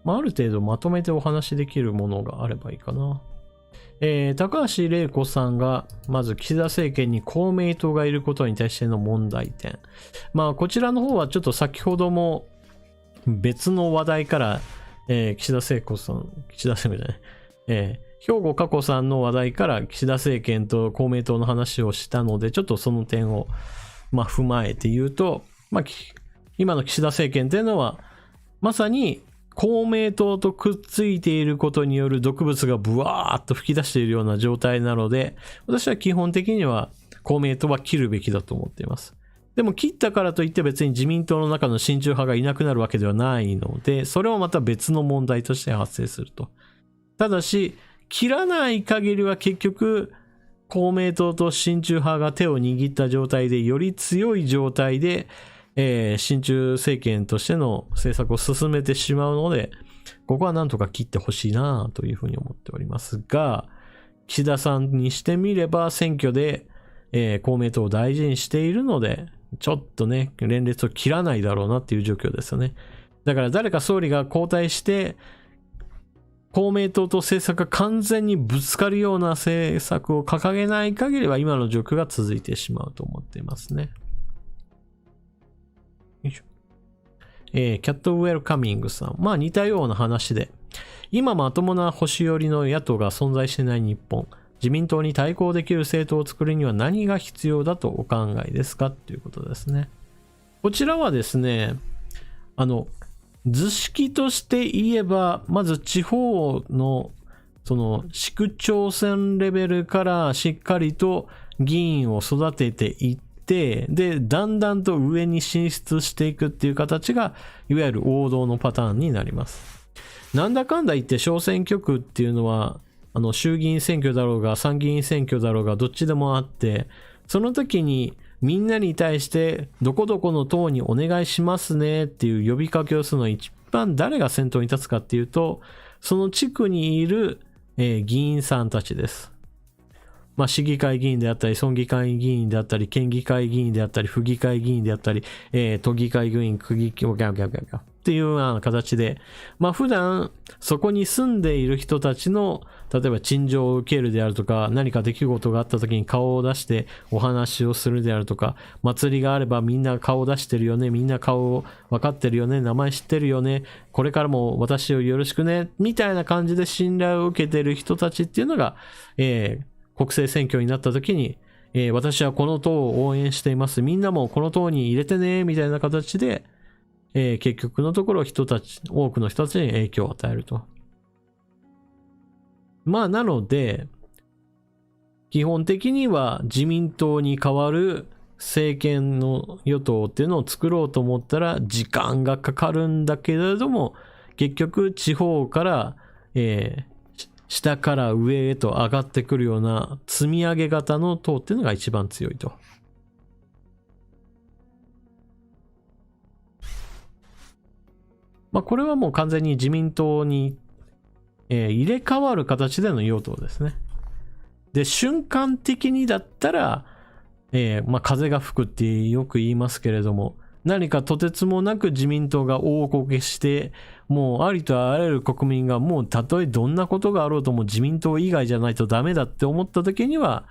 まあ、ある程度まとめてお話できるものがあればいいかな。高橋玲子さんが、まず岸田政権に公明党がいることに対しての問題点。まあ、こちらの方はちょっと先ほども別の話題から、岸田聖子さん、岸田政権じゃない、兵庫加子さんの話題から岸田政権と公明党の話をしたので、ちょっとその点を、まあ、踏まえて言うと、まあ、今の岸田政権というのは、まさに、公明党とくっついていることによる毒物がブワーッと吹き出しているような状態なので、私は基本的には公明党は切るべきだと思っています。でも切ったからといって別に自民党の中の親中派がいなくなるわけではないので、それはまた別の問題として発生すると。ただし、切らない限りは結局、公明党と親中派が手を握った状態で、より強い状態で、親中政権としての政策を進めてしまうので、ここはなんとか切ってほしいなというふうに思っておりますが、岸田さんにしてみれば選挙で、公明党を大事にしているので、ちょっとね、連立を切らないだろうなっていう状況ですよね。だから誰か総理が交代して、公明党と政策が完全にぶつかるような政策を掲げない限りは今の状況が続いてしまうと思っていますね。キャットウェルカミングさん。まあ似たような話で、今まともな保守寄りの野党が存在していない日本、自民党に対抗できる政党を作るには何が必要だとお考えですかということですね。こちらはですね、図式として言えば、まず地方のその市区町村レベルからしっかりと議員を育てていって、で、だんだんと上に進出していくっていう形が、いわゆる王道のパターンになります。なんだかんだ言って小選挙区っていうのは、衆議院選挙だろうが参議院選挙だろうがどっちでもあって、その時にみんなに対してどこどこの党にお願いしますねっていう呼びかけをするのは一番誰が先頭に立つかっていうと、その地区にいる、議員さんたちです。まあ、市議会議員であったり、村議会議員であったり、県議会議員であったり、府議会議員であったり、都議会議員、区議会っていうような形で、まあ普段そこに住んでいる人たちの、例えば陳情を受けるであるとか、何か出来事があった時に顔を出してお話をするであるとか、祭りがあればみんな顔を出してるよね、みんな顔分かってるよね、名前知ってるよね、これからも私をよろしくね、みたいな感じで信頼を受けている人たちっていうのが、国政選挙になった時に、私はこの党を応援しています。みんなもこの党に入れてね、みたいな形で、結局のところ多くの人たちに影響を与えると。まあなので、基本的には自民党に代わる政権の与党っていうのを作ろうと思ったら時間がかかるんだけれども、結局地方から、下から上へと上がってくるような積み上げ型の党っていうのが一番強いと。まあこれはもう完全に自民党に、入れ替わる形での与党ですね。で、瞬間的にだったら、まあ風が吹くってよく言いますけれども、何かとてつもなく自民党が大こけして、もうありとあらゆる国民がもうたとえどんなことがあろうとも自民党以外じゃないとダメだって思った時には、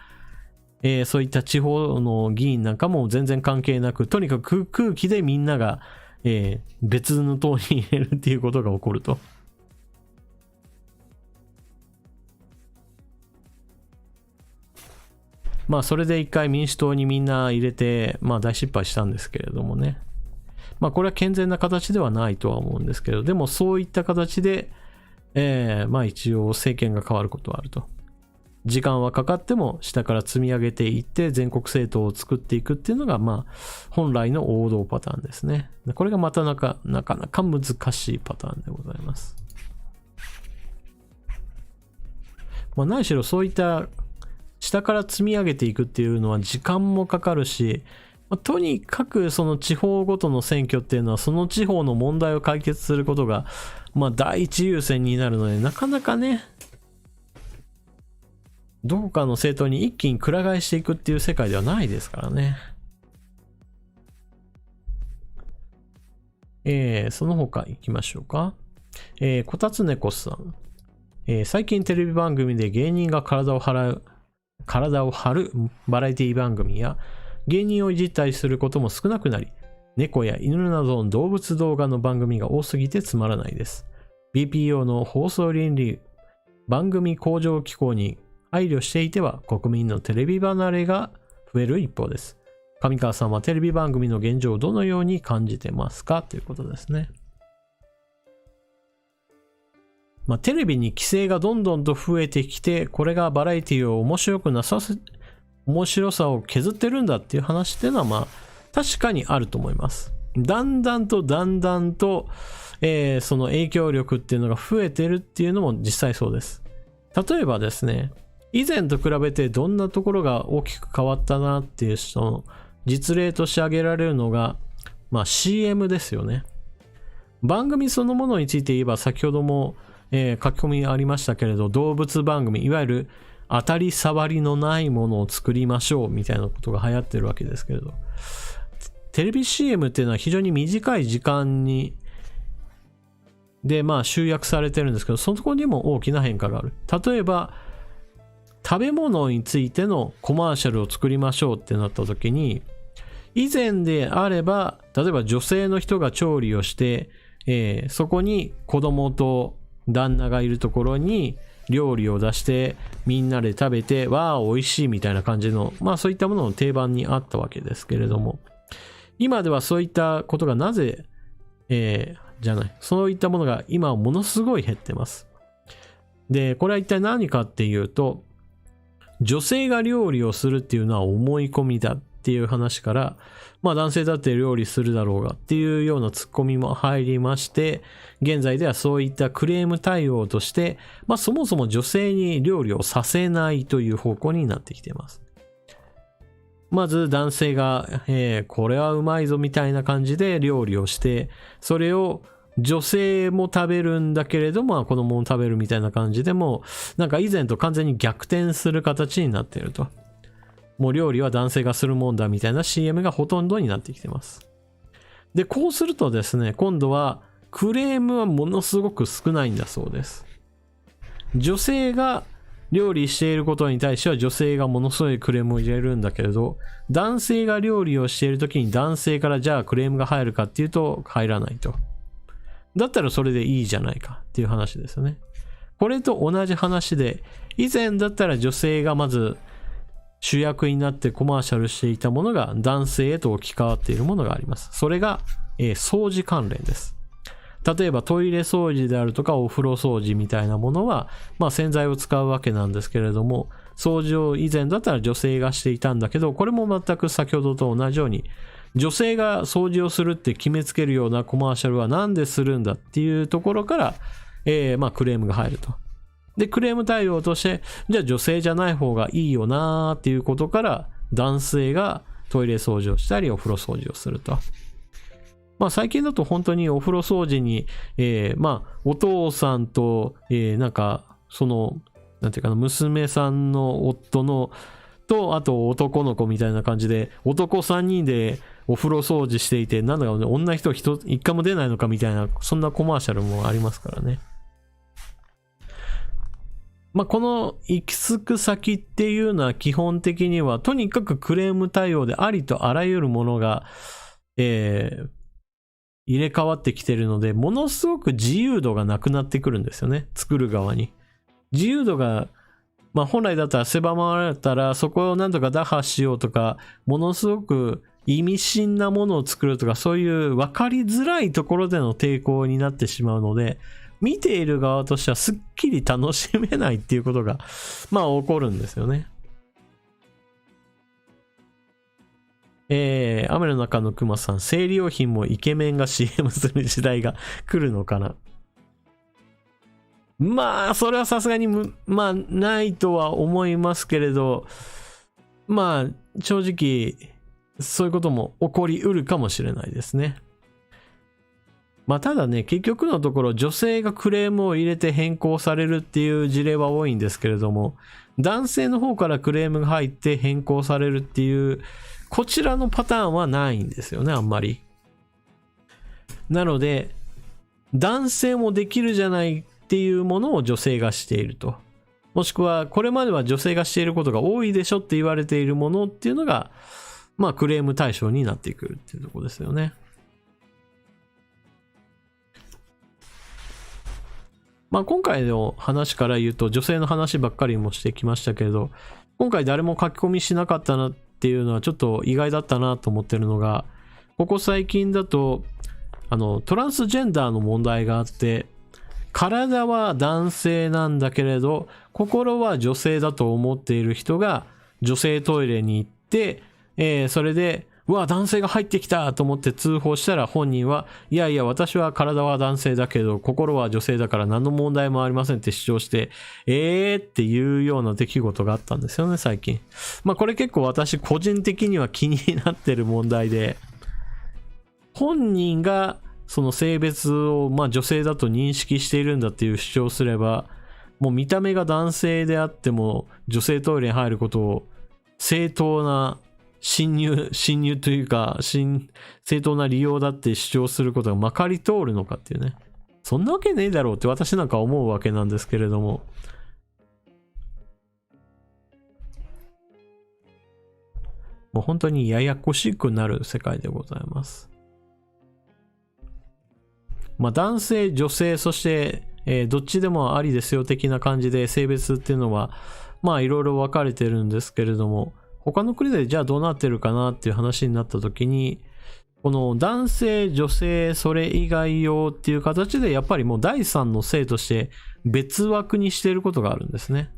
そういった地方の議員なんかも全然関係なく、とにかく空気でみんなが、別の党に入れるっていうことが起こると。まあそれで一回民主党にみんな入れて、まあ大失敗したんですけれどもね。まあこれは健全な形ではないとは思うんですけど、でもそういった形で、まあ一応政権が変わることはあると。時間はかかっても下から積み上げていって全国政党を作っていくっていうのがまあ本来の王道パターンですね。これがまたなかなか難しいパターンでございます。まあ何しろそういった下から積み上げていくっていうのは時間もかかるし、とにかくその地方ごとの選挙っていうのはその地方の問題を解決することがまあ第一優先になるので、なかなかね、どこかの政党に一気にくら替えしていくっていう世界ではないですからね。その他行きましょうか。こたつねこさん。最近テレビ番組で芸人が体を張るバラエティ番組や芸人をいじったりすることも少なくなり、猫や犬などの動物動画の番組が多すぎてつまらないです。BPO の放送倫理、番組向上機構に配慮していては国民のテレビ離れが増える一方です。上川さんはテレビ番組の現状をどのように感じてますかということですね。まあ、テレビに規制がどんどんと増えてきて、これがバラエティを面白さを削ってるんだっていう話っていうのはまあ確かにあると思います。だんだんと、その影響力っていうのが増えてるっていうのも実際そうです。例えばですね、以前と比べてどんなところが大きく変わったなっていうその実例として挙げられるのが、まあ CM ですよね。番組そのものについて言えば先ほども、書き込みありましたけれど、動物番組、いわゆる当たり障りのないものを作りましょうみたいなことが流行ってるわけですけれど、テレビ CM っていうのは非常に短い時間でまあ集約されてるんですけど、そこにも大きな変化がある。例えば食べ物についてのコマーシャルを作りましょうってなった時に、以前であれば例えば女性の人が調理をして、そこに子供と旦那がいるところに料理を出してみんなで食べて、わあ美味しいみたいな感じの、まあそういったものの定番にあったわけですけれども、今ではそういったことがそういったものが今はものすごい減ってます。で、これは一体何かっていうと、女性が料理をするっていうのは思い込みだっっていう話から、まあ男性だって料理するだろうがっていうようなツッコミも入りまして、現在ではそういったクレーム対応として、まあそもそも女性に料理をさせないという方向になってきています。まず男性が、これはうまいぞみたいな感じで料理をして、それを女性も食べるんだけれども、子供も食べるみたいな感じでも、なんか以前と完全に逆転する形になっていると。もう料理は男性がするもんだみたいな CM がほとんどになってきてます。で、こうするとですね、今度はクレームはものすごく少ないんだそうです。女性が料理していることに対しては女性がものすごいクレームを入れるんだけれど、男性が料理をしているときに男性からじゃあクレームが入るかっていうと入らないと。だったらそれでいいじゃないかっていう話ですよね。これと同じ話で、以前だったら女性がまず主役になってコマーシャルしていたものが男性へと置き換わっているものがあります。それが、掃除関連です。例えばトイレ掃除であるとかお風呂掃除みたいなものは、まあ洗剤を使うわけなんですけれども、掃除を以前だったら女性がしていたんだけど、これも全く先ほどと同じように、女性が掃除をするって決めつけるようなコマーシャルはなんでするんだっていうところから、まあクレームが入ると。で、クレーム対応として、じゃあ女性じゃない方がいいよなーっていうことから、男性がトイレ掃除をしたりお風呂掃除をすると。まあ最近だと本当にお風呂掃除に、まあお父さんと、なんかそのなんていうかな、娘さんの夫のとあと男の子みたいな感じで男3人でお風呂掃除していて、なんだか女一回も出ないのかみたいな、そんなコマーシャルもありますからね。まあこの行き着く先っていうのは基本的にはとにかくクレーム対応でありとあらゆるものが、入れ替わってきてるので、ものすごく自由度がなくなってくるんですよね。作る側に。自由度が、まあ本来だったら狭まられたら、そこをなんとか打破しようとか、ものすごく意味深なものを作るとか、そういう分かりづらいところでの抵抗になってしまうので、見ている側としてはすっきり楽しめないっていうことが、まあ起こるんですよね。雨の中のクマさん、生理用品もイケメンが CM する時代が来るのかな。まあ、それはさすがにまあ、ないとは思いますけれど、まあ、正直、そういうことも起こりうるかもしれないですね。まあ、ただね、結局のところ、女性がクレームを入れて変更されるっていう事例は多いんですけれども、男性の方からクレームが入って変更されるっていう、こちらのパターンはないんですよね、あんまり。なので、男性もできるじゃないっていうものを女性がしていると。もしくは、これまでは女性がしていることが多いでしょって言われているものっていうのが、まあ、クレーム対象になってくるっていうところですよね。まあ、今回の話から言うと、女性の話ばっかりもしてきましたけれど、今回誰も書き込みしなかったなっていうのはちょっと意外だったなと思ってるのが、ここ最近だとトランスジェンダーの問題があって、体は男性なんだけれど心は女性だと思っている人が女性トイレに行って、それでうわ男性が入ってきたと思って通報したら、本人はいやいや私は体は男性だけど心は女性だから何の問題もありませんって主張して、っていうような出来事があったんですよね、最近。まあこれ結構私個人的には気になってる問題で、本人がその性別をまあ女性だと認識しているんだっていう主張をすれば、もう見た目が男性であっても女性トイレに入ることを正当な侵入というか正当な利用だって主張することがまかり通るのかっていうね、そんなわけねえだろうって私なんか思うわけなんですけれども、もう本当にややこしくなる世界でございます。まあ男性女性そして、どっちでもありですよ的な感じで性別っていうのはまあいろいろ分かれてるんですけれども、他の国でじゃあどうなってるかなっていう話になった時に、この男性女性それ以外用っていう形でやっぱりもう第三の性として別枠にしていることがあるんですね。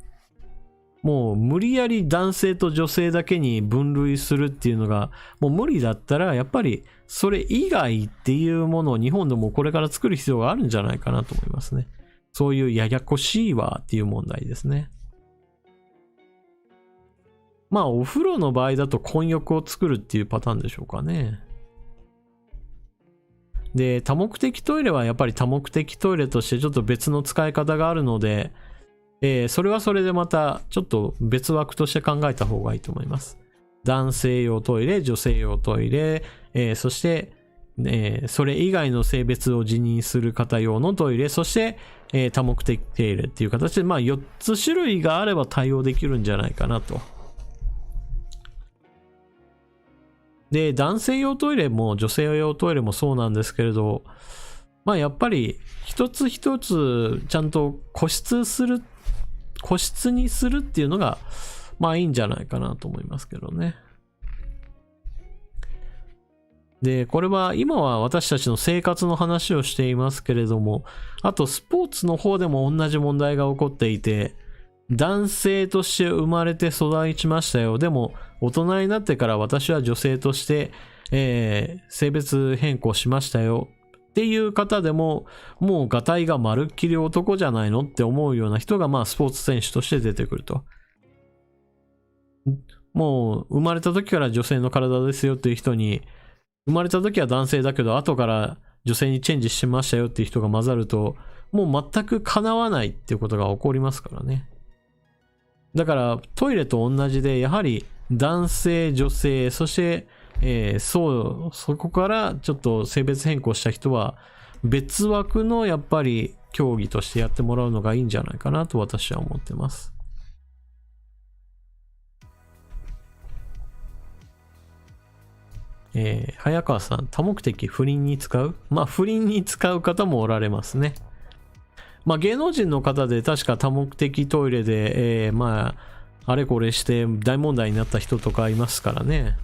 もう無理やり男性と女性だけに分類するっていうのがもう無理だったら、やっぱりそれ以外っていうものを日本でもこれから作る必要があるんじゃないかなと思いますね。そういうややこしいわっていう問題ですね。まあお風呂の場合だと混浴を作るっていうパターンでしょうかね。で、多目的トイレはやっぱり多目的トイレとしてちょっと別の使い方があるので、それはそれでまたちょっと別枠として考えた方がいいと思います。男性用トイレ、女性用トイレ、そして、それ以外の性別を自認する方用のトイレ、そして、多目的トイレっていう形で、まあ4つ種類があれば対応できるんじゃないかなと。で、男性用トイレも女性用トイレもそうなんですけれど、まあやっぱり一つ一つちゃんと個室にするっていうのがまあいいんじゃないかなと思いますけどね。で、これは今は私たちの生活の話をしていますけれども、あとスポーツの方でも同じ問題が起こっていて、男性として生まれて育ちましたよ。でも大人になってから私は女性として、性別変更しましたよっていう方でも、もうガタイがまるっきり男じゃないのって思うような人がまあスポーツ選手として出てくると。もう生まれた時から女性の体ですよっていう人に、生まれた時は男性だけど後から女性にチェンジしましたよっていう人が混ざると、もう全く叶わないっていうことが起こりますからね。だからトイレと同じで、やはり男性、女性、そして、そこからちょっと性別変更した人は別枠のやっぱり競技としてやってもらうのがいいんじゃないかなと私は思ってます。早川さん、多目的不倫に使う？まあ不倫に使う方もおられますね。まあ芸能人の方で確か多目的トイレで、まああれこれして大問題になった人とかいますからね。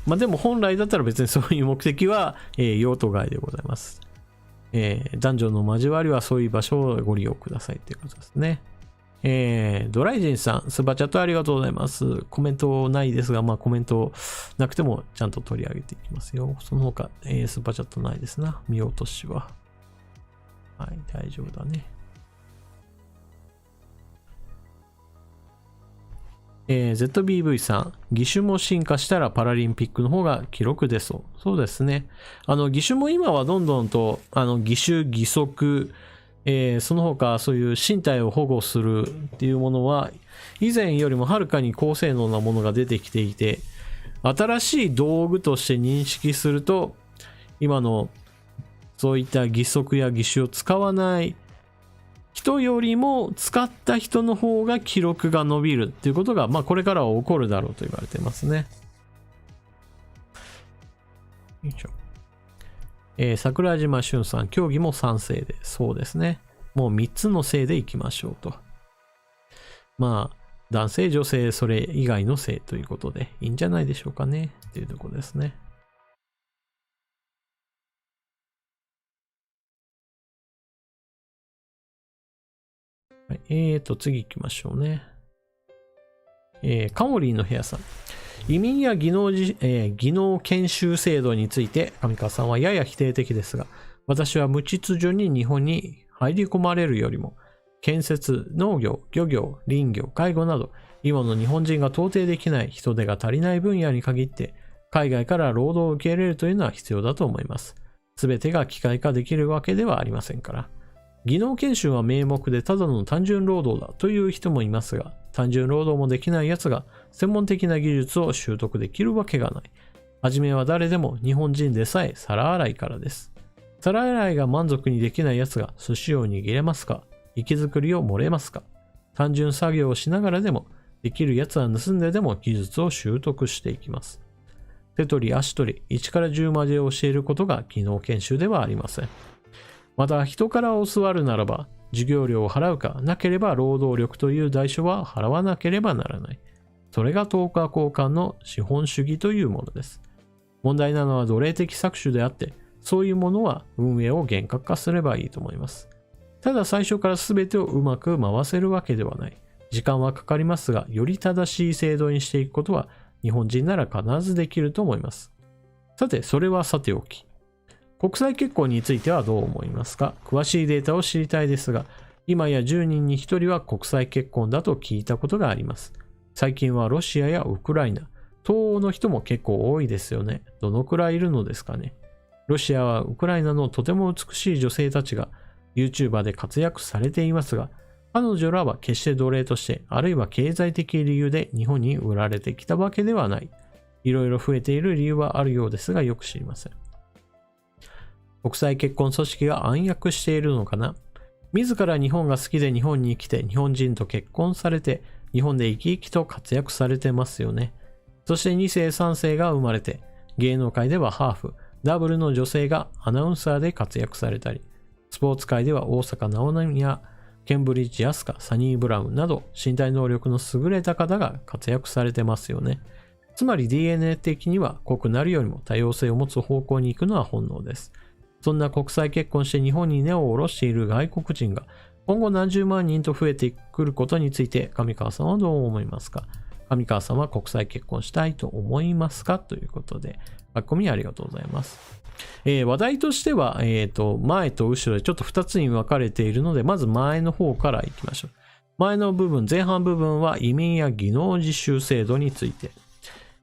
まあでも本来だったら別にそういう目的は、用途外でございます。男女の交わりはそういう場所をご利用くださいということですね。ドライジンさん、スーパーチャットありがとうございます。コメントないですが、まあコメントなくてもちゃんと取り上げていきますよ。その他、スーパーチャットないですな。見落としは。はい、大丈夫だね。ZBV さん、義手も進化したらパラリンピックの方が記録出そう。そうですね。義手も今はどんどんと、義手、義足、その他そういう身体を保護するっていうものは以前よりもはるかに高性能なものが出てきていて、新しい道具として認識すると今のそういった義足や義手を使わない人よりも使った人の方が記録が伸びるっていうことが、まあこれからは起こるだろうと言われてますね。よいしょ。桜島俊さん、競技も賛成で、そうですね。もう3つの性でいきましょうと。まあ、男性、女性、それ以外の性ということでいいんじゃないでしょうかね。っていうところですね。はい、次行きましょうね。カモリーの部屋さん。移民や技能研修制度について上川さんはやや否定的ですが、私は無秩序に日本に入り込まれるよりも、建設、農業、漁業、林業、介護など、今の日本人が到底できない人手が足りない分野に限って、海外から労働を受け入れるというのは必要だと思います。すべてが機械化できるわけではありませんから。技能研修は名目でただの単純労働だという人もいますが、単純労働もできない奴が専門的な技術を習得できるわけがない。はじめは誰でも日本人でさえ皿洗いからです。皿洗いが満足にできない奴が寿司を握れますか？息づりを盛れますか？単純作業をしながらでも、できる奴は盗んででも技術を習得していきます。手取り足取り1から10までを教えることが技能研修ではありません。また人から教わるならば、授業料を払うかなければ労働力という代償は払わなければならない。それが等価交換の資本主義というものです。問題なのは奴隷的搾取であって、そういうものは運営を厳格化すればいいと思います。ただ最初から全てをうまく回せるわけではない。時間はかかりますが、より正しい制度にしていくことは日本人なら必ずできると思います。さて、それはさておき。国際結婚についてはどう思いますか？詳しいデータを知りたいですが、今や10人に1人は国際結婚だと聞いたことがあります。最近はロシアやウクライナ、東欧の人も結構多いですよね。どのくらいいるのですかね。ロシアはウクライナのとても美しい女性たちが YouTuber で活躍されていますが、彼女らは決して奴隷として、あるいは経済的理由で日本に売られてきたわけではない。いろいろ増えている理由はあるようですが、よく知りません。国際結婚組織が暗躍しているのかな？自ら日本が好きで日本に来て日本人と結婚されて日本で生き生きと活躍されてますよね。そして2世3世が生まれて芸能界ではハーフ、ダブルの女性がアナウンサーで活躍されたり、スポーツ界では大坂なおみやケンブリッジ・アスカ、サニー・ブラウンなど身体能力の優れた方が活躍されてますよね。つまり DNA 的には濃くなるよりも多様性を持つ方向に行くのは本能です。そんな国際結婚して日本に根を下ろしている外国人が今後何十万人と増えてくることについて上川さんはどう思いますか？上川さんは国際結婚したいと思いますか？ということで、書き込みありがとうございます。話題としては、前と後ろでちょっと2つに分かれているので、まず前の方からいきましょう。前の部分、前半部分は移民や技能実習制度について。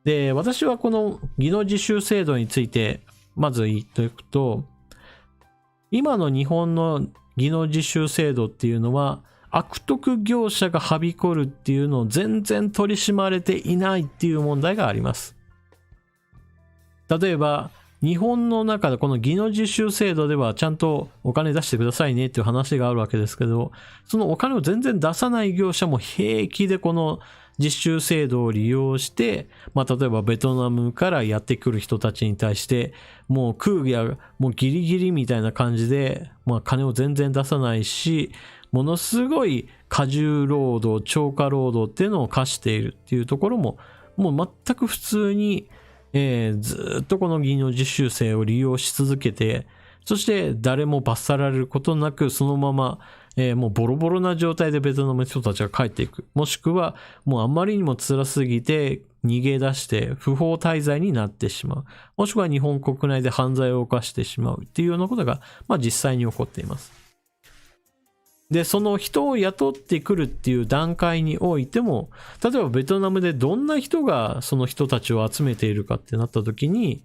で、私はこの技能実習制度について、まず言っておくと、今の日本の技能実習制度っていうのは、悪徳業者がはびこるっていうのを全然取り締まれていないっていう問題があります。例えば、日本の中でこの技能実習制度ではちゃんとお金出してくださいねっていう話があるわけですけど、そのお金を全然出さない業者も平気でこの実習制度を利用して、例えばベトナムからやってくる人たちに対して、もう空やもうギリギリみたいな感じで、金を全然出さないし、ものすごい過重労働、超過労働っていうのを課しているっていうところも、もう全く普通に、ずっとこの技能実習生を利用し続けて、そして誰も罰さられることなくそのまま、もうボロボロな状態でベトナムの人たちが帰っていく。もしくはもうあまりにも辛すぎて逃げ出して不法滞在になってしまう。もしくは日本国内で犯罪を犯してしまうっていうようなことが、実際に起こっています。で、その人を雇ってくるっていう段階においても、例えばベトナムでどんな人がその人たちを集めているかってなった時に、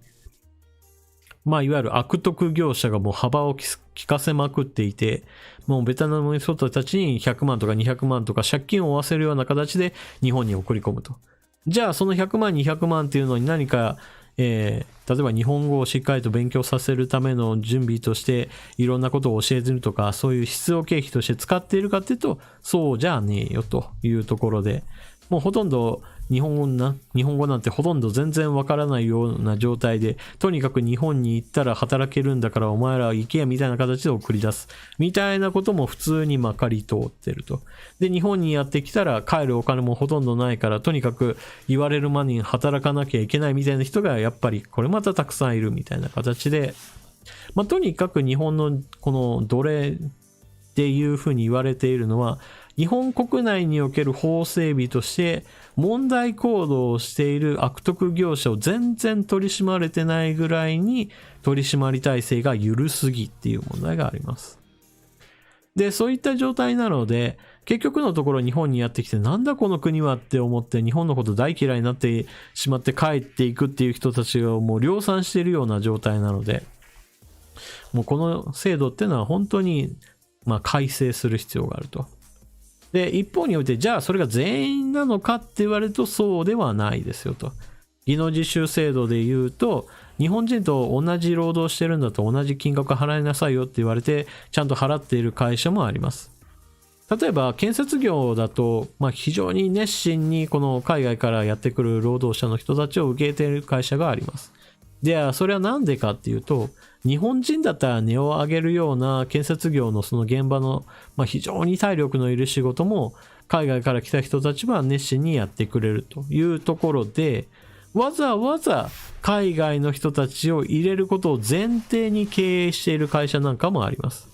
いわゆる悪徳業者がもう幅を利かせまくっていて、もうベトナムの人たちに100万とか200万とか借金を負わせるような形で日本に送り込むと。じゃあその100万200万っていうのに何か例えば日本語をしっかりと勉強させるための準備としていろんなことを教えてるとか、そういう必要経費として使っているかっていうと、そうじゃねえよというところで、もうほとんど日本語なんてほとんど全然わからないような状態で、とにかく日本に行ったら働けるんだからお前ら行けやみたいな形で送り出すみたいなことも普通にまかり通ってると。で、日本にやってきたら帰るお金もほとんどないから、とにかく言われる間に働かなきゃいけないみたいな人がやっぱりこれまたたくさんいるみたいな形で、とにかく日本のこの奴隷っていうふうに言われているのは、日本国内における法整備として問題行動をしている悪徳業者を全然取り締まれてないぐらいに取り締まり体制が緩すぎっていう問題があります。で、そういった状態なので、結局のところ日本にやってきてなんだこの国はって思って日本のこと大嫌いになってしまって帰っていくっていう人たちがもう量産しているような状態なので、もうこの制度っていうのは本当に改正する必要があると。で、一方において、じゃあそれが全員なのかって言われるとそうではないですよと。技能実習制度で言うと、日本人と同じ労働してるんだと同じ金額払いなさいよって言われて、ちゃんと払っている会社もあります。例えば建設業だと、非常に熱心にこの海外からやってくる労働者の人たちを受け入れている会社があります。で、それはなんでかっていうと、日本人だったら値を上げるような建設業のその現場の、非常に体力のいる仕事も海外から来た人たちは熱心にやってくれるというところで、わざわざ海外の人たちを入れることを前提に経営している会社なんかもあります。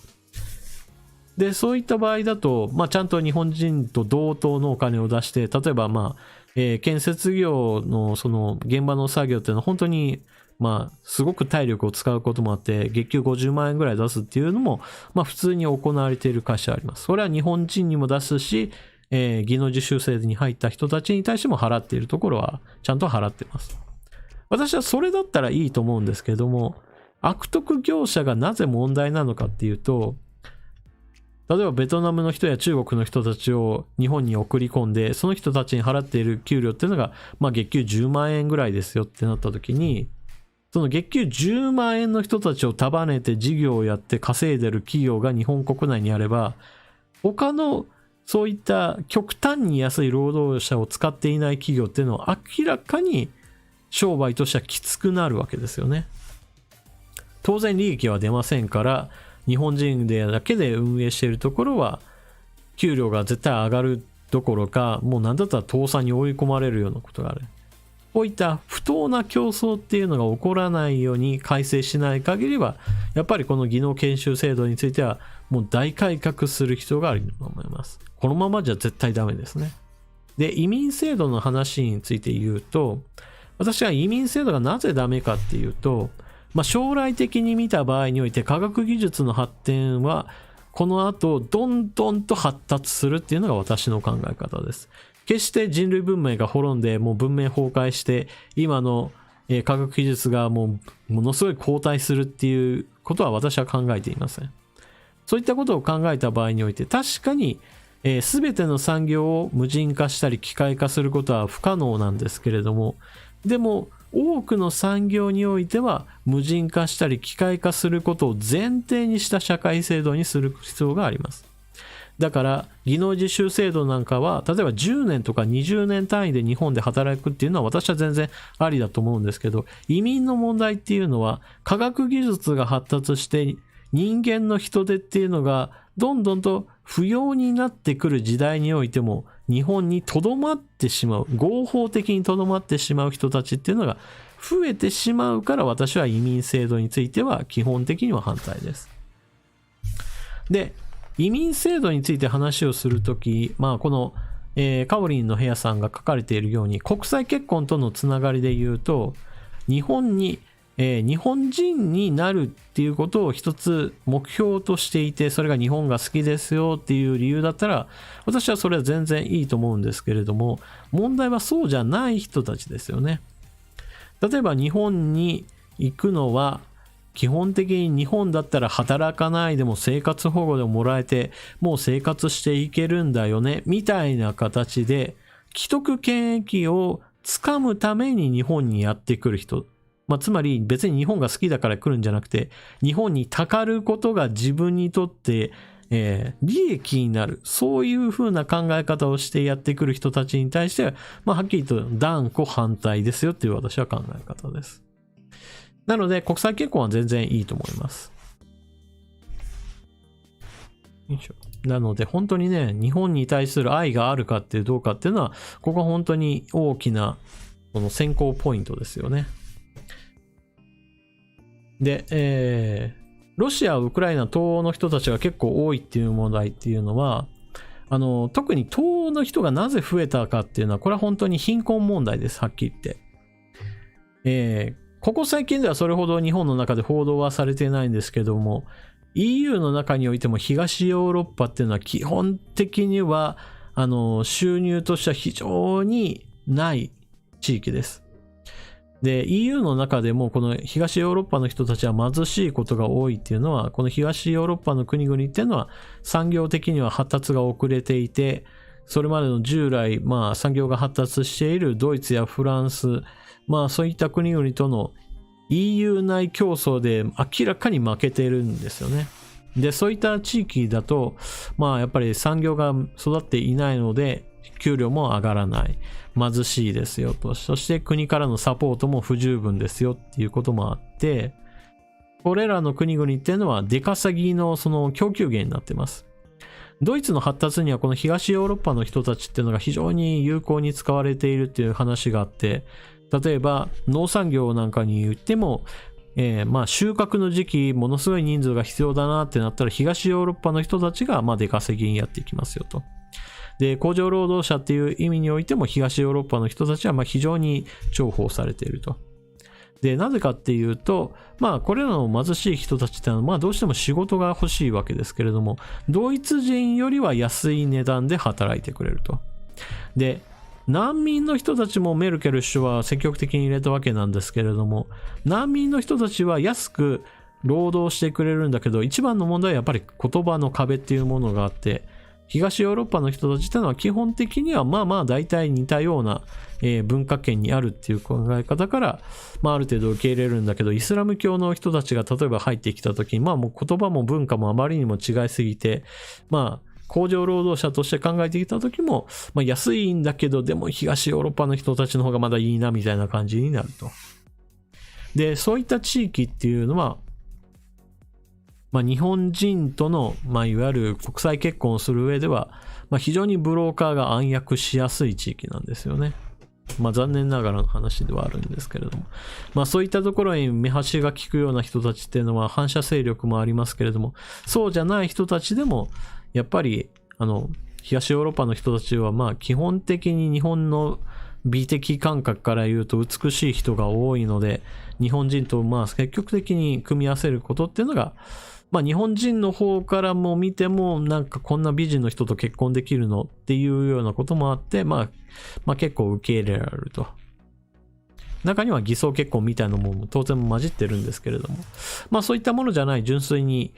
で、そういった場合だと、ちゃんと日本人と同等のお金を出して、例えば建設業のその現場の作業っていうのは本当にすごく体力を使うこともあって、月給50万円ぐらい出すっていうのも、普通に行われている会社あります。それは日本人にも出すし、技能実習制度に入った人たちに対しても払っているところは、ちゃんと払ってます。私はそれだったらいいと思うんですけども、悪徳業者がなぜ問題なのかっていうと、例えばベトナムの人や中国の人たちを日本に送り込んで、その人たちに払っている給料っていうのが、月給10万円ぐらいですよってなった時に、その月給10万円の人たちを束ねて事業をやって稼いでる企業が日本国内にあれば、他のそういった極端に安い労働者を使っていない企業っていうのは明らかに商売としてはきつくなるわけですよね。当然利益は出ませんから、日本人でだけで運営しているところは給料が絶対上がるどころか、もう何だったら倒産に追い込まれるようなことがある。こういった不当な競争っていうのが起こらないように改正しない限りは、やっぱりこの技能研修制度についてはもう大改革する必要があると思います。このままじゃ絶対ダメですね。で、移民制度の話について言うと、私は移民制度がなぜダメかっていうと、将来的に見た場合において科学技術の発展はこの後どんどんと発達するっていうのが私の考え方です。決して人類文明が滅んでもう文明崩壊して今の科学技術がものすごい後退するっていうことは私は考えていません。そういったことを考えた場合において確かに全ての産業を無人化したり機械化することは不可能なんですけれども、でも多くの産業においては無人化したり機械化することを前提にした社会制度にする必要があります。だから技能実習制度なんかは例えば10年とか20年単位で日本で働くっていうのは私は全然ありだと思うんですけど、移民の問題っていうのは科学技術が発達して人間の人手っていうのがどんどんと不要になってくる時代においても日本にとどまってしまう、合法的にとどまってしまう人たちっていうのが増えてしまうから、私は移民制度については基本的には反対です。で、移民制度について話をするとき、この、カオリンの部屋さんが書かれているように国際結婚とのつながりで言うと、日本人になるっていうことを一つ目標としていて、それが日本が好きですよっていう理由だったら、私はそれは全然いいと思うんですけれども、問題はそうじゃない人たちですよね。例えば日本に行くのは、基本的に日本だったら働かないでも生活保護でもらえて、もう生活していけるんだよね、みたいな形で、既得権益をつかむために日本にやってくる人、つまり別に日本が好きだから来るんじゃなくて、日本にたかることが自分にとって、利益になる。そういう風な考え方をしてやってくる人たちに対しては、はっきりと断固反対ですよっていう私は考え方です。なので国際結婚は全然いいと思います。なので本当にね、日本に対する愛があるかってどうかっていうのは、ここは本当に大きなこの選考ポイントですよね。で、ロシア、ウクライナ、東欧の人たちが結構多いっていう問題っていうのは、特に東欧の人がなぜ増えたかっていうのは、これは本当に貧困問題です、はっきり言って。ここ最近ではそれほど日本の中で報道はされていないんですけども、EU の中においても東ヨーロッパっていうのは基本的には、収入としては非常にない地域です。で、EU の中でもこの東ヨーロッパの人たちは貧しいことが多いっていうのは、この東ヨーロッパの国々っていうのは産業的には発達が遅れていて、それまでの従来、産業が発達しているドイツやフランス、そういった国々との EU 内競争で明らかに負けているんですよね。で、そういった地域だと、やっぱり産業が育っていないので、給料も上がらない。貧しいですよと。そして国からのサポートも不十分ですよっていうこともあって、これらの国々っていうのは出稼ぎのその供給源になっています。ドイツの発達にはこの東ヨーロッパの人たちっていうのが非常に有効に使われているっていう話があって、例えば農産業なんかに言っても、まあ収穫の時期ものすごい人数が必要だなってなったら東ヨーロッパの人たちがまあ出稼ぎにやっていきますよと。で、工場労働者っていう意味においても東ヨーロッパの人たちはまあ非常に重宝されていると。で、なぜかっていうと、まあこれらの貧しい人たちってのはまあどうしても仕事が欲しいわけですけれども、ドイツ人よりは安い値段で働いてくれると。で、難民の人たちもメルケル首相は積極的に入れたわけなんですけれども、難民の人たちは安く労働してくれるんだけど、一番の問題はやっぱり言葉の壁っていうものがあって、東ヨーロッパの人たちっていうのは基本的にはまあまあ大体似たような、文化圏にあるっていう考え方から、まあある程度受け入れるんだけど、イスラム教の人たちが例えば入ってきた時に、まあもう言葉も文化もあまりにも違いすぎて、まあ工場労働者として考えてきた時も、まあ安いんだけど、でも東ヨーロッパの人たちの方がまだいいなみたいな感じになると。で、そういった地域っていうのは、まあ、日本人との、まあ、いわゆる国際結婚をする上では、まあ、非常にブローカーが暗躍しやすい地域なんですよね。まあ、残念ながらの話ではあるんですけれども。まあ、そういったところに目端が利くような人たちっていうのは反射勢力もありますけれども、そうじゃない人たちでも、やっぱり、東ヨーロッパの人たちは、まあ、基本的に日本の美的感覚から言うと美しい人が多いので、日本人とまあ積極的に組み合わせることっていうのが、まあ日本人の方からも見てもなんかこんな美人の人と結婚できるのっていうようなこともあって、まあ結構受け入れられると。中には偽装結婚みたいなものも当然混じってるんですけれども、まあそういったものじゃない純粋に、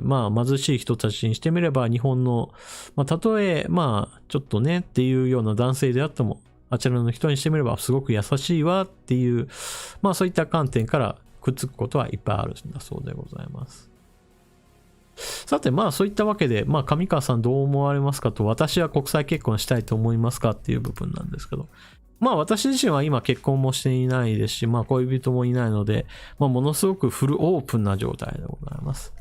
まあ貧しい人たちにしてみれば日本の、まあたとえまあちょっとねっていうような男性であっても、あちらの人にしてみればすごく優しいわっていう、まあそういった観点からくっつくことはいっぱいあるんだそうでございます。さてまあそういったわけで、まあ上川さんどう思われますかと、私は国際結婚したいと思いますかっていう部分なんですけど、まあ私自身は今結婚もしていないですし、まあ恋人もいないので、まあものすごくフルオープンな状態でございます。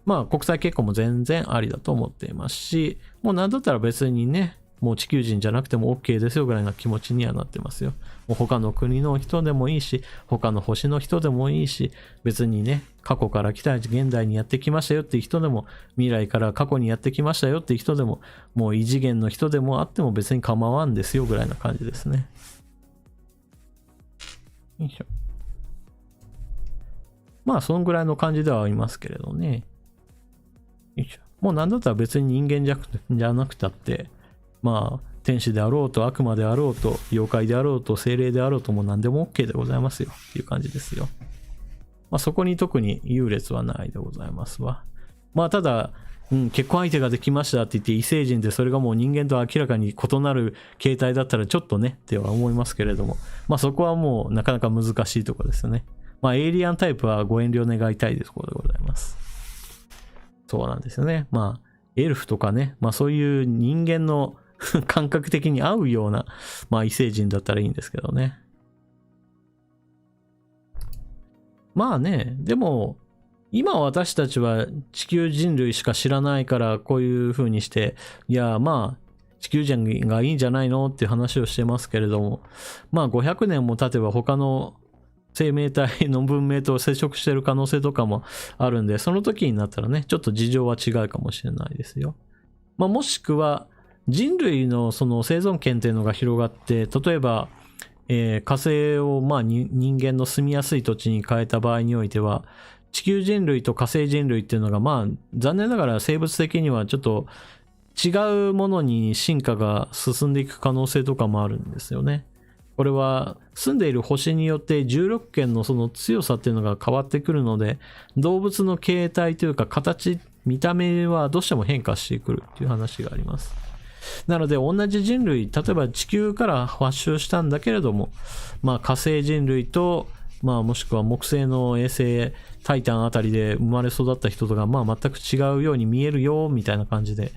まあ国際結婚も全然ありだと思っていますし、もうなんだったら別にね、もう地球人じゃなくても OK ですよぐらいな気持ちにはなってますよ。もう他の国の人でもいいし、他の星の人でもいいし、別にね、過去から来た現代にやってきましたよっていう人でも、未来から過去にやってきましたよっていう人でも、もう異次元の人でもあっても別に構わんですよぐらいな感じですね。よいしょ。まあそのぐらいの感じではありますけれどね。よいしょ。もうなんだったら別に人間じゃなくたって、まあ天使であろうと悪魔であろうと妖怪であろうと精霊であろうとも何でも OK でございますよっていう感じですよ。まあそこに特に優劣はないでございますわ。まあただ、結婚相手ができましたって言って異星人でそれがもう人間と明らかに異なる形態だったらちょっとねっては思いますけれども、まあそこはもうなかなか難しいところですね。まあエイリアンタイプはご遠慮願いたいところでございます。そうなんですよね。まあエルフとかね、まあそういう人間の感覚的に合うような、まあ異星人だったらいいんですけどね。まあね、でも、今私たちは地球人類しか知らないからこういう風にして、いやまあ地球人がいいんじゃないのっていう話をしてますけれども、まあ500年も経てば他の生命体の文明と接触している可能性とかもあるんで、その時になったらね、ちょっと事情は違うかもしれないですよ。まあもしくは、人類のその生存権っていうのが広がって、例えば、火星をまあ人間の住みやすい土地に変えた場合においては、地球人類と火星人類っていうのがまあ残念ながら生物的にはちょっと違うものに進化が進んでいく可能性とかもあるんですよね。これは住んでいる星によって重力圏のその強さっていうのが変わってくるので、動物の形態というか形、見た目はどうしても変化してくるっていう話があります。なので同じ人類、例えば地球から発祥したんだけれども、まあ火星人類と、まあもしくは木星の衛星タイタンあたりで生まれ育った人とか、まあ全く違うように見えるよみたいな感じで、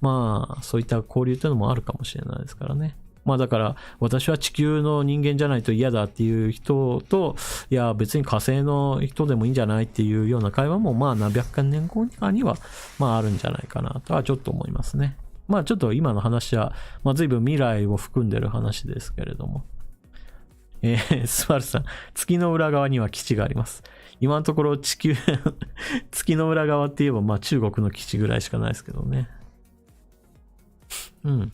まあそういった交流というのもあるかもしれないですからね。まあだから私は地球の人間じゃないと嫌だっていう人と、いや別に火星の人でもいいんじゃないっていうような会話もまあ何百年後にはまああるんじゃないかなとはちょっと思いますね。まあちょっと今の話は、まあ随分未来を含んでる話ですけれども。スバルさん、月の裏側には基地があります。今のところ月の裏側って言えば、まあ中国の基地ぐらいしかないですけどね。うん。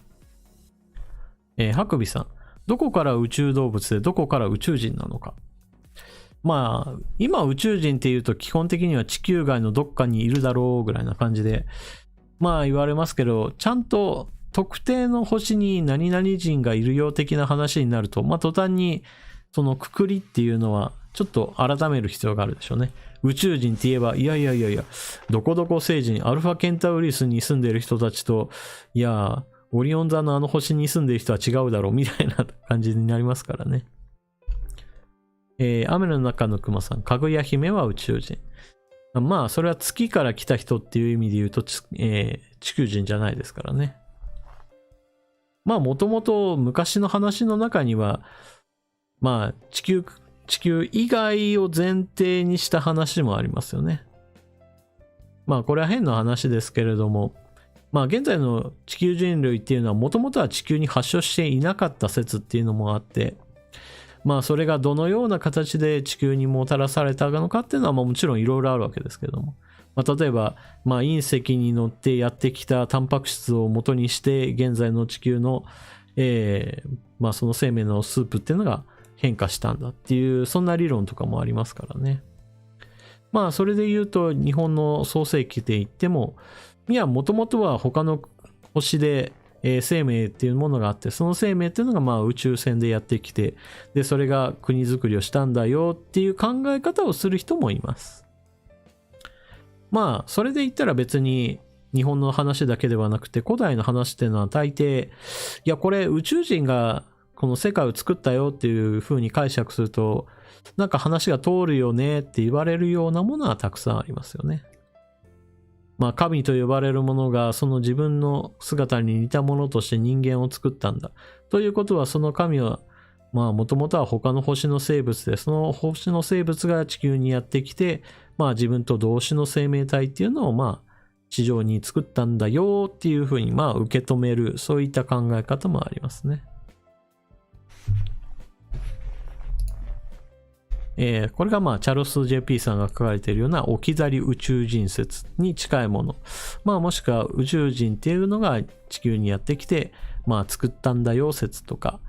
ハクビさん、どこから宇宙動物でどこから宇宙人なのか。まあ、今宇宙人っていうと基本的には地球外のどっかにいるだろうぐらいな感じで、まあ言われますけど、ちゃんと特定の星に何々人がいるよ的な話になると、まあ途端にそのくくりっていうのはちょっと改める必要があるでしょうね。宇宙人って言えば、いや、どこどこ星人、アルファケンタウリスに住んでる人たちと、いや、オリオン座のあの星に住んでる人は違うだろうみたいな感じになりますからね。雨の中のクマさん、かぐや姫は宇宙人。まあ、それは月から来た人っていう意味で言うと、地球人じゃないですからね。まあ、もともと昔の話の中には、まあ、地球以外を前提にした話もありますよね。まあ、これは変な話ですけれども、まあ、現在の地球人類っていうのは、もともとは地球に発祥していなかった説っていうのもあって、まあそれがどのような形で地球にもたらされたのかっていうのはもちろんいろいろあるわけですけども、まあ、例えばまあ隕石に乗ってやってきたタンパク質を元にして現在の地球の、まあその生命のスープっていうのが変化したんだっていうそんな理論とかもありますからね。まあそれで言うと日本の創世記で言っても、いやもともとは他の星で生命っていうものがあって、その生命っていうのがまあ宇宙船でやってきて、でそれが国づくりをしたんだよっていう考え方をする人もいます。まあそれで言ったら別に日本の話だけではなくて古代の話っていうのは大抵、いやこれ宇宙人がこの世界を作ったよっていう風に解釈するとなんか話が通るよねって言われるようなものはたくさんありますよね。まあ神と呼ばれるものがその自分の姿に似たものとして人間を作ったんだ。ということはその神はまあもともとは他の星の生物で、その星の生物が地球にやってきて、まあ自分と同種の生命体っていうのをまあ地上に作ったんだよっていうふうにまあ受け止める、そういった考え方もありますね。これがまあチャロス JP さんが書かれているような置き去り宇宙人説に近いもの、まあもしくは宇宙人っていうのが地球にやってきてまあ作ったんだよ説とか、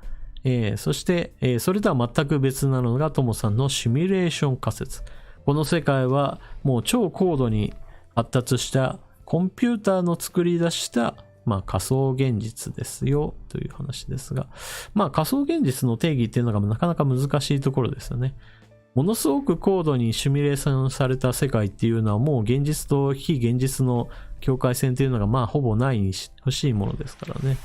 そして、それとは全く別なのがトモさんのシミュレーション仮説。この世界はもう超高度に発達したコンピューターの作り出したまあ仮想現実ですよという話ですが、まあ仮想現実の定義っていうのがなかなか難しいところですよね。ものすごく高度にシミュレーションされた世界っていうのはもう現実と非現実の境界線っていうのがまあほぼないに等しいものですからね。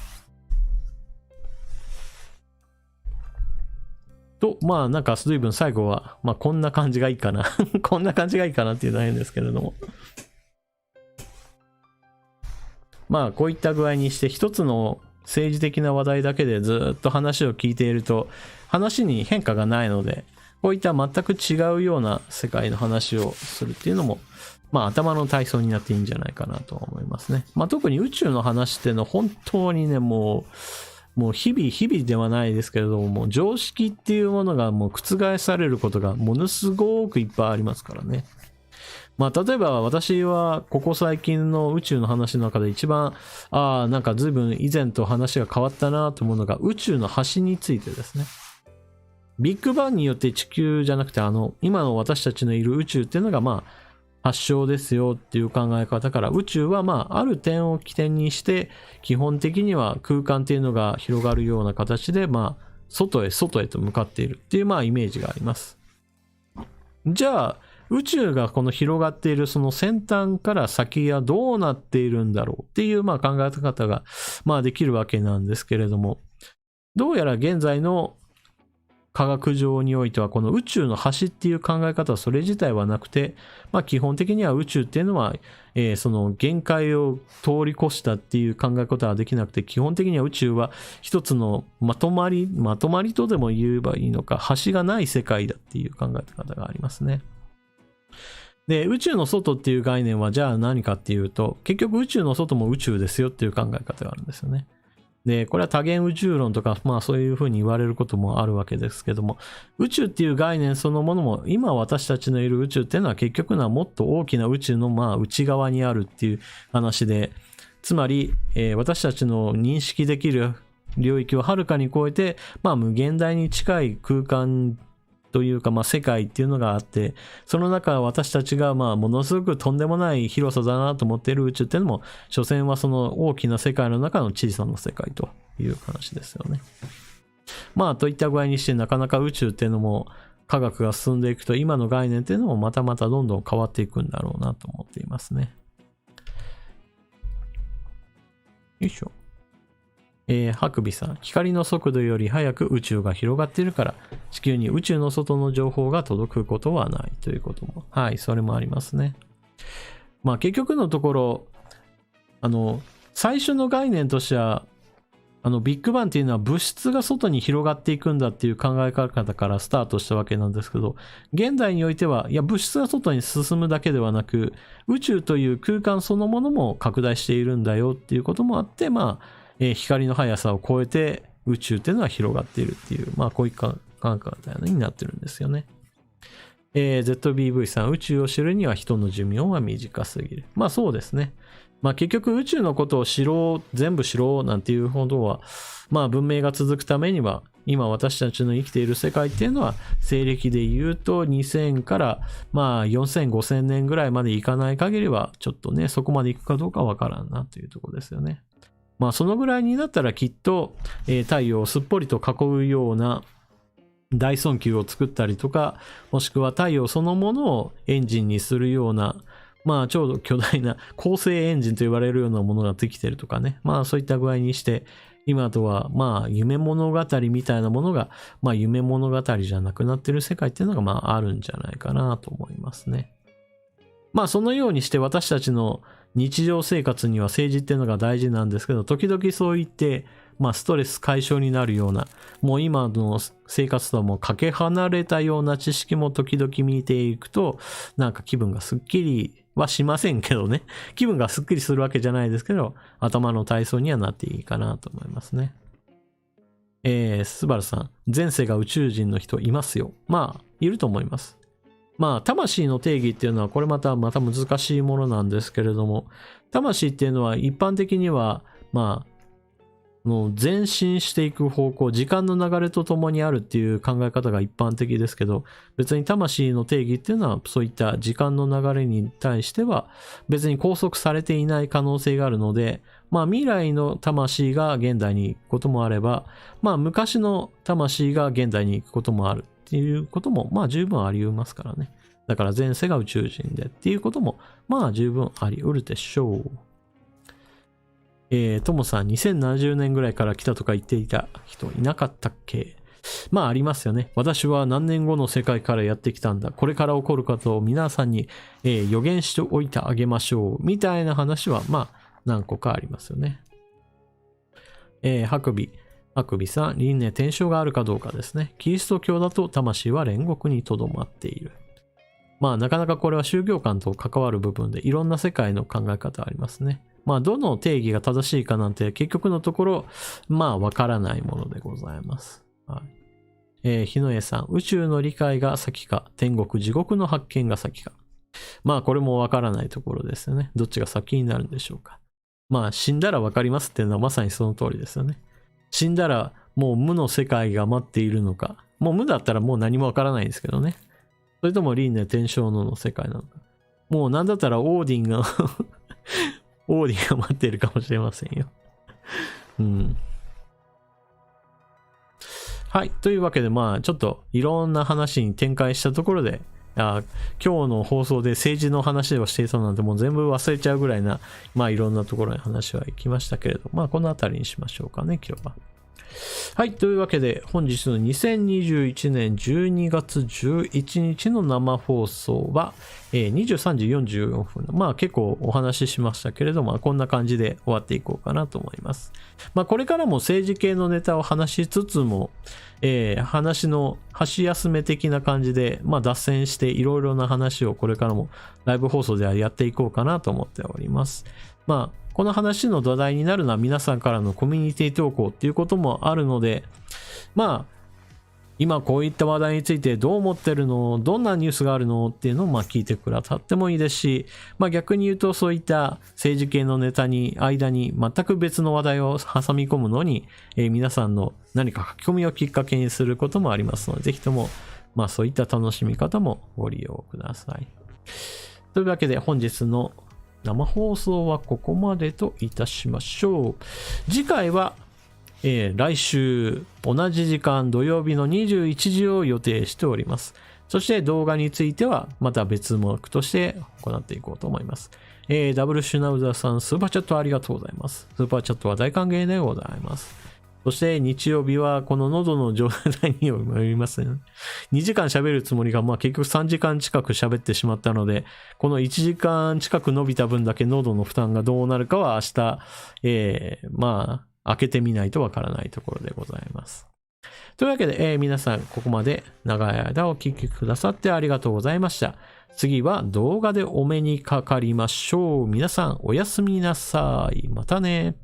と、まあなんか随分最後は、まあこんな感じがいいかな。こんな感じがいいかなっていうのは変ですけれども。まあこういった具合にして一つの政治的な話題だけでずっと話を聞いていると話に変化がないので、こういった全く違うような世界の話をするっていうのも、まあ頭の体操になっていいんじゃないかなと思いますね。まあ特に宇宙の話っていうのは本当にね、もう日々ではないですけれども、常識っていうものがもう覆されることがものすごくいっぱいありますからね。まあ例えば私はここ最近の宇宙の話の中で一番、なんか随分以前と話が変わったなと思うのが宇宙の端についてですね。ビッグバンによって地球じゃなくて今の私たちのいる宇宙っていうのがまあ発祥ですよっていう考え方から、宇宙はまあある点を起点にして基本的には空間っていうのが広がるような形でまあ外へと向かっているっていうまあイメージがあります。じゃあ宇宙がこの広がっているその先端から先はどうなっているんだろうっていうまあ考え方がまあできるわけなんですけれども、どうやら現在の科学上においてはこの宇宙の端っていう考え方はそれ自体はなくて、まあ基本的には宇宙っていうのは、その限界を通り越したっていう考え方はできなくて、基本的には宇宙は一つのまとまりとでも言えばいいのか、端がない世界だっていう考え方がありますね。で、宇宙の外っていう概念はじゃあ何かっていうと、結局宇宙の外も宇宙ですよっていう考え方があるんですよね。で、これは多元宇宙論とか、まあそういうふうに言われることもあるわけですけども、宇宙っていう概念そのものも、今私たちのいる宇宙っていうのは結局のはもっと大きな宇宙のまあ内側にあるっていう話で、つまり、私たちの認識できる領域をはるかに超えて、まあ無限大に近い空間というか、まあ世界っていうのがあって、その中私たちがまあものすごくとんでもない広さだなと思っている宇宙っていうのも、所詮はその大きな世界の中の小さな世界という話ですよね。まあといった具合にしてなかなか宇宙っていうのも科学が進んでいくと今の概念っていうのもまたまたどんどん変わっていくんだろうなと思っていますね。よいしょ。ハクビさん、光の速度より速く宇宙が広がっているから地球に宇宙の外の情報が届くことはないということも、はい、それもありますね。まあ結局のところ最初の概念としてはビッグバンっていうのは物質が外に広がっていくんだっていう考え方からスタートしたわけなんですけど、現代においてはいや物質が外に進むだけではなく宇宙という空間そのものも拡大しているんだよっていうこともあって、まあ光の速さを超えて宇宙っていうのは広がっているっていう、まあこういう考え方になってるんですよね。ZBV さん、宇宙を知るには人の寿命は短すぎる。まあそうですね。まあ結局宇宙のことを知ろう、全部知ろうなんていうほどは、まあ文明が続くためには、今私たちの生きている世界っていうのは、西暦で言うと2000からまあ4000、5000年ぐらいまでいかない限りは、ちょっとね、そこまでいくかどうかわからんなというところですよね。まあそのぐらいになったらきっと、太陽をすっぽりと囲うような大損球を作ったりとか、もしくは太陽そのものをエンジンにするような、まあ超巨大な恒星エンジンと言われるようなものができてるとかね。まあそういった具合にして、今とはまあ夢物語みたいなものが、まあ夢物語じゃなくなってる世界っていうのがまああるんじゃないかなと思いますね。まあそのようにして私たちの日常生活には政治っていうのが大事なんですけど、時々そう言って、まあストレス解消になるような、もう今の生活とはもうかけ離れたような知識も時々見ていくと、なんか気分がすっきりはしませんけどね。気分がすっきりするわけじゃないですけど、頭の体操にはなっていいかなと思いますね。スバルさん、前世が宇宙人の人いますよ。まあ、いると思います。まあ、魂の定義っていうのはこれまた難しいものなんですけれども、魂っていうのは一般的には、まあ、もう前進していく方向、時間の流れとともにあるっていう考え方が一般的ですけど、別に魂の定義っていうのはそういった時間の流れに対しては別に拘束されていない可能性があるので、まあ未来の魂が現代に行くこともあれば、まあ昔の魂が現代に行くこともあるっていうこともまあ十分あり得ますからね。だから前世が宇宙人でっていうこともまあ十分あり得るでしょう。ともさん、2070年ぐらいから来たとか言っていた人いなかったっけ？まあありますよね。私は何年後の世界からやってきたんだ。これから起こることを皆さんに、予言しておいてあげましょう。みたいな話はまあ何個かありますよね。ハクビさん、輪廻転生があるかどうかですね。キリスト教だと魂は煉獄にとどまっている。まあなかなかこれは宗教観と関わる部分でいろんな世界の考え方ありますね。まあどの定義が正しいかなんて結局のところまあわからないものでございます。はい。日野江さん、宇宙の理解が先か天国地獄の発見が先か。まあこれもわからないところですよね。どっちが先になるんでしょうか。まあ死んだらわかりますっていうのはまさにその通りですよね。死んだらもう無の世界が待っているのか。もう無だったらもう何もわからないんですけどね。それとも輪廻転生の世界なのか。もうなんだったらオーディンがオーディが待っているかもしれませんよ。うん。はい。というわけで、まあ、ちょっといろんな話に展開したところで、今日の放送で政治の話をしていたなんてもう全部忘れちゃうぐらいな、まあいろんなところに話は行きましたけれど、まあこのあたりにしましょうかね、今日は。はい。というわけで、本日の2021年12月11日の生放送は、23時44分。まあ結構お話ししましたけれども、こんな感じで終わっていこうかなと思います。まあこれからも政治系のネタを話しつつも、話の箸休め的な感じで、まあ脱線していろいろな話をこれからもライブ放送ではやっていこうかなと思っております。まあ、この話の土台になるのは皆さんからのコミュニティ投稿っていうこともあるので、まあ、今こういった話題についてどう思ってるの、どんなニュースがあるのっていうのを聞いてくださってもいいですし、逆に言うとそういった政治系のネタに間に全く別の話題を挟み込むのに、皆さんの何か書き込みをきっかけにすることもありますので、ぜひともそういった楽しみ方もご利用ください。というわけで本日の生放送はここまでといたしましょう。次回は来週同じ時間土曜日の21時を予定しております。そして動画についてはまた別目として行っていこうと思います。ダブルシュナウザーさんスーパーチャットありがとうございます。スーパーチャットは大歓迎でございます。そして日曜日はこの喉の状態によりますね。2時間喋るつもりが結局3時間近く喋ってしまったので、この1時間近く伸びた分だけ喉の負担がどうなるかは明日、開けてみないとわからないところでございます。というわけで、皆さんここまで長い間お聞きくださってありがとうございました。次は動画でお目にかかりましょう。皆さんおやすみなさい。またね。